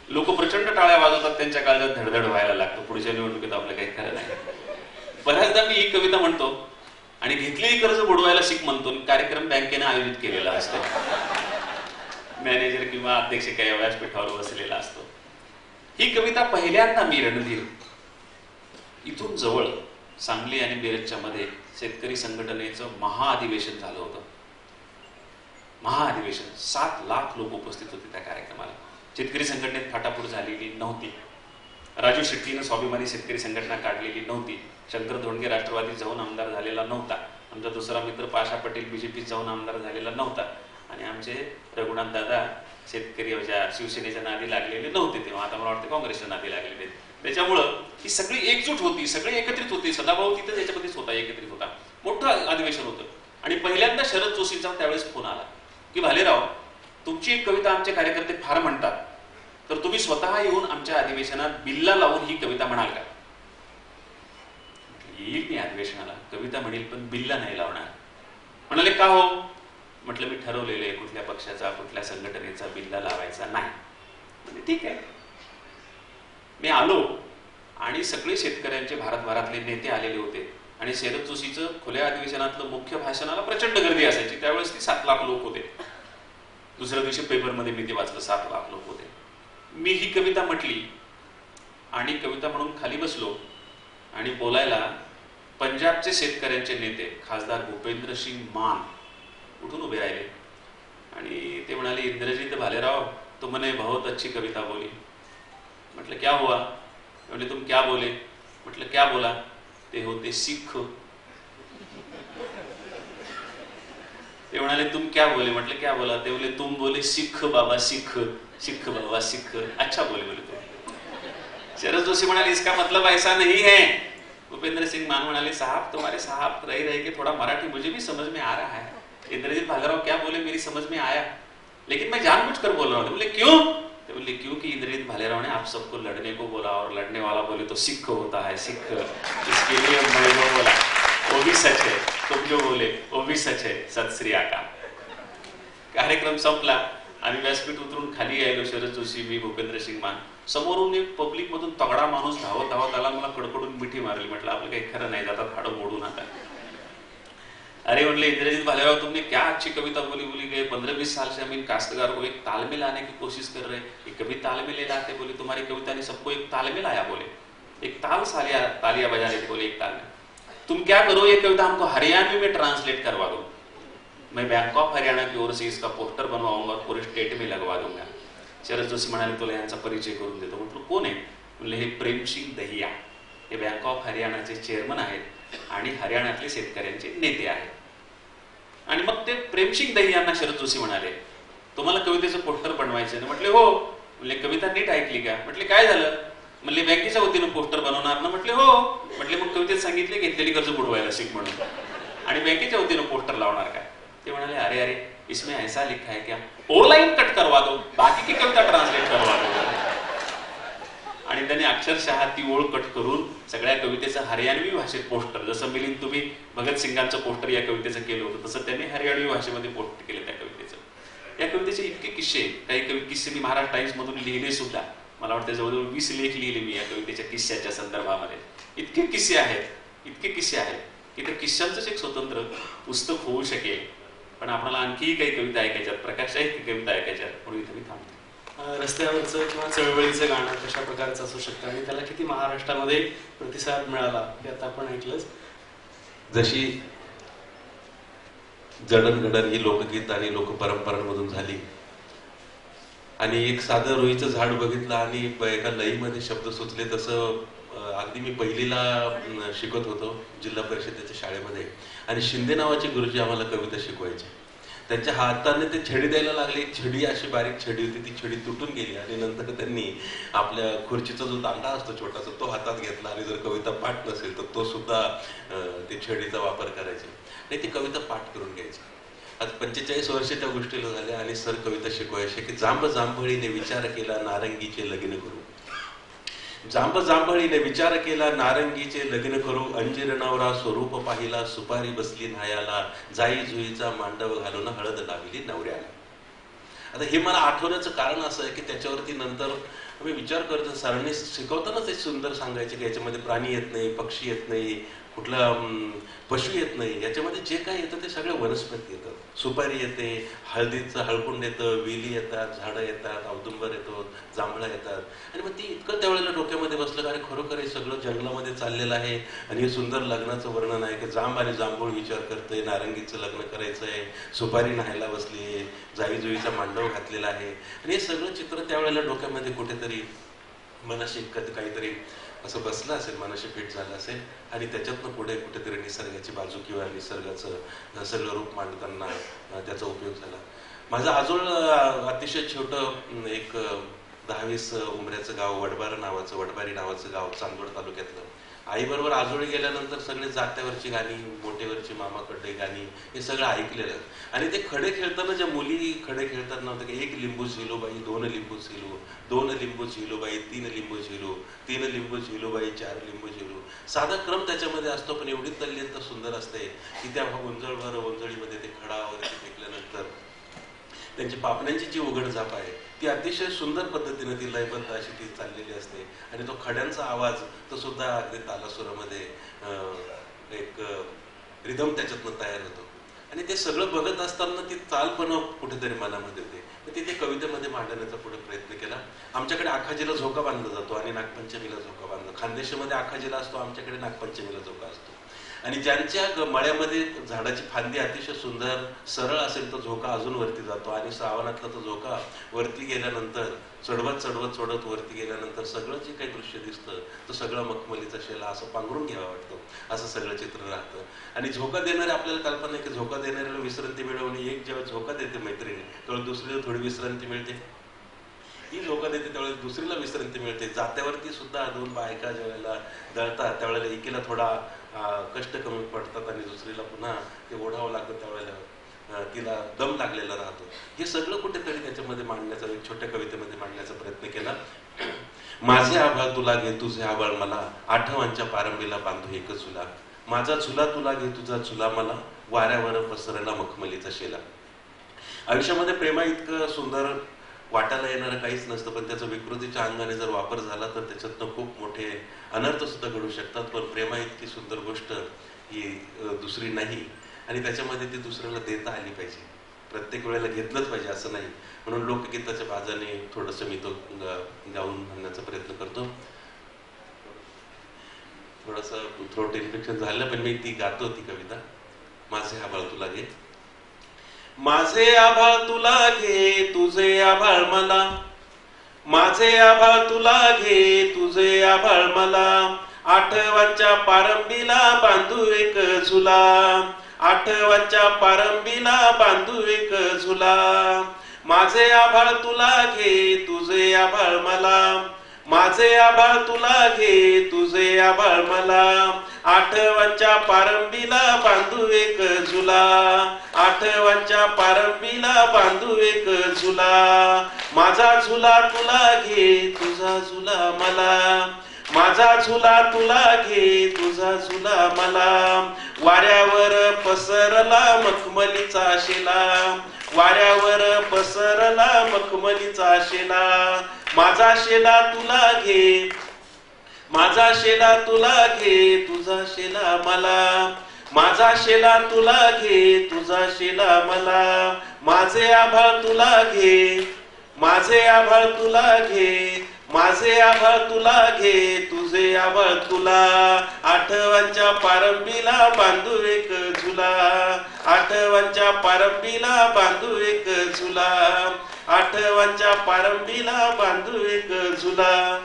लोक प्रचंड टाळ्या वाजवतात, त्यांच्या काळजात धडधड व्हायला लागतो, पुढच्या निवडणुकीत आपलं काही खरं नाही. बऱ्याचदा मी ही कविता म्हणतो आणि घेतलेली कर्ज बुडवायला शिक म्हणतो, कार्यक्रम बँकेने आयोजित केलेला असतो, मॅनेजर किंवा अध्यक्ष काही व्यासपीठावर बसलेला असतो. ही कविता पहिल्यांदा मी रणधीर इथून जवळ सांगली आणि मिरजच्या मध्ये शेतकरी संघटनेचं महाअधिवेशन झालं होतं. महाअधिवेशन 7 लाख लोक उपस्थित होते त्या कार्यक्रमाला. शेतकरी संघटनेत फाटाफूट झालेली नव्हती, राजू शेट्टीनं स्वाभिमानी शेतकरी संघटना काढलेली नव्हती, शंकर धोंडगे राष्ट्रवादीत जाऊन आमदार झालेला नव्हता, आमचा दुसरा मित्र पाशा पटेल बीजेपीत जाऊन आमदार झालेला नव्हता, आणि आमचे रघुनाथ दादा शेतकरी शिवसेनेच्या नादी लागलेले नव्हते तेव्हा, आता मला वाटतं काँग्रेसच्या नादी लागलेले. त्याच्यामुळं ही सगळी एकजूट होती, सगळे एकत्रित होती, सदाभाऊ तिथं त्याच्यामध्येच होता, एकत्रित होता, मोठं अधिवेशन होतं. आणि पहिल्यांदा शरद जोशींचा त्यावेळेस फोन आला की भालेराव, तुमची एक कविता आमचे कार्यकर्ते फार म्हणतात, तर तुम्ही स्वतः येऊन आमच्या अधिवेशनात बिल्ला लावून ही कविता म्हणाल का? येईल मी अधिवेशनाला, कविता म्हणेल, पण बिल्ला नाही लावणार. म्हणाले का हो? म्हटलं मी ठरवलेलं आहे, कुठल्या पक्षाचा कुठल्या संघटनेचा बिल्ला लावायचा नाही. म्हणजे ठीक आहे. मी आलो आणि सगळे शेतकऱ्यांचे भारतभरातले नेते आलेले होते, आणि शरद जोशीचं खुल्या अधिवेशनातलं मुख्य भाषणाला प्रचंड गर्दी असायची. त्यावेळेस ती 7 लाख लोक होते. दुसऱ्या दिवशी पेपरमध्ये मी ते वाचलं, 7 लाख लोक होते. मी ही कविता म्हटली आणि कविता म्हणून खाली बसलो आणि बोलायला पंजाबचे शेतकऱ्यांचे नेते खासदार भूपेंद्र सिंग मान उठून उभे राहिले आणि ते म्हणाले, इंद्रजीत भालेराव तुमने बहुत अच्छी कविता बोली. म्हटलं क्या हुआ? म्हटले तुम क्या बोले? म्हटलं क्या बोला? ते होते सिख. ते म्हणाले तुम क्या बोले? म्हटलं क्या बोला? ते बोले तुम बोले सिख बाबा सिख, सिख बाबा सिख. अच्छा बोले बोले तुम. शरद जोशी म्हणाले इसका मतलब ऐसा नहीं है. भूपेंद्र सिंह मान म्हणाले साहब तुम्हारे साहब रही रही के थोड़ा मराठी मुझे भी समझ में आ रहा है. इंद्रजीत भालेराव क्या बोले मेरी समझ में आया, लेकिन मैं जानबूझकर बोल रहा हूँ. बोले क्यों? तो बोले क्योंकि इंद्रजीत भालेराव ने आप सबको लड़ने को बोला और लड़ने वाला बोले तो सिख होता है सिख, इसके लिए मैं वो बोला वो भी सच है, तुम जो बोले वो भी सच है. सत श्री अकाल. कार्यक्रम संपला. आम्ही व्यासपीठ उतरून खाली यायलो, शरद जोशी, मी, भूपेंद्र सिंग मान. समोरून एक पब्लिक मधून तगडा माणूस धावत धावत आला, मला कडकडून मिठी मारली. म्हटलं आपलं काही खरं नाही, जातात हाडं मोडून आता. अरे बोले इंद्रजीत भालेराव तुमने क्या अच्छी कविता बोली. बोली गए 15-20 साल से हम इन काश्तकार को एक तालमेल लाने की कोशिश कर रहे हैं, कभी तालमेल ले लाते. बोले तुम्हारी कविता ने सबको एक तालमेल आया. बोले एक ताल तालियां बजा रहे. बोले एक ताल में तुम क्या करो, ये कविता हमको हरियाणवी में ट्रांसलेट करवा दो, मैं बैंक ऑफ हरियाणा की ओर से इसका पोस्टर बनवाऊंगा और पूरे स्टेट में लगवा दूंगा. शरद जोशी म्हणाले तुला यांचा परिचय करून देतो. म्हटलं कोण आहे? म्हणले हे प्रेमसिंग दहिया. हे बँक ऑफ हरियाणाचे चेअरमन आहेत आणि हरियाणातले शेतकऱ्यांचे नेते आहेत. आणि मग ते प्रेमसिंग दही यांना शरद जोशी म्हणाले, तुम्हाला कवितेचं पोस्टर बनवायचं ना? म्हटले हो. म्हणले कविता नीट ऐकली का? म्हटले काय झालं? म्हणले बँकेच्या वतीनं पोस्टर बनवणार ना? म्हटले हो. म्हटले मग कवितेत सांगितले घेतलेली कर्ज बुडवायला शिक म्हणून, आणि बँकेच्या वतीनं पोस्टर लावणार काय? ते म्हणाले अरे अरे इसमें ऐसा लिखा है क्या, ओ लाइन कट करवा दो, बाकी की कविता ट्रान्सलेट करवा दो. आणि त्यांनी अक्षरशः ती ओळ कट करून सगळ्या कवितेचं हरियाणवी भाषेत पोस्टर, जसं मिलिंद तुम्ही भगतसिंगांचं पोस्टर या कवितेचं केलं होतं तसं त्यांनी हरियाणवी भाषेमध्ये पोस्ट केलं त्या कवितेचं. या कवितेचे इतके किस्से, काही किस्से मी महाराष्ट्र टाइम्स मधून लिहिले सुद्धा. मला वाटतं जवळजवळ 20 लेख लिहिले मी या कवितेच्या किस्स्याच्या संदर्भामध्ये. इतके किस्से आहेत की त्या किस्स्यांचंच एक स्वतंत्र पुस्तक होऊ शकेल. पण आपल्याला आणखीही काही कविता ऐकायच्यात, प्रकाशही कविता ऐकायच्यात, म्हणून इथे मी थांबतो. रस्त्यावरचं किंवा चळवळीचं गाणं कशा प्रकारचं असू शकतं आणि त्याला किती महाराष्ट्रामध्ये प्रतिसाद मिळाला हे आता आपण ऐकलंच. जशी जडणघडण ही लोकगीत आणि लोकपरंपरांमधून झाली आणि एक साधं रुईचं झाड बघितलं आणि एका लईमध्ये शब्द सुचले, तसं अगदी मी पहिलीला शिकत होतो जिल्हा परिषदेच्या शाळेमध्ये आणि शिंदे नावाचे गुरुजी आम्हाला कविता शिकवायचे. त्यांच्या हाताने ते छडी द्यायला लागले. छडी अशी बारीक छडी होती, ती छडी तुटून गेली आणि नंतर त्यांनी आपल्या खुर्चीचा जो दांडा असतो छोटासा तो हातात घेतला आणि जर कविता पाठ नसेल तर तो सुद्धा ते छडीचा वापर करायचे आणि ती कविता पाठ करून घ्यायची. आज 45 वर्ष त्या गोष्टीला झाल्या आणि सर कविता शिकवायचे की जांब जांभळीने विचार केला नारंगीचे लग्न करू, जांब जांभळीने विचार केला नारंगीचे लग्न करू, अंजीर नवरा स्वरूप पाहिला सुपारी बसली न्हायाला, जाई जुईचा मांडव घालून हळद लावली नवऱ्याला. आता हे मला आठवण्याचं कारण असं आहे की त्याच्यावरती नंतर आम्ही विचार करतो, सरांनी शिकवताना ते सुंदर सांगायचे की याच्यामध्ये प्राणी येत नाही, पक्षी येत नाही, कुठला पशु येत नाही, याच्यामध्ये जे काय येतं ते सगळे वनस्पती येतात. सुपारी येते, हळदीचं हळकुंड येतं, वेली येतात, झाडं येतात, औदुंबर येतो, जांभळा येतात. आणि मग ती इतकं त्यावेळेला डोक्यामध्ये बसलं कारण खरोखर हे सगळं जंगलामध्ये चाललेलं आहे आणि हे सुंदर लग्नाचं वर्णन आहे की जांब आणि जांभूळ विचार करतंय, नारंगीचं लग्न करायचंय, सुपारी न्हायला बसली, जाईजुईचा मांडव घातलेला आहे. आणि हे सगळं चित्र त्यावेळेला डोक्यामध्ये कुठेतरी मनाशी काहीतरी असं बसलं असेल, मनाशी फिट झालं असेल आणि त्याच्यातनं पुढे कुठेतरी निसर्गाची बाजू किंवा निसर्गाचं सगळं रूप मांडताना त्याचा उपयोग झाला. माझं आजोळ अतिशय छोटं एक 10-20 उमऱ्याचं गाव वडबारी नावाचं गाव चांदवड तालुक्यातलं. आईबरोबर आजोळी गेल्यानंतर सगळे जात्यावरची गाणी, मोठेवरची मामाकडे गाणी हे सगळं ऐकलेलं. आणि ते खडे खेळताना ज्या मुली खडे खेळतात नव्हतं की 1 लिंबू झिलूबाई, 2 लिंबू झिलू, 2 लिंबू झिलूबाई, 3 लिंबू झिलू, 3 लिंबू झिलूबाई, 4 लिंबू झिलू. साधा क्रम त्याच्यामध्ये असतो पण एवढी तल्लीनता सुंदर असते की त्या ओंजळीमध्ये ते खडावरती फेकल्यानंतर त्यांची पापण्यांची जी उघडझाप आहे ती अतिशय सुंदर पद्धतीने ती लयबद्ध अशी ती चाललेली असते. आणि तो खड्यांचा आवाज तो सुद्धा अगदी तालासुरामध्ये एक रिदम त्याच्यातनं तयार होतो. आणि ते सगळं बघत असताना ती चाल पण कुठेतरी मनामध्ये येते. तिथे कवितेमध्ये मांडण्याचा पुढे प्रयत्न केला. आमच्याकडे आखाजीला झोका बांधला जातो आणि नागपंचमीला झोका बांधला. खानदेशामध्ये आखाजीला असतो, आमच्याकडे नागपंचमीला झोका असतो. आणि ज्यांच्या मळ्यामध्ये झाडाची फांदी अतिशय सुंदर सरळ असेल तो झोका अजून वरती जातो. आणि श्रावणातला तो झोका वरती गेल्यानंतर चढवत वरती गेल्यानंतर सगळं जे काही दृश्य दिसतं तो सगळं मखमलीचा शेला असं पांघरून घ्यावा वाटतो, असं सगळं चित्र राहतं. आणि झोका देणारे आपल्याला कल्पना आहे की झोका देणाऱ्याला विश्रांती मिळवणे. एक जेव्हा झोका देते मैत्रिणी तेव्हा दुसरीला थोडी विश्रांती मिळते, ही झोका देते त्यावेळेस दुसरीला विश्रांती मिळते. जात्यावरती सुद्धा 2 बायका ज्यावेळेला दळतात त्यावेळेला एकीला थोडा कष्ट कमी पडतात आणि दुसरीला पुन्हा ते ओढावं लागतं, त्यावेळेला तिला दम लागलेला राहतो. हे सगळं कुठेतरी त्याच्यामध्ये मांडण्याचा, एक छोट्या कवितेमध्ये मांडण्याचा प्रयत्न केला. माझे आभाळ तुला घे तुझे आभाळ मला, आठवांच्या पारंबीला बांधू एक झुला, माझा झुला तुला घे तुझा झुला मला, वाऱ्यावर पसरला मखमलीचा शेला. आयुष्यामध्ये प्रेमा इतकं सुंदर वाटायला येणारं काहीच नसतं, पण त्याचा विकृतीच्या अंगाने जर वापर झाला तर त्याच्यातनं खूप मोठे अनर्थ सुद्धा घडू शकतात. पण प्रेमा इतकी सुंदर गोष्ट ही दुसरी नाही आणि त्याच्यामध्ये ती दुसऱ्याला देता आली पाहिजे. प्रत्येक वेळेला घेतलंच पाहिजे असं नाही. म्हणून लोकगीताच्या बाजाने थोडंसं मी तो गाऊन म्हणण्याचा प्रयत्न करतो. थोडंसं थ्रोट इन्फेक्शन झालं पण मी ती गातो ती कविता. माझे आभाळ तुला घे, माझे आभाळ तुला घे तुझे आभाळ मला, माझे आभाळ तुला घे तुझे आभाळ मला, आठवांच्या पारंबीला बांधू एक झुला, आठवांच्या पारंबीला बांधू एक झुला. माझे आभाळ तुला घे, तुझे आभाळ मला, माझे आभाळ तुला घे, तुझे आभाळ मला. आठवांच्या पारंबीला बांधू एक झुला, आठवांच्या पारंबीला बांधू एक झुला. माझा झुला तुला घे, तुझा झुला मला, माझा झुला तुला घे, तुझा झुला मला. वाऱ्यावर पसरला मखमलीचा शेला, वाऱ्यावर पसरला मखमलीचा शेला. माझा शेला तुला घे, माझा शेला तुला घे, तुझा शेला मला, माझा शेला तुला घे, तुझा शेला मला. माझे आभाळ तुला घे, माझे आभाळ तुला घे, माझे आभाळ तुला घे, तुझे आभाळ तुला. आठवांच्या पारंबीला बांधू एक झुला, आठवांच्या पारंबीला बांधू एक झुला, आठवांच्या पारंबीला बांधू एक झुला.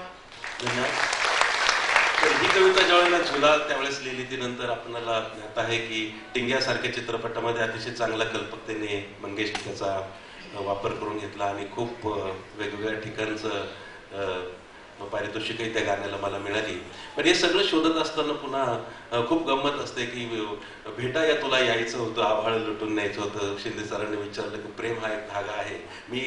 तर ही कविता ज्यावेळेला झुला त्यावेळेस लिहिली ती नंतर आपल्याला ज्ञात आहे की टिंग्यासारख्या चित्रपटामध्ये अतिशय चांगल्या कल्पकतेने मंगेशने त्याचा वापर करून घेतला आणि खूप वेगवेगळ्या ठिकाणचं पारितोषिकही त्या गाण्याला मला मिळाली. पण हे सगळं शोधत असताना पुन्हा खूप गंमत असते की भेटाया तुला यायचं होतं, आभाळ लुटून न्यायचं होतं. शिंदे सरांनी विचारलं की प्रेम हा एक धागा आहे. मी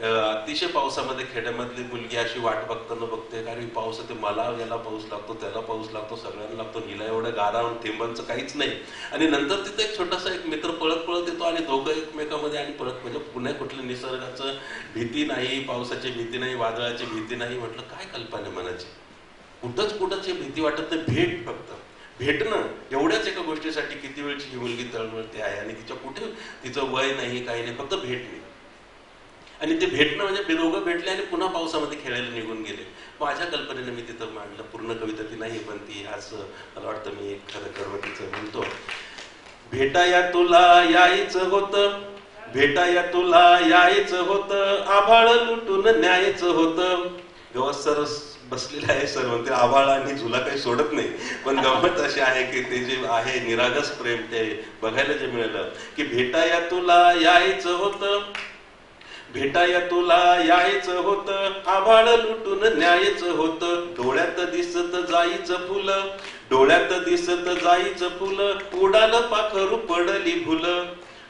अतिशय पावसामध्ये खेड्यामधली मुलगी अशी वाट बघताना बघते कारण पाऊस ते मला याला पाऊस लागतो, त्याला पाऊस लागतो, सगळ्यांना लागतो, हिला एवढं गारा थेंबांचं काहीच नाही. आणि नंतर तिथे एक छोटासा एक मित्र पळत पळत येतो आणि दोघं एकमेकामध्ये आणि पळत म्हणजे पुन्हा कुठल्या निसर्गाचं भीती नाही, पावसाची भीती नाही, वादळाची भीती नाही. म्हटलं काय कल्पना मनाची, कुठंच भीती वाटत नाही. भेट, फक्त भेटणं एवढ्याच एका गोष्टीसाठी किती वेळची ही मुलगी तळमळते आहे आणि तिच्या कुठे तिचं वय नाही, काही नाही, फक्त भेटणे. आणि ते भेटणं म्हणजे दोघं भेटले आणि पुन्हा पावसामध्ये खेळायला निघून गेले. माझ्या कल्पनेने मी तिथं मांडलं. पूर्ण कविता ती नाही पण ती आज मला वाटतं मी एखादं करवतीचं म्हणतो. भेटाया तुला यायचं होतं, भेटाया तुला यायचं होतं, आभाळ लुटून न्यायचं होतं. गवस सर बसलेले आहे सर म्हणते आभाळ आणि झुला काही सोडत नाही. पण गमत अशी आहे की ते जे आहे निरागस प्रेम ते बघायला जे मिळालं की भेटाया तुला यायचं होतं, भेटाया तुला यायचं होतं, आभाळ लुटून न्यायचं होतं. डोळ्यात दिसत जायचं फुलं, डोळ्यात दिसत जायचं फुलं, उडालं पाखरू पडली फुलं.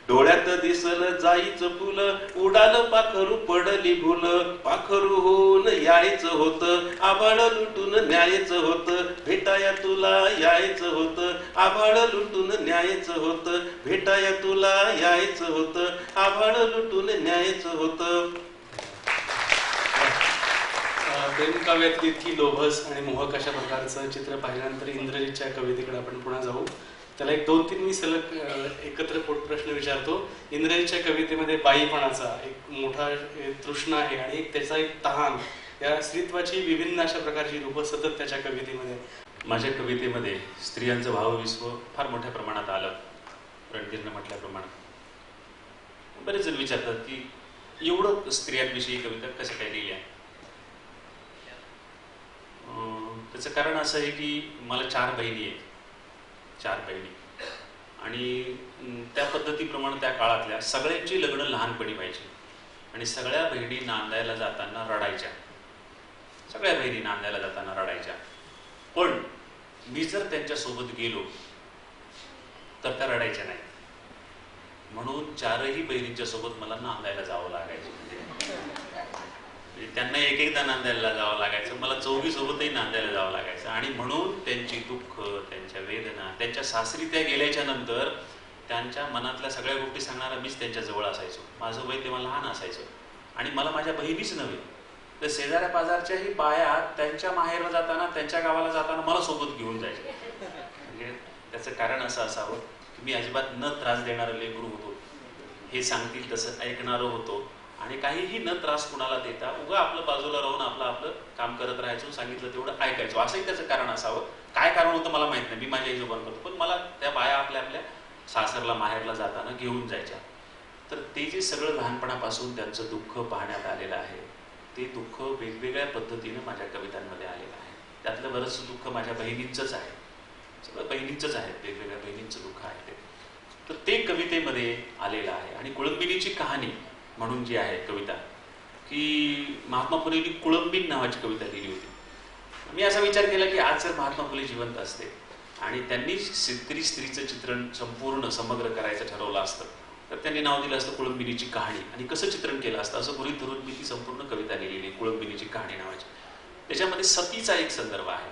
डोळ्यात दिसल जायचं फुलं, उडालं पाखरू पडली फुलं. पाखरू होऊन यायचं होतं, आभाळ लुटून न्यायचं होतं. भेटाया तुला यायचं होतं, आभाळ लुटून न्यायचं होतं. भेटाया तुला यायचं होतं, आभाळ लुटून न्यायचं होतं. प्रेम काव्यातली इतकी लोभस आणि मोहक अशा प्रकारचं चित्र पाहिल्यानंतर इंद्रजितच्या कवितेकडे आपण पुन्हा जाऊ. त्याला एक 2-3 मी सलग एकत्र प्रश्न विचारतो. इंद्रजितच्या कवितेमध्ये बाईपणाचा एक मोठा तृष्णा आहे आणि एक त्याचा एक तहान, या स्त्रीत्वाची विभिन्न अशा प्रकारची रूपं सतत त्याच्या कवितेमध्ये. माझ्या कवितेमध्ये स्त्रियांचं भावविश्व फार मोठ्या प्रमाणात आलं. रणधीरनं म्हटल्याप्रमाणे बरेच जण विचारतात की एवढं स्त्रियांविषयी कविता कसं काय लिहिल्या. त्याचं कारण असं आहे की मला 4 बहिणी आहेत, 4 बहिणी, आणि त्या पद्धतीप्रमाणे त्या काळातल्या सगळ्यांची लग्न लहानपणी व्हायची आणि सगळ्या बहिणी नांदायला जाताना रडायच्या. सगळ्या बहिणी नांदायला जाताना रडायच्या. पण मी जर त्यांच्यासोबत गेलो तर त्या रडायच्या नाही. म्हणून 4ही बहिणींच्या सोबत मला नांदायला जावं लागायचं. त्यांना एकदा नांदायला जावं लागायचं, मला 4घी सोबतही नांदायला जावं लागायचं. आणि म्हणून त्यांची दुःख, त्यांच्या वेदना, त्यांच्या सासरी त्या गेल्याच्या नंतर त्यांच्या मनातल्या सगळ्या गोष्टी सांगणारा मीच त्यांच्या जवळ असायचो. माझं वय तेव्हा लहान असायचं आणि मला माझ्या बहिणीच नव्हे तर शेजाऱ्या पाजारच्याही बाया त्यांच्या माहेरला जाताना, त्यांच्या गावाला जाताना मला सोबत घेऊन जायचे. म्हणजे त्याचं कारण असं असावं की मी अजिबात न त्रास देणारं लेकरू होतो, हे सांगतील तसं ऐकणारं होतो आणि काहीही न त्रास कुणाला देता उगा आपलं बाजूला राहून आपलं काम करत राहायचो, सांगितलं तेवढं ऐकायचो. असंही त्याचं कारण असावं. काय कारण होतं मला माहित नाही, मी माझ्या हिशोबाने करतो. पण मला त्या बाया आपल्या सासरला माहेरला जाताना घेऊन जायच्या. तर ते जे सगळं लहानपणापासून त्यांचं दुःख पाहण्यात आलेलं आहे, ते दुःख वेगवेगळ्या पद्धतीने माझ्या कवितांमध्ये आलेलं आहे. त्यातलं बरंचसं दुःख माझ्या बहिणींचंच आहे, सगळं बहिणींचंच आहे, वेगवेगळ्या बहिणींचं दुःख आहे ते. तर ते कवितेमध्ये आलेलं आहे. आणि कुळंबिनीची कहाणी म्हणून जी आहे कविता, की महात्मा फुलेंनी कुळंबीन नावाची कविता लिहिली होती. मी असा विचार केला की आज जर महात्मा फुले जिवंत असते आणि त्यांनी शेतकरी स्त्रीचं चित्रण संपूर्ण समग्र करायचं ठरवलं असतं, तर त्यांनी नाव दिलं असतं कुळंबिनीची कहाणी. आणि कसं चित्रण केलं असतं असं गृहीत धरून मी ती संपूर्ण कविता लिहिलेली, कुळंबिनीची कहाणी नावाची. त्याच्यामध्ये सतीचा एक संदर्भ आहे.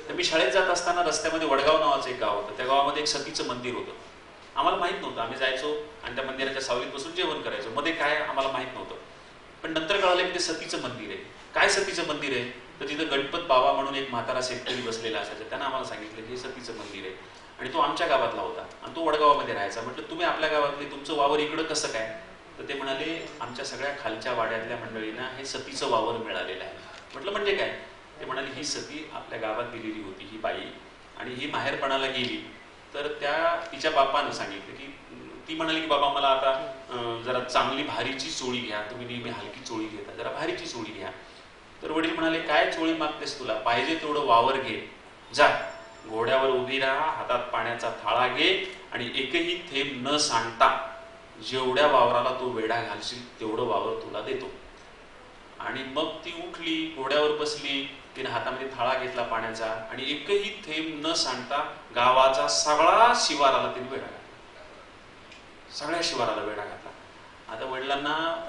तर मी शाळेत जात असताना रस्त्यामध्ये वडगाव नावाचं एक गाव होतं, त्या गावामध्ये एक सतीचं मंदिर होतं. आम्हाला माहित नव्हतं, आम्ही जायचो आणि त्या मंदिराच्या सावलीत बसून जेवण करायचो. मध्ये काय आम्हाला माहित नव्हतं, पण नंतर कळालं की ते सतीचं मंदिर आहे. काय सतीचं मंदिर आहे, तर तिथं गणपत बाबा म्हणून एक म्हातारा शेतकरी बसलेला असायचा. त्यानं आम्हाला सांगितलं की हे सतीचं मंदिर आहे आणि तो आमच्या गावातला होता आणि तो वडगावामध्ये राहायचा. म्हटलं तुम्ही आपल्या गावातले, तुमचं वावर इकडं कसं काय? तर ते म्हणाले आमच्या सगळ्या खालच्या वाड्यातल्या मंडळींना हे सतीचं वावर मिळालेलं आहे. म्हटलं म्हणजे काय? ते म्हणाले ही सती आपल्या गावात दिलेली होती ही बाई, आणि ही माहेरपणाला गेली तर त्या तिच्या बापानं सांगितलं की, ती म्हणाली की बाबा मला आता जरा चांगली भारीची चोळी घ्या, तुम्ही नेहमी हलकी चोळी घेता, जरा भारीची चोळी घ्या. तर वडील म्हणाले काय चोळी मागतेस, तुला पाहिजे तेवढं वावर घे, जा घोड्यावर उभी राहा, हातात पाण्याचा थाळा घे आणि एकही थेंब न सांडता जेवढ्या वावराला तू वेढा घालशील तेवढं वावर तुला देतो. आणि मग ती उठली, घोड्यावर बसली, तिने हातामध्ये थाळा घेतला पाण्याचा आणि एकही थेंब न सांडता गावाचा सगळा शिवाराला तिने वेढा घातला, सगळ्या शिवाराला वेढा घातला. आता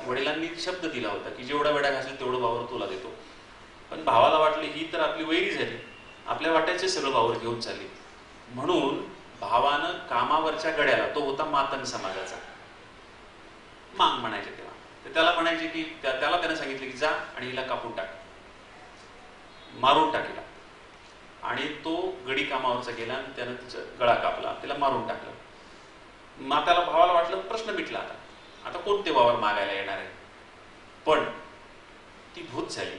वडिलांनी शब्द दिला होता की जेवढा वेढा घासेल तेवढं वावर तुला देतो. पण भावाला वाटले ही तर आपली वैरी झाली, आपल्या वाट्याचे सगळं वावर घेऊन चालली. म्हणून भावानं कामावरच्या गड्याला, तो होता मातंग समाजाचा, मांग म्हणायचे तेव्हा, तर त्याला म्हणायचे की त्याला त्याने सांगितले की जा आणि हिला कापून टाक, मारून टाकला. आणि तो गडी कामावरचा गेला आणि त्यानं तिचा गळा कापला, तिला मारून टाकलं. माताला भावाला वाटलं प्रश्न मिटला, आता कोणते वावर मागायला येणार आहे. पण ती भूत झाली,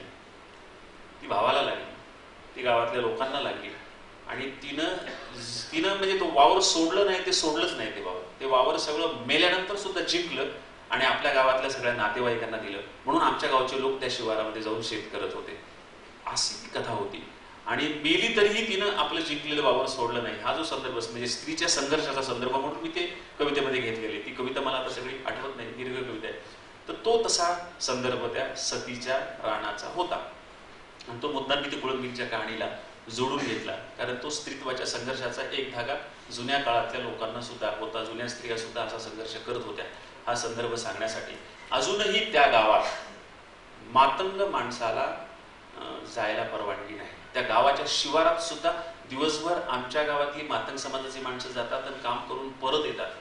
ती भावाला लागली, ती गावातल्या लोकांना लागली. आणि तिनं म्हणजे तो वावर सोडलं नाही, ते सोडलंच नाही. ते वावर सगळं मेल्यानंतर सुद्धा जिंकलं आणि आपल्या गावातल्या सगळ्या नातेवाईकांना दिलं. म्हणून आमच्या गावचे लोक त्या शिवारामध्ये जाऊन शेत करत होते. अशी ती कथा होती. आणि मेली तरीही तिनं आपलं जिंकलेलं वावर सोडलं नाही. हा जो संदर्भ म्हणजे स्त्रीच्या संघर्षाचा संदर्भ म्हणून मी ते कवितेमध्ये घेतलेले. ती कविता मला आता सगळी आठवत नाही, दीर्घ कविता आहे. तर तो तसा संदर्भ त्या सतीच्या राणाचा होता आणि तो मुद्दा मी ते कुळंबीच्या कहाणीला जोडून घेतला, कारण तो स्त्रीत्वाच्या संघर्षाचा एक धागा जुन्या काळातल्या लोकांना सुद्धा होता, जुन्या स्त्रिया सुद्धा असा संघर्ष करत होत्या, हा संदर्भ सांगण्यासाठी. अजूनही त्या गावात मातंग माणसाला जायला परवानगी नाही. त्या गावाच्या शिवारात सुद्धा दिवसभर आमच्या गावातली मातंग समाजाची माणसं जातात आणि काम करून परत येतात.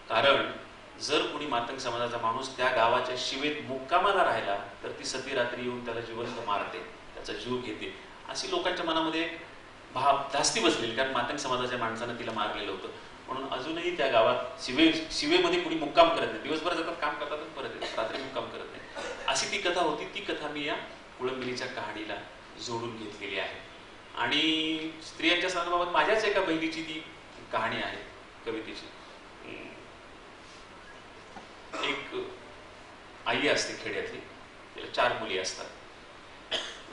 कारण जर कोणी मातंग समाजाचा माणूस त्या गावाच्या शिवेत मुक्कामाला राहिला तर ती सती रात्री येऊन त्याला जिवंत मारते, त्याचा जीव घेते. अशी लोकांच्या मनामध्ये भाव जास्ती बसलेली, कारण मातंग समाजाच्या माणसानं तिला मारलेलं होतं. म्हणून अजूनही त्या गावात शिवेमध्ये कुणी मुक्काम करत नाही. दिवसभर जातात, काम करतात आणि परत येतात, रात्री मुक्काम करत नाही. अशी ती कथा होती. ती कथा मी या कुळंबिनीच्या कहाणीला जोडून घेतलेली आहे. आणि स्त्रियांच्या संदर्भात माझ्याच एका बहिणीची ती कहाणी आहे कवितेची. एक आई असते खेड्यातली, तिला 4 मुली असतात.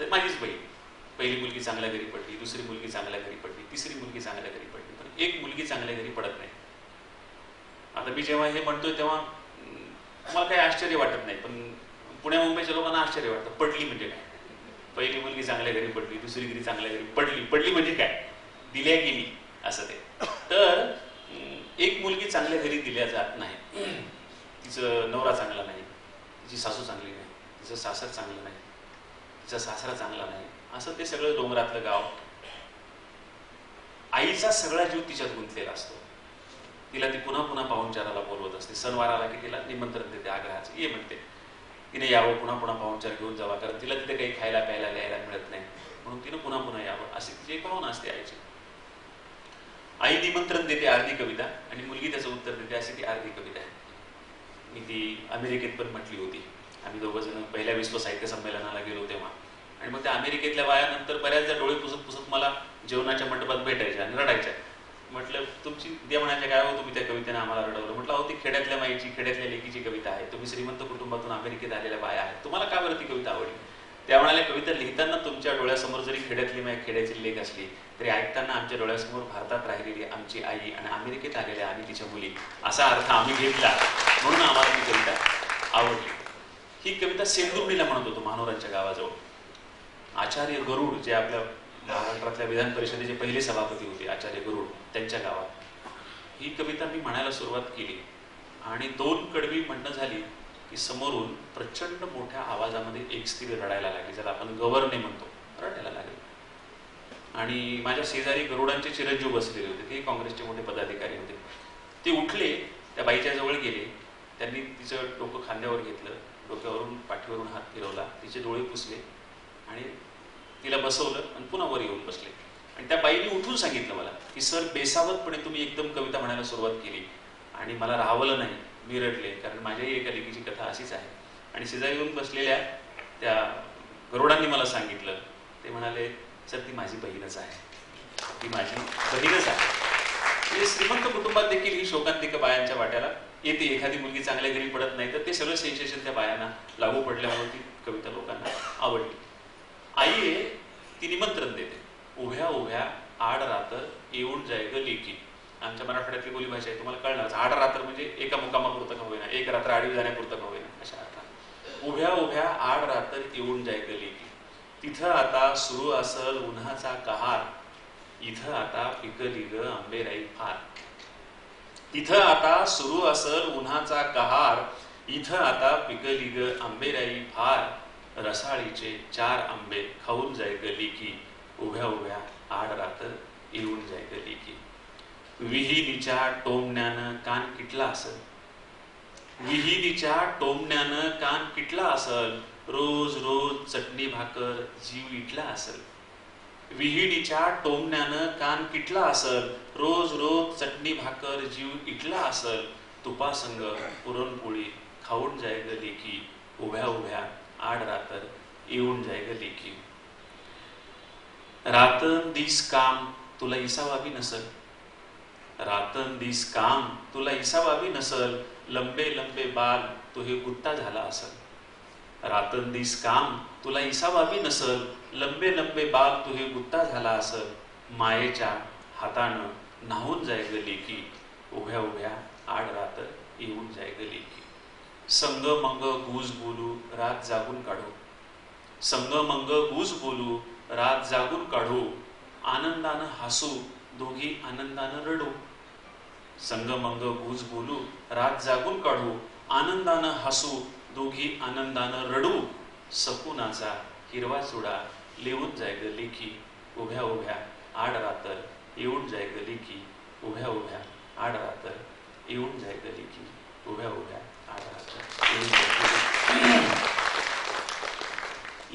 माझीच बहीण, पहिली मुलगी चांगल्या घरी पडली, दुसरी मुलगी चांगल्या घरी पडली, तिसरी मुलगी चांगल्या घरी पडली, पण एक मुलगी चांगल्या घरी पडत नाही. आता मी जेव्हा हे म्हणतोय तेव्हा मला काही आश्चर्य वाटत नाही, पण पुण्या मुंबईच्या लोकांना आश्चर्य वाटतं. पडली म्हणजे काय? पहिली मुलगी चांगल्या घरी पडली, दुसरी घरी चांगल्या घरी पडली म्हणजे काय? दिल्या गेली असं ते. तर एक मुलगी चांगल्या घरी दिल्या जात नाही. तिचं नवरा चांगला नाही, तिची सासू चांगली नाही, तिचं सासर चांगलं नाही, तिचा सासरा चांगला नाही, असं ते सगळं डोंगरातलं गाव. आईचा सगळा जीव तिच्यात गुंतलेला असतो. तिला ती पुन्हा पुन्हा पाहुणचाराला बोलवत असते. सणवार आला की तिला निमंत्रण देते आग्रहाचं, ये म्हणते. तिने यावं, पुन्हा पुन्हा पाहुणचार घेऊन जावा, कारण तिला तिथे काही खायला प्यायला लिहायला मिळत नाही, म्हणून तिनं पुन्हा पुन्हा यावं, अशी तिची एक भावना असते आईची. आई निमंत्रण देते अर्धी कविता आणि मुलगी त्याचं उत्तर देते, अशी ती अर्धी कविता आहे. मी ती अमेरिकेत पण म्हटली होती. आम्ही दोघं जण पहिल्या विश्व साहित्य संमेलनाला गेलो तेव्हा. आणि मग त्या अमेरिकेतल्या बायानंतर बऱ्याचदा डोळे पुसत पुसत मला जेवणाच्या मंडपात भेटायच्या आणि रडायच्या. म्हटलं तुमची द्या म्हणायच्या काय हो, तुम्ही त्या कवितेने आम्हाला रडवलं. म्हटलं अहो ती खेड्यातल्या माईची, खेड्यातल्या लेकीची कविता आहे. तुम्ही श्रीमंत कुटुंबातून अमेरिकेत आलेल्या बाया आहेत, तुम्हाला का बरं ती कविता आवडली? त्या म्हणाल्या कविता लिहिताना तुमच्या डोळ्यात डोळ्यासमोर जरी खेड्यातली माझ्या खेड्याची लेक असली तरी ऐकताना आमच्या डोळ्यासमोर भारतात राहिलेली आमची आई आणि अमेरिकेत आलेल्या आणि तिच्या मुली असा अर्थ आम्ही घेतला, म्हणून आम्हाला ती कविता आवडली. ही कविता सेंदुर्णीला म्हणत होतो, मानोरांच्या गावाजवळ. आचार्य गरुड जे आपल्या महाराष्ट्रातल्या विधान परिषदेचे पहिले सभापती होते, आचार्य गरुड, त्यांच्या गावात ही कविता मी म्हणायला सुरुवात केली आणि 2 कडवी म्हणणं झाली की समोरून प्रचंड मोठ्या आवाजामध्ये एक स्त्री रडायला लागली, ज्याला आपण गवर्ने म्हणतो, रडायला लागली. आणि माझ्या शेजारी गरुडांचे चिरंजीव बसलेले होते, ते काँग्रेसचे मोठे पदाधिकारी होते. ते उठले, त्या बाईच्या जवळ गेले, त्यांनी तिचं डोकं खांद्यावर घेतलं, डोक्यावरून पाठीवरून हात फिरवला, तिचे डोळे पुसले आणि तिला बसवलं आणि पुन्हा वर येऊन बसले. आणि त्या बाईने उठून सांगितलं मला की सर, बेसावतपणे तुम्ही एकदम कविता म्हणायला सुरुवात केली आणि मला राहवलं नाही, मी रडले, कारण माझ्याही एका लेकीची कथा अशीच आहे. आणि शेजारी येऊन बसलेल्या त्या गरुडांनी मला सांगितलं, ते म्हणाले सर, ती माझी बहीणच आहे, ती माझी बहीणच आहे. म्हणजे श्रीमंत कुटुंबात देखील ही शोकांतिका बायांच्या वाट्याला येते. एखादी मुलगी चांगल्या घरी पडत नाही तर ते सगळं सेन्सेशन त्या बायांना लागू पडल्यामुळे ती कविता लोकांना आवडली. आई ती निमंत्रण देते, उभ्या उभ्या आड रातर येऊन जाय ग लेकी. आमच्या मराठवाड्यातली बोली भाषा आहे, तुम्हाला कळणार. आड रात्र म्हणजे एका मुकामापुरतं का होईना, एक रात्र आडवी जाण्यापुरतं का होईना, अशा अर्थात उभ्या उभ्या आड रातर येऊन जाय ग लेकी. तिथं आता सुरू असल उन्हाचा कहार, इथं आता पिकली ग आंबेराई फार. तिथं आता सुरू असल उन्हाचा कहार, इथं आता पिकली ग आंबेराई फार. रसाळीचे 4 आंबे खाऊन जाय ग लेकी, उभ्या उभ्या आड रातर येऊन जाय ग लेकी. विहिरीच्या टोमण्यानं कान किटला असल, विहिरीच्या टोमण्यानं कान किटला असल. रोज रोज चटणी भाकर जीव इटला असल. विहिरीच्या टोमण्यानं कान किटला असल. रोज रोज चटणी भाकर जीव इटला असल. तुपासंग पुरणपोळी खाऊन जाय ग लेकी, उभ्या उभ्या आड रातर येऊन जाय ग लेकी. रातन दिस काम तुला इसावाबी नसल, रातन दिस काम तुला इसावाबी नसल. लंबे लंबे बाल तो हे गुत्ता झाला असल. रातन दिस काम तुला इसावाबी नसल. लंबे लंबे बाल तू हे गुत्ता झाला असल. मायेच्या हातानं न्हावून जाय ग लेकी, उभ्या उभ्या आड रातर येऊन जाय ग लेकी. संग मंग गुज बोलू रात जागून काढू, संग मंग गुज बोलू रात जागून काढू. आनंदानं हसू दोघी आनंदानं रडू. संग मंग गुज बोलू रात जागून काढू. आनंदानं हसू दोघी आनंदानं रडू. सकुनाचा हिरवा चुडा लेवून जाय ग लेकी, उभ्या उभ्या आड रातर येऊन जाय ग लेकी, उभ्या उभ्या आड रातर येऊन जाय ग लेकी, उभ्या उभ्या आड रातर येऊन जाय ग.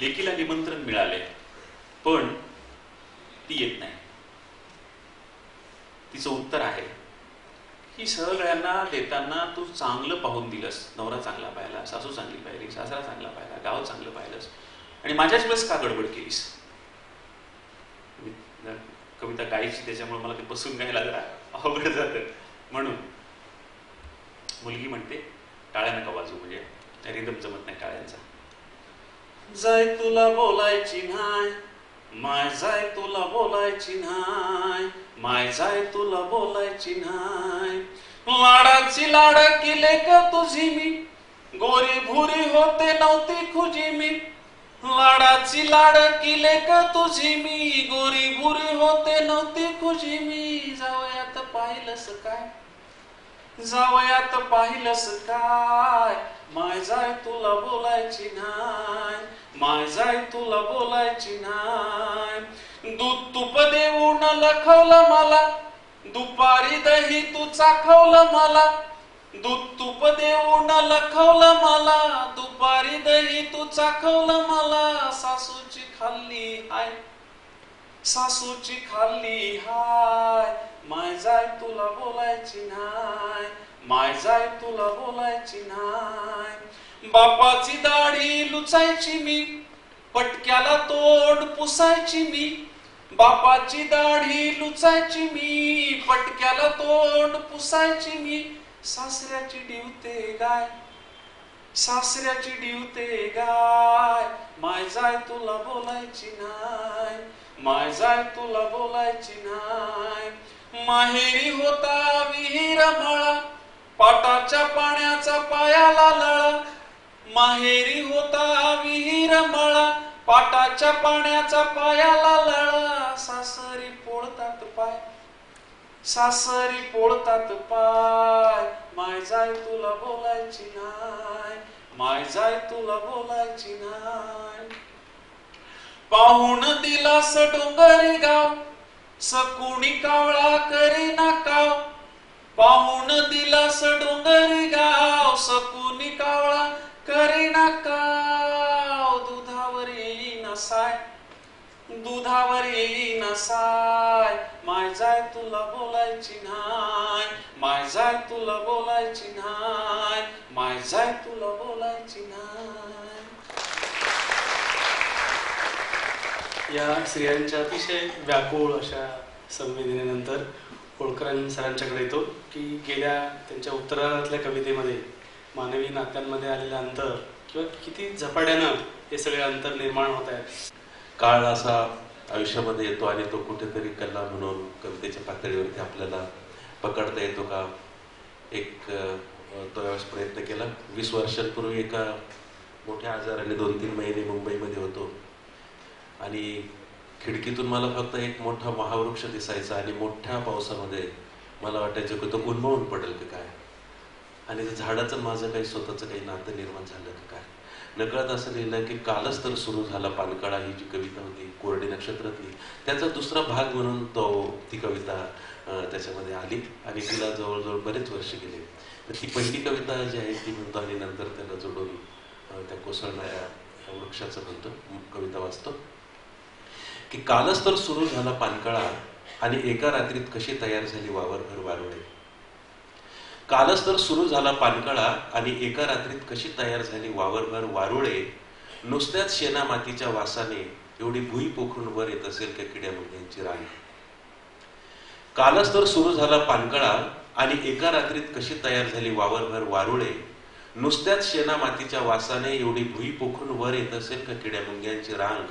लेकीला निमंत्रण मिळाले पण ती येत नाही. तिचं उत्तर आहे की सगळ्यांना देताना तू चांगलं पाहून दिलंस, नवरा चांगला पाहिला, सासू चांगली पाहिली, सासरा चांगला पाहिला, गाव चांगलं पाहिलंस, आणि माझ्याच वेळेस का गडबड केलीस. कविता गायची त्याच्यामुळे मला ते बसून गायला जरा अवघड जातं. म्हणून मुलगी म्हणते टाळ्या नका वाजू, म्हणजे रिदम जमत नाही टाळ्यांचा. जाय तुला बोलायची नाय माय, जाय तुला बोलायची नाय माय, जाय तुला बोलायची नाय. लाडाची लाड केले का तुझी मी, गोरी भुरी होते नव्हती खुजी मी. लाडाची लाड केले का तुझी मी, गोरी भुरी होते नव्हती खुजी मी. जावयात पाहिलंस काय, जावयात पाहिलंस काय, माय जाय तुला बोलायची नाय माय, जाय तुला बोलायची नाय. दूध तूप देऊन लखवलं मला, दुपारी दही तू चाखवलं मला. दूध तूप देऊन लखवलं मला, दुपारी दही तू चाखवलं मला. सासूची खाल्ली हाय, सासूची खाल्ली हाय, माय जाय तुला बोलायची नाय माय, जाय तुला बोलायची नाय. बापाची दाढी लुचायची मी, पटक्याला तोंड पुसायची मी. बापाची दाढी लुचायची मी, पटक्याला तोंड पुसायची मी. सासऱ्याची डिवते गाय, सासऱ्याची डिवते गाय, माय जाय तुला बोलायची नाय नाही, माय जाय तुला बोलायची नाही. माहेरी होता विहीर मळा, पाटाच्या पाण्याचा पायाला लळा. माहेरी होता विहीर मळा, पाटाच्या पाण्याचा पायाला लळा. सासरी पोळतात पाय, सासरी पोळतात पाय, माय जाय तुला बोलायची नाही, माय जाय तुला बोलायची नाही. पाहून दिलास डोंगरी गाव, सकुणी कावळा करी ना काव. पाहून दिलास डोंगरी गाव, सकुणी कावळा करी ना काव. दुधावर येईन साय, दुधावर येईन साय, माय जाय तुला बोलायची नाही, माय जाय तुला बोलायची नाही, माय जाय तुला बोलायची नाही. या स्त्रियांच्या अतिशय व्याकुळ अशा संवेदनेनंतर होळकर सरांच्याकडे येतो की गेल्या त्यांच्या उत्तरातल्या कवितेमध्ये मानवी नात्यांमध्ये आलेलं अंतर किंवा किती झपाट्यानं हे सगळे अंतर निर्माण होत आहेत. काळ असा आयुष्यामध्ये येतो आणि तो कुठेतरी कला म्हणून कवितेच्या पातळीवरती आपल्याला पकडता येतो का, एक तो यावेळेस प्रयत्न केला. 20 वर्षांपूर्वी एका मोठ्या आजाराने 2-3 महिने मुंबईमध्ये होतो आणि खिडकीतून मला फक्त एक मोठा महावृक्ष दिसायचा आणि मोठ्या पावसामध्ये मला वाटायचं की तो उन्मळून पडेल की काय, आणि झाडाचं माझं काही स्वतःचं काही नातं निर्माण झालं की काय. नकळत असं लिहिलं की कालच तर सुरू झाला पानकळा, ही जी कविता होती कोरडी नक्षत्रातली, त्याचा दुसरा भाग म्हणून ती कविता त्याच्यामध्ये आली आणि तिला जवळजवळ बरेच वर्ष गेले. ती पहिली कविता जी आहे ती म्हणतो आणि नंतर त्याला जोडून त्या कोसळणाऱ्या वृक्षाचं म्हणतो, कविता वाचतो की कालच तर सुरू झाला पानकळा आणि एका रात्रीत कशी तयार झाली वावरभर वारुळे. कालच तर सुरू झाला पानकळा आणि एका रात्रीत कशी तयार झाली वावरभर वारुळे. नुसत्याच शेणा मातीच्या वासाने एवढी भुई पोखरून वर येत असेल का किड्या मुंग्यांची रांग. कालच तर सुरू झाला पानकळा आणि एका रात्रीत कशी तयार झाली वावरभर वारुळे. नुसत्याच शेणा मातीच्या वासाने एवढी भुई पोखरून वर येत असेल का किड्या मुंग्यांची रांग.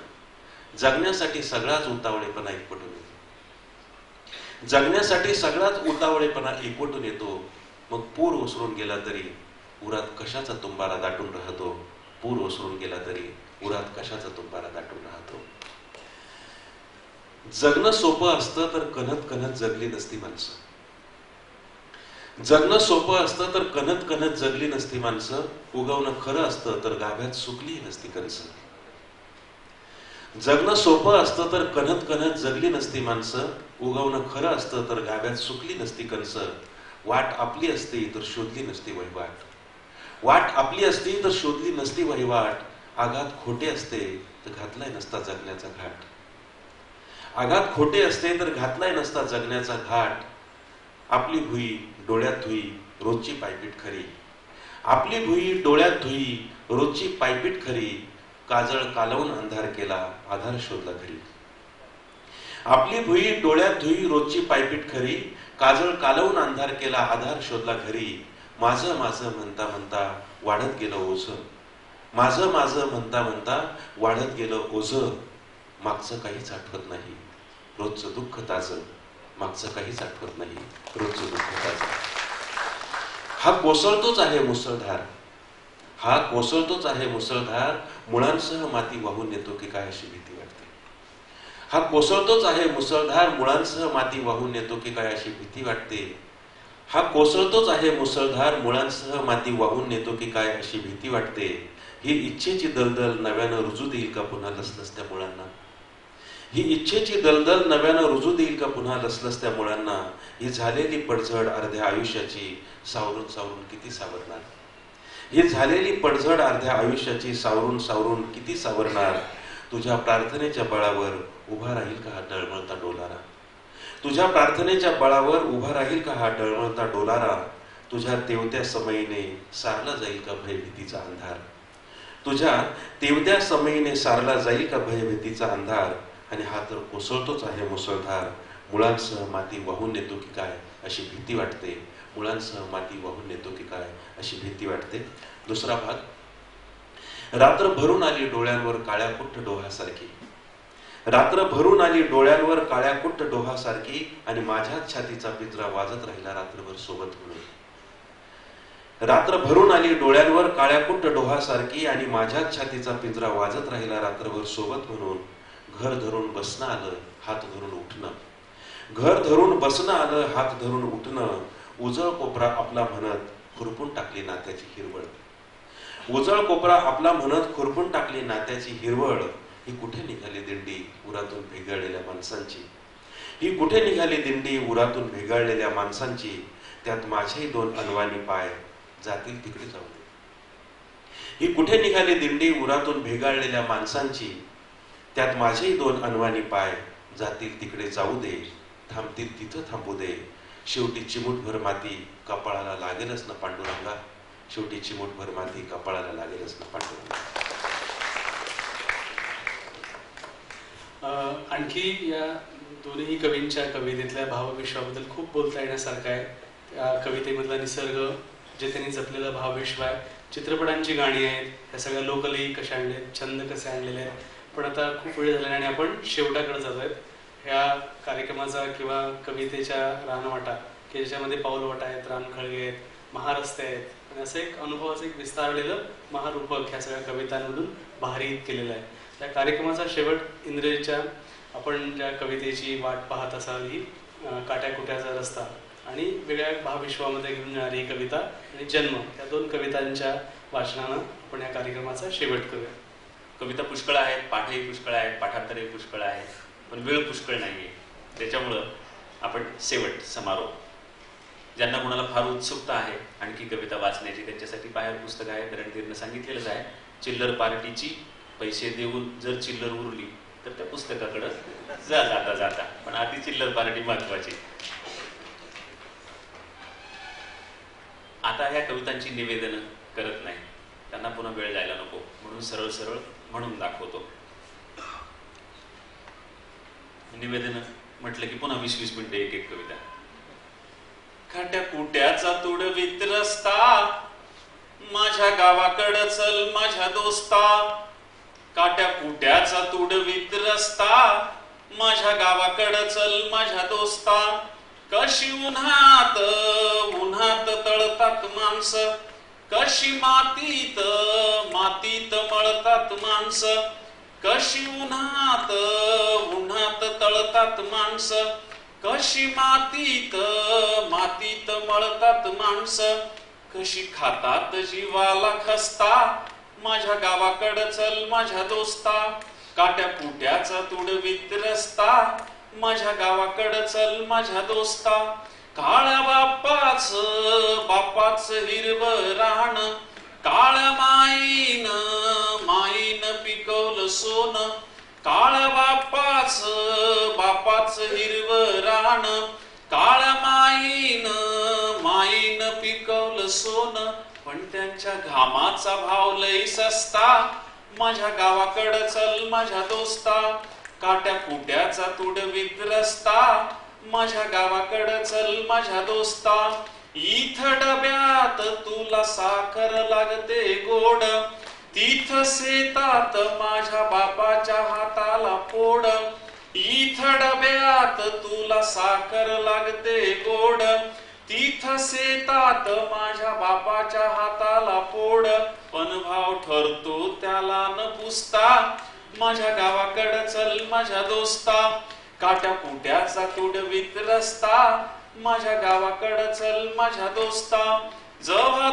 जगण्यासाठी सगळाच उतावळेपणा एकवटून येतो, जगण्यासाठी सगळाच उतावळेपणा एकवटून येतो. मग पूर ओसरून गेला तरी उरात कशाचा तुंबारा दाटून राहतो. पूर ओसरून गेला तरी उरात कशाचा तुंबारा दाटून राहतो. जगणं सोपं असतं तर कणत कणत जगली नसती माणसं. जगणं सोपं असतं तर कणत कणत जगली नसती माणसं. उगवणं खरं असतं तर गाभ्यात सुकली नसती कंस. जगणं सोपं असतं तर कणत कणत जगली नसती माणसं. उगवणं खरं असतं तर गाभ्यात सुकली नसती कंस. वाट आपली असती तर शोधली नसती वहिवाट. वाट आपली असती तर शोधली नसती वहिवाट. आघात खोटे असते तर घातलाय नसता जगण्याचा घाट. आघात खोटे असते तर घातलाय नसता जगण्याचा घाट. आपली भुई डोळ्यात धुई रोजची पायपीट खरी. आपली भुई डोळ्यात धुई रोजची पायपीट खरी. काजळ कालवून अंधार केला आधार शोधला घरी. आपली भुई डोळ्यात धुई रोजची पायपीट खरी. काजळ कालवून अंधार केला आधार शोधला घरी. माझं माझं म्हणता म्हणता वाढत गेलं ओझ. माझं माझं म्हणता म्हणता वाढत गेलं ओझ. मागचं काहीच आठवत नाही रोजचं दुःख ताजं. मागचं काहीच आठवत नाही रोजचं दुःख ताजं. हा कोसळतोच आहे मुसळधार. हा कोसळतोच आहे मुसळधार. मुळांसह माती वाहून येतो की काय अशी भीती वाटते. हा कोसळतोच आहे मुसळधार. मुळांसह माती वाहून येतो की काय अशी भीती वाटते. हा कोसळतोच आहे मुसळधार. मुळांसह माती वाहून येतो की काय अशी भीती वाटते. ही इच्छेची दलदल नव्यानं रुजू देईल का पुन्हा लसलसत्या मुळांना. ही इच्छेची दलदल नव्यानं रुजू देईल का पुन्हा लसलसत्या मुळांना. ही झालेली पडझड अर्ध्या आयुष्याची सावरून सावरून किती सावरणार. ही झालेली पडझड अर्ध्या आयुष्याची सावरून सावरून किती सावरणार. तुझ्या प्रार्थनेच्या बळावर उभा राहील का हा डळमळता डोलारा. तुझ्या प्रार्थनेच्या बळावर उभा राहील का हा डळमळता डोलारा. तुझ्या तेवत्या समयीने सारला जाईल का भयभीतीचा अंधार. तुझ्या तेवत्या समयीने सारला जाईल का भयभीतीचा अंधार. आणि हा तर कोसळतोच आहे मुसळधार. मुळांसह माती वाहून येतो की काय अशी भीती वाटते. मुळांसह माती वाहून येतो की काय अशी भीती वाटते. दुसरा भाग. रात्र भरून आली डोळ्यांवर काळ्या कुठ्ठ डोहासारखी. रात्र भरून आली डोळ्यांवर काळ्या कुट्ट डोहासारखी आणि माझ्याच छातीचा पिंजरा वाजत राहिला रात्रभर सोबत म्हणून. रात्र भरून आली डोळ्यांवर काळ्या कुट्ट डोहासारखी आणि माझ्याच छातीचा पिंजरा वाजत राहिला रात्रभर सोबत म्हणून. घर धरून बसणं आलं हात धरून उठणं, घर धरून बसणं आलं हात धरून उठणं. उजळ कोपरा आपला म्हणत खुरपून टाकली नात्याची हिरवळ, उजळ कोपरा आपला म्हणत खुरपून टाकली नात्याची हिरवळ. ही कुठे निघाली दिंडी उरातून भेगाळलेल्या माणसांची, ही कुठे निघाली दिंडी उरातून भेगाळलेल्या माणसांची. त्यात माझेही दोन अनवाणी पाय जातील तिकडे जाऊ दे. ही कुठे निघाली दिंडी उरातून भेगाळलेल्या माणसांची. त्यात माझेही दोन अनवाणी पाय जातील तिकडे जाऊ दे. थांबतील तिथं थांबू दे. शेवटी चिमूटभर माती कपाळाला लागेलच ना पांडुरंगा, शेवटी चिमूटभर माती कपाळाला लागेलच ना पांडुरंगा. आणखी या दोन्ही कवींच्या कवितेतल्या भावविश्वाबद्दल खूप बोलता येण्यासारखं आहे. त्या कवितेमधला निसर्ग, जे त्यांनी जपलेला भावविश्व आहे, चित्रपटांची गाणी आहेत, ह्या सगळ्या लोकलही कशा आणले, छंद कसे आणलेले आहेत. पण आता खूप वेळ झाला आणि आपण शेवटाकडे जात आहेत ह्या कार्यक्रमाचा किंवा कवितेच्या रानवाटा, की ज्याच्यामध्ये पाऊलवाटा आहेत, रानखळगे आहेत, महारस्ते आहेत आणि असं एक अनुभवाचं एक विस्तारलेलं महारूपक ह्या सगळ्या कवितांमधून भारीत केलेलं आहे. त्या कार्यक्रमाचा शेवट इंद्रजीच्या आपण ज्या कवितेची वाट पाहत असाल ही काट्याकुट्याचा रस्ता आणि वेगळ्या भावविश्वामध्ये घेऊन जाणारी ही कविता आणि जन्म, या दोन कवितांच्या वाचनानं आपण या कार्यक्रमाचा शेवट करूया. कविता पुष्कळ आहेत, पाठही पुष्कळ आहेत, पाठांतरही पुष्कळ आहेत, पण वेळ पुष्कळ नाहीये. त्याच्यामुळं आपण शेवट समारोप, ज्यांना कोणाला फार उत्सुकता आहे आणखी कविता वाचण्याची, त्यांच्यासाठी बाहेर पुस्तक आहे. रणधीरनं सांगितलेलंच आहे, चिल्लर पार्टीची पैसे देऊन जर चिल्लर उरली तर त्या पुस्तकाकडं जा जाता जाता. पण आधी चिल्लर पार्टी महत्वाची. आता ह्या कवितांची निवेदन करत नाही, त्यांना पुन्हा वेळ जायला नको, म्हणून सरळ सरळ म्हणून दाखवतो. निवेदन म्हटलं की पुन्हा 20-20 मिनिटं एक एक कविता. खाट्या कुट्याचा तुडवीत रस्ता, माझ्या गावाकडं चल माझ्या दोस्ता. काट्या कुट्याचा तुडवीत रस्ता, माझ्या गावाकडं चल माझ्या दोस्ता. कशी उन्हात उन्हात तळतात माणसं, कशी मातीत मातीत मळतात माणसं. कशी उन्हात उन्हात तळतात माणसं, कशी मातीत मातीत मळतात माणसं. कशी खातात जीवाला खस्ता, माझ्या गावाकडं चल माझ्या दोस्ता. काट्या कुट्याचा तुडवीत रस्ता, माझ्या गावाकडं चल माझ्या दोस्ता. काळ्या बापाच हिरवं रान, काळ्या माईन पिकवलं सोनं. काळ्या बापाच हिरवं रान, काळ्या माईन पिकवलं सोनं. पण त्यांच्या घामाचा भाव लई सस्ता, माझ्या गावाकडं चल माझ्या दोस्ता. काट्या कुट्याचा तुडवीत रस्ता, माझ्या गावाकडं चल माझ्या दोस्ता. इथं डब्यात तुला साखर लागते गोड, तिथं शेतात माझ्या बापाच्या हाताला पोड. इथं डब्यात तुला साखर लागते गोड, तिथं शेतात माझ्या बापाच्या हाताला पोड. पण भाव ठरतो त्याला न पुसता, माझ्या गावाकडं चल माझ्या दोस्ता. काट्या कुट्याचा तुडवीत रस्ता, माझ्या गावाकडं चल माझ्या दोस्ता. जेव्हा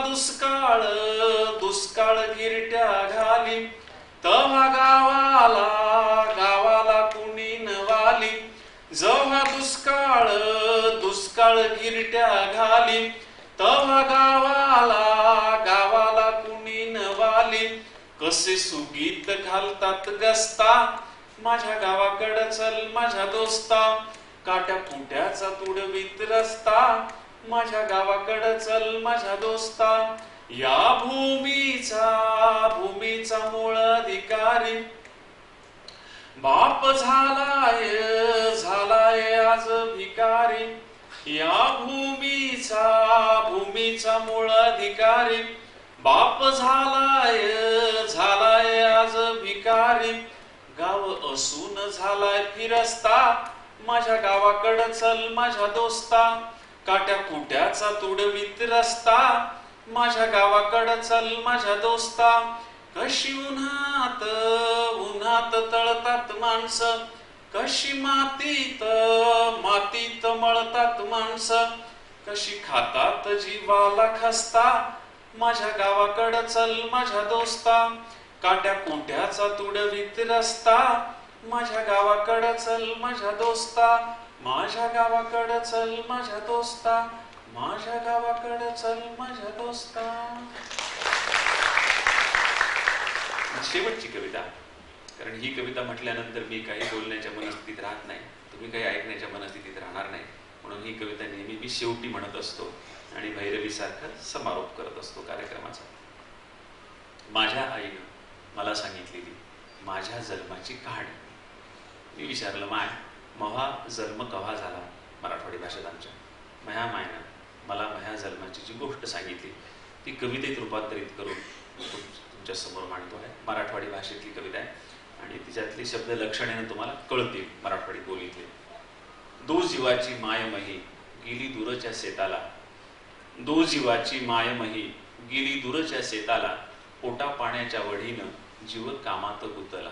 दुष्काळ गिरट्या घाली, तेव्हा गावाला कुणी न वाली. जेव्हा दुष्काळ गिरट्या घाली, तेव्हा गावाला कुणी न वाली. कसे सुगीत घालतात गस्ता, माझ्या गावाकडं चल माझ्या दोस्ता. काट्या कुट्याचा तुडवीत रस्ता, माझ्या गावाकडं चल माझ्या दोस्ता. या भूमीचा मूळ अधिकारी, बाप झालाय आज भिकारी. या भूमीचा मूळ अधिकारी, बाप झालाय आज भिकारी. गाव असून झालाय फिरस्ता, माझ्या गावाकडं चल माझ्या दोस्ता, काट्या कुट्याचा तुडवीत रस्ता, माझ्या गावाकडं चल माझ्या दोस्ता. कशी उन्हात उन्हात तळतात माणसं, कशी मातीत मातीत मळतात माणसं, कशी खातात जीवाला खस्ता, माझ्या गावाकडं चल माझ्या दोस्ता, काट्या कुट्याचा तुडवीत रस्ता, माझ्या गावाकडं चल माझ्या दोस्ता, माझ्या गावाकडं चल माझ्या दोस्ता, माझ्या गावाकडं चल माझ्या दोस्ता. शेवटची कविता, कारण ही कविता म्हटल्यानंतर मी काही बोलण्याच्या मनस्थितीत राहत नाही, तुम्ही काही ऐकण्याच्या मनस्थितीत राहणार नाही, म्हणून ही कविता नेहमी मी शेवटी म्हणत असतो आणि भैरवी सारखं समारोप करत असतो कार्यक्रमाचा. माझ्या आईनं मला सांगितलेली माझ्या जन्माची कहाणी. मी विचारलं, माय महा जन्म कव्हा झाला मराठवाडी भाषेत आमच्या. मया मायनं मला मह्या जन्माची जी गोष्ट सांगितली ती कवितेत रूपांतरित करून तुमच्या समोर मांडतो आहे. मराठवाडी भाषेतली कविता आहे आणि तिच्यातली शब्द लक्षणेनं तुम्हाला कळतील मराठवाडी बोलीतले. दो जीवाची मायमही गेली दूरच्या शेताला, दो जीवाची मायमही गेली दूरच्या शेताला, पोटा पाण्याच्या वढीनं जीव कामात गुतला.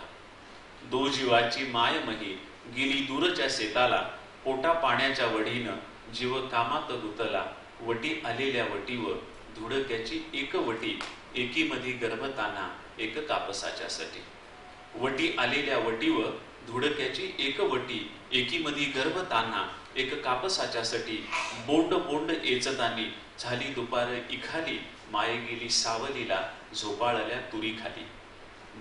दो जीवाची मायमही गेली दूरच्या शेताला, पोटा पाण्याच्या वढीनं जीव कामात गुतला. वटी आलेल्या वटीवर धुडक्याची एक वटी, एकीमध्ये गर्भताना एक कापसाच्या साठी. वटी आलेल्या वटीवर धुडक्याची एक वटी, एकीमध्ये गर्भताना एक कापसाच्या साठी. बोंड बोंड एचतानी झाली दुपार इखाली, माये गेली सावलीला झोपाळल्या तुरी खाली.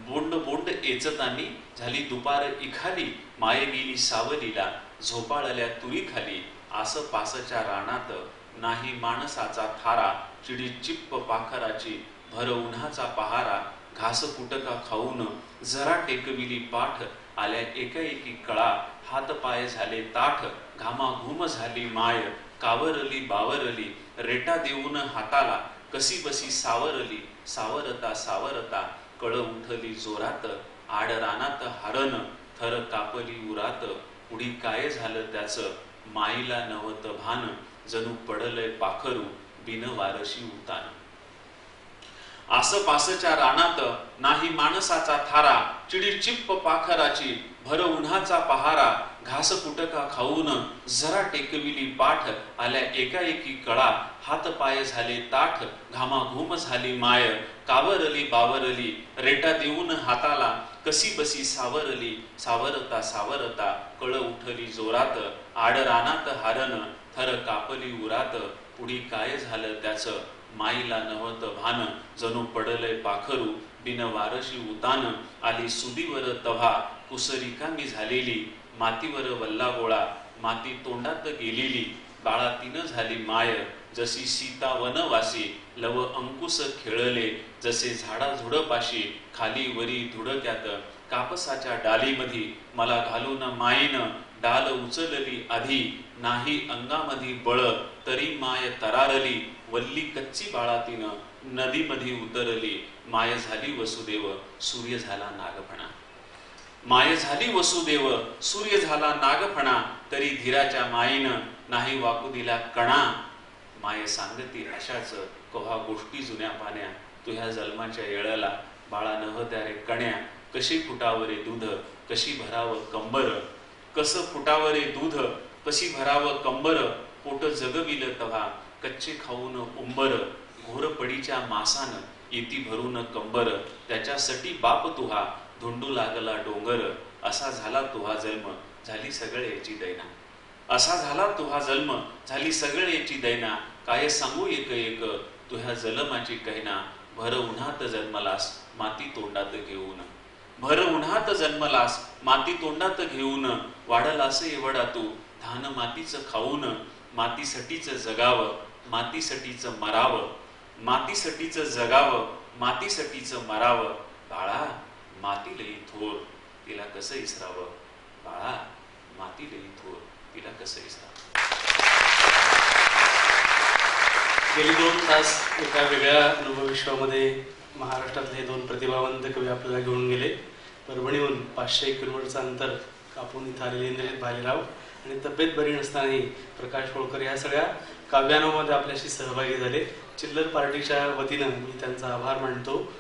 बोंड बोंड एचतानी झाली दुपार इखाली, माये गेली सावलीला झोपाळल्या तुरी खाली. आस पासच्या रानात नाही माणसाचा थारा, चिडी चिप्प पाखराची भर उन्हाचा पहारा. घास कुटका खाऊन जरा टेकविली पाठ, आल्या एकाएकी कळा हात पाय झाले ताठ. घामाघूम झाली माय कावरली बावरली, रेटा देऊन हाताला कशी बसी सावरली. सावरता सावरता कळ उठली जोरात, आड रानात हरण थर कापली उरात. पुढी काय झालं त्याचं माईला नवत भान, जणू पडलंय पाखरू बिन वारशी उतान. आसपासच्या रानात नाही माणसाचा थारा, चिडी चिप्प पाखराची भर उन्हाचा पहारा. घास कुटका खाऊन जरा टेकविली पाठ, आल्या एकाएकी कळा हात पाय झाले ताठ. घामाघूम झाली माय कावरली बावरली, रेटा देऊन हाताला कशी बसी सावरली. सावरता सावरता कळ उठली जोरात, आड रानात हरण थर कापली उरात. पुढी काय झालं त्याचं माईला नवत भान, जणू पडलंय पाखरू बिन वारशी उतान. आली सुदीवर तव्हा कुसरिकामी झालेली, मातीवर वल्ला गोळा माती तोंडात गेलेली. बाळातीनं झाली माय जशी सीता वनवासी, लव अंकुश खेळले जसे झाडा झुडपाशी. खाली वरी धुडक्यात कापसाच्या डालीमधी, मला घालून माईनं डाल उचलली आधी. नाही अंगामधी बळ तरी माय तरारली, वल्ली कच्ची बाळातीनं नदीमध्ये उतरली. माय झाली वसुदेव सूर्य झाला नागफणा, माय झाली वसुदेव सूर्य झाला नागफणा. तरी धीराच्या माईनं नाही वाकू दिला कणा. माय सांगती अशाच कव्हा गोष्टी जुन्या पाण्या, तुझ्या जन्माच्या येळाला बाळा नव्हत्या रे कण्या. कशी फुटावरे दूध कशी भरावं कंबर, कसं फुटावरे दूध कशी भरावं कंबर. पोट जगविलं तव्हा कच्चे खाऊन उंबर, घोरपडीच्या मासानं येती भरून कंबर. त्याच्यासाठी बाप तुहा धुंडू लागला डोंगर, असा झाला तुहा जन्म झाली सगळ्याची दैना. असा झाला तुहा जन्म झाली सगळ्याची दैना. काय सांगू एक एक तुह्या जलमाची कहना. भर उन्हात जन्मलास माती तोंडात घेऊन, भर उन्हात जन्मलास माती तोंडात घेऊन. वाढलास एवढा तू धान मातीचं खाऊन. मातीसाठीच जगावं मातीसाठीच मरावं, मातीसाठीच जगावं मातीसाठीच मरावं. बाळा माती लई थोर तिला कसं इसरावं, बाळा माती लई थोर तिला कसं इसरावं. गेली 2 तास एका वेगळ्या अनुभवविश्वामध्ये महाराष्ट्रातले 2 प्रतिभावंत कवी आपल्याला घेऊन गेले. परभणीहून 501 किलोमीटरचं अंतर कापून इथं आलेले इंद्रजित भालेराव आणि तब्येत बरी नसतानाही प्रकाश होळकर या सगळ्या काव्यानोमध्ये आपल्याशी सहभागी झाले. चिल्लर पार्टीच्या वतीनं मी त्यांचा आभार मानतो.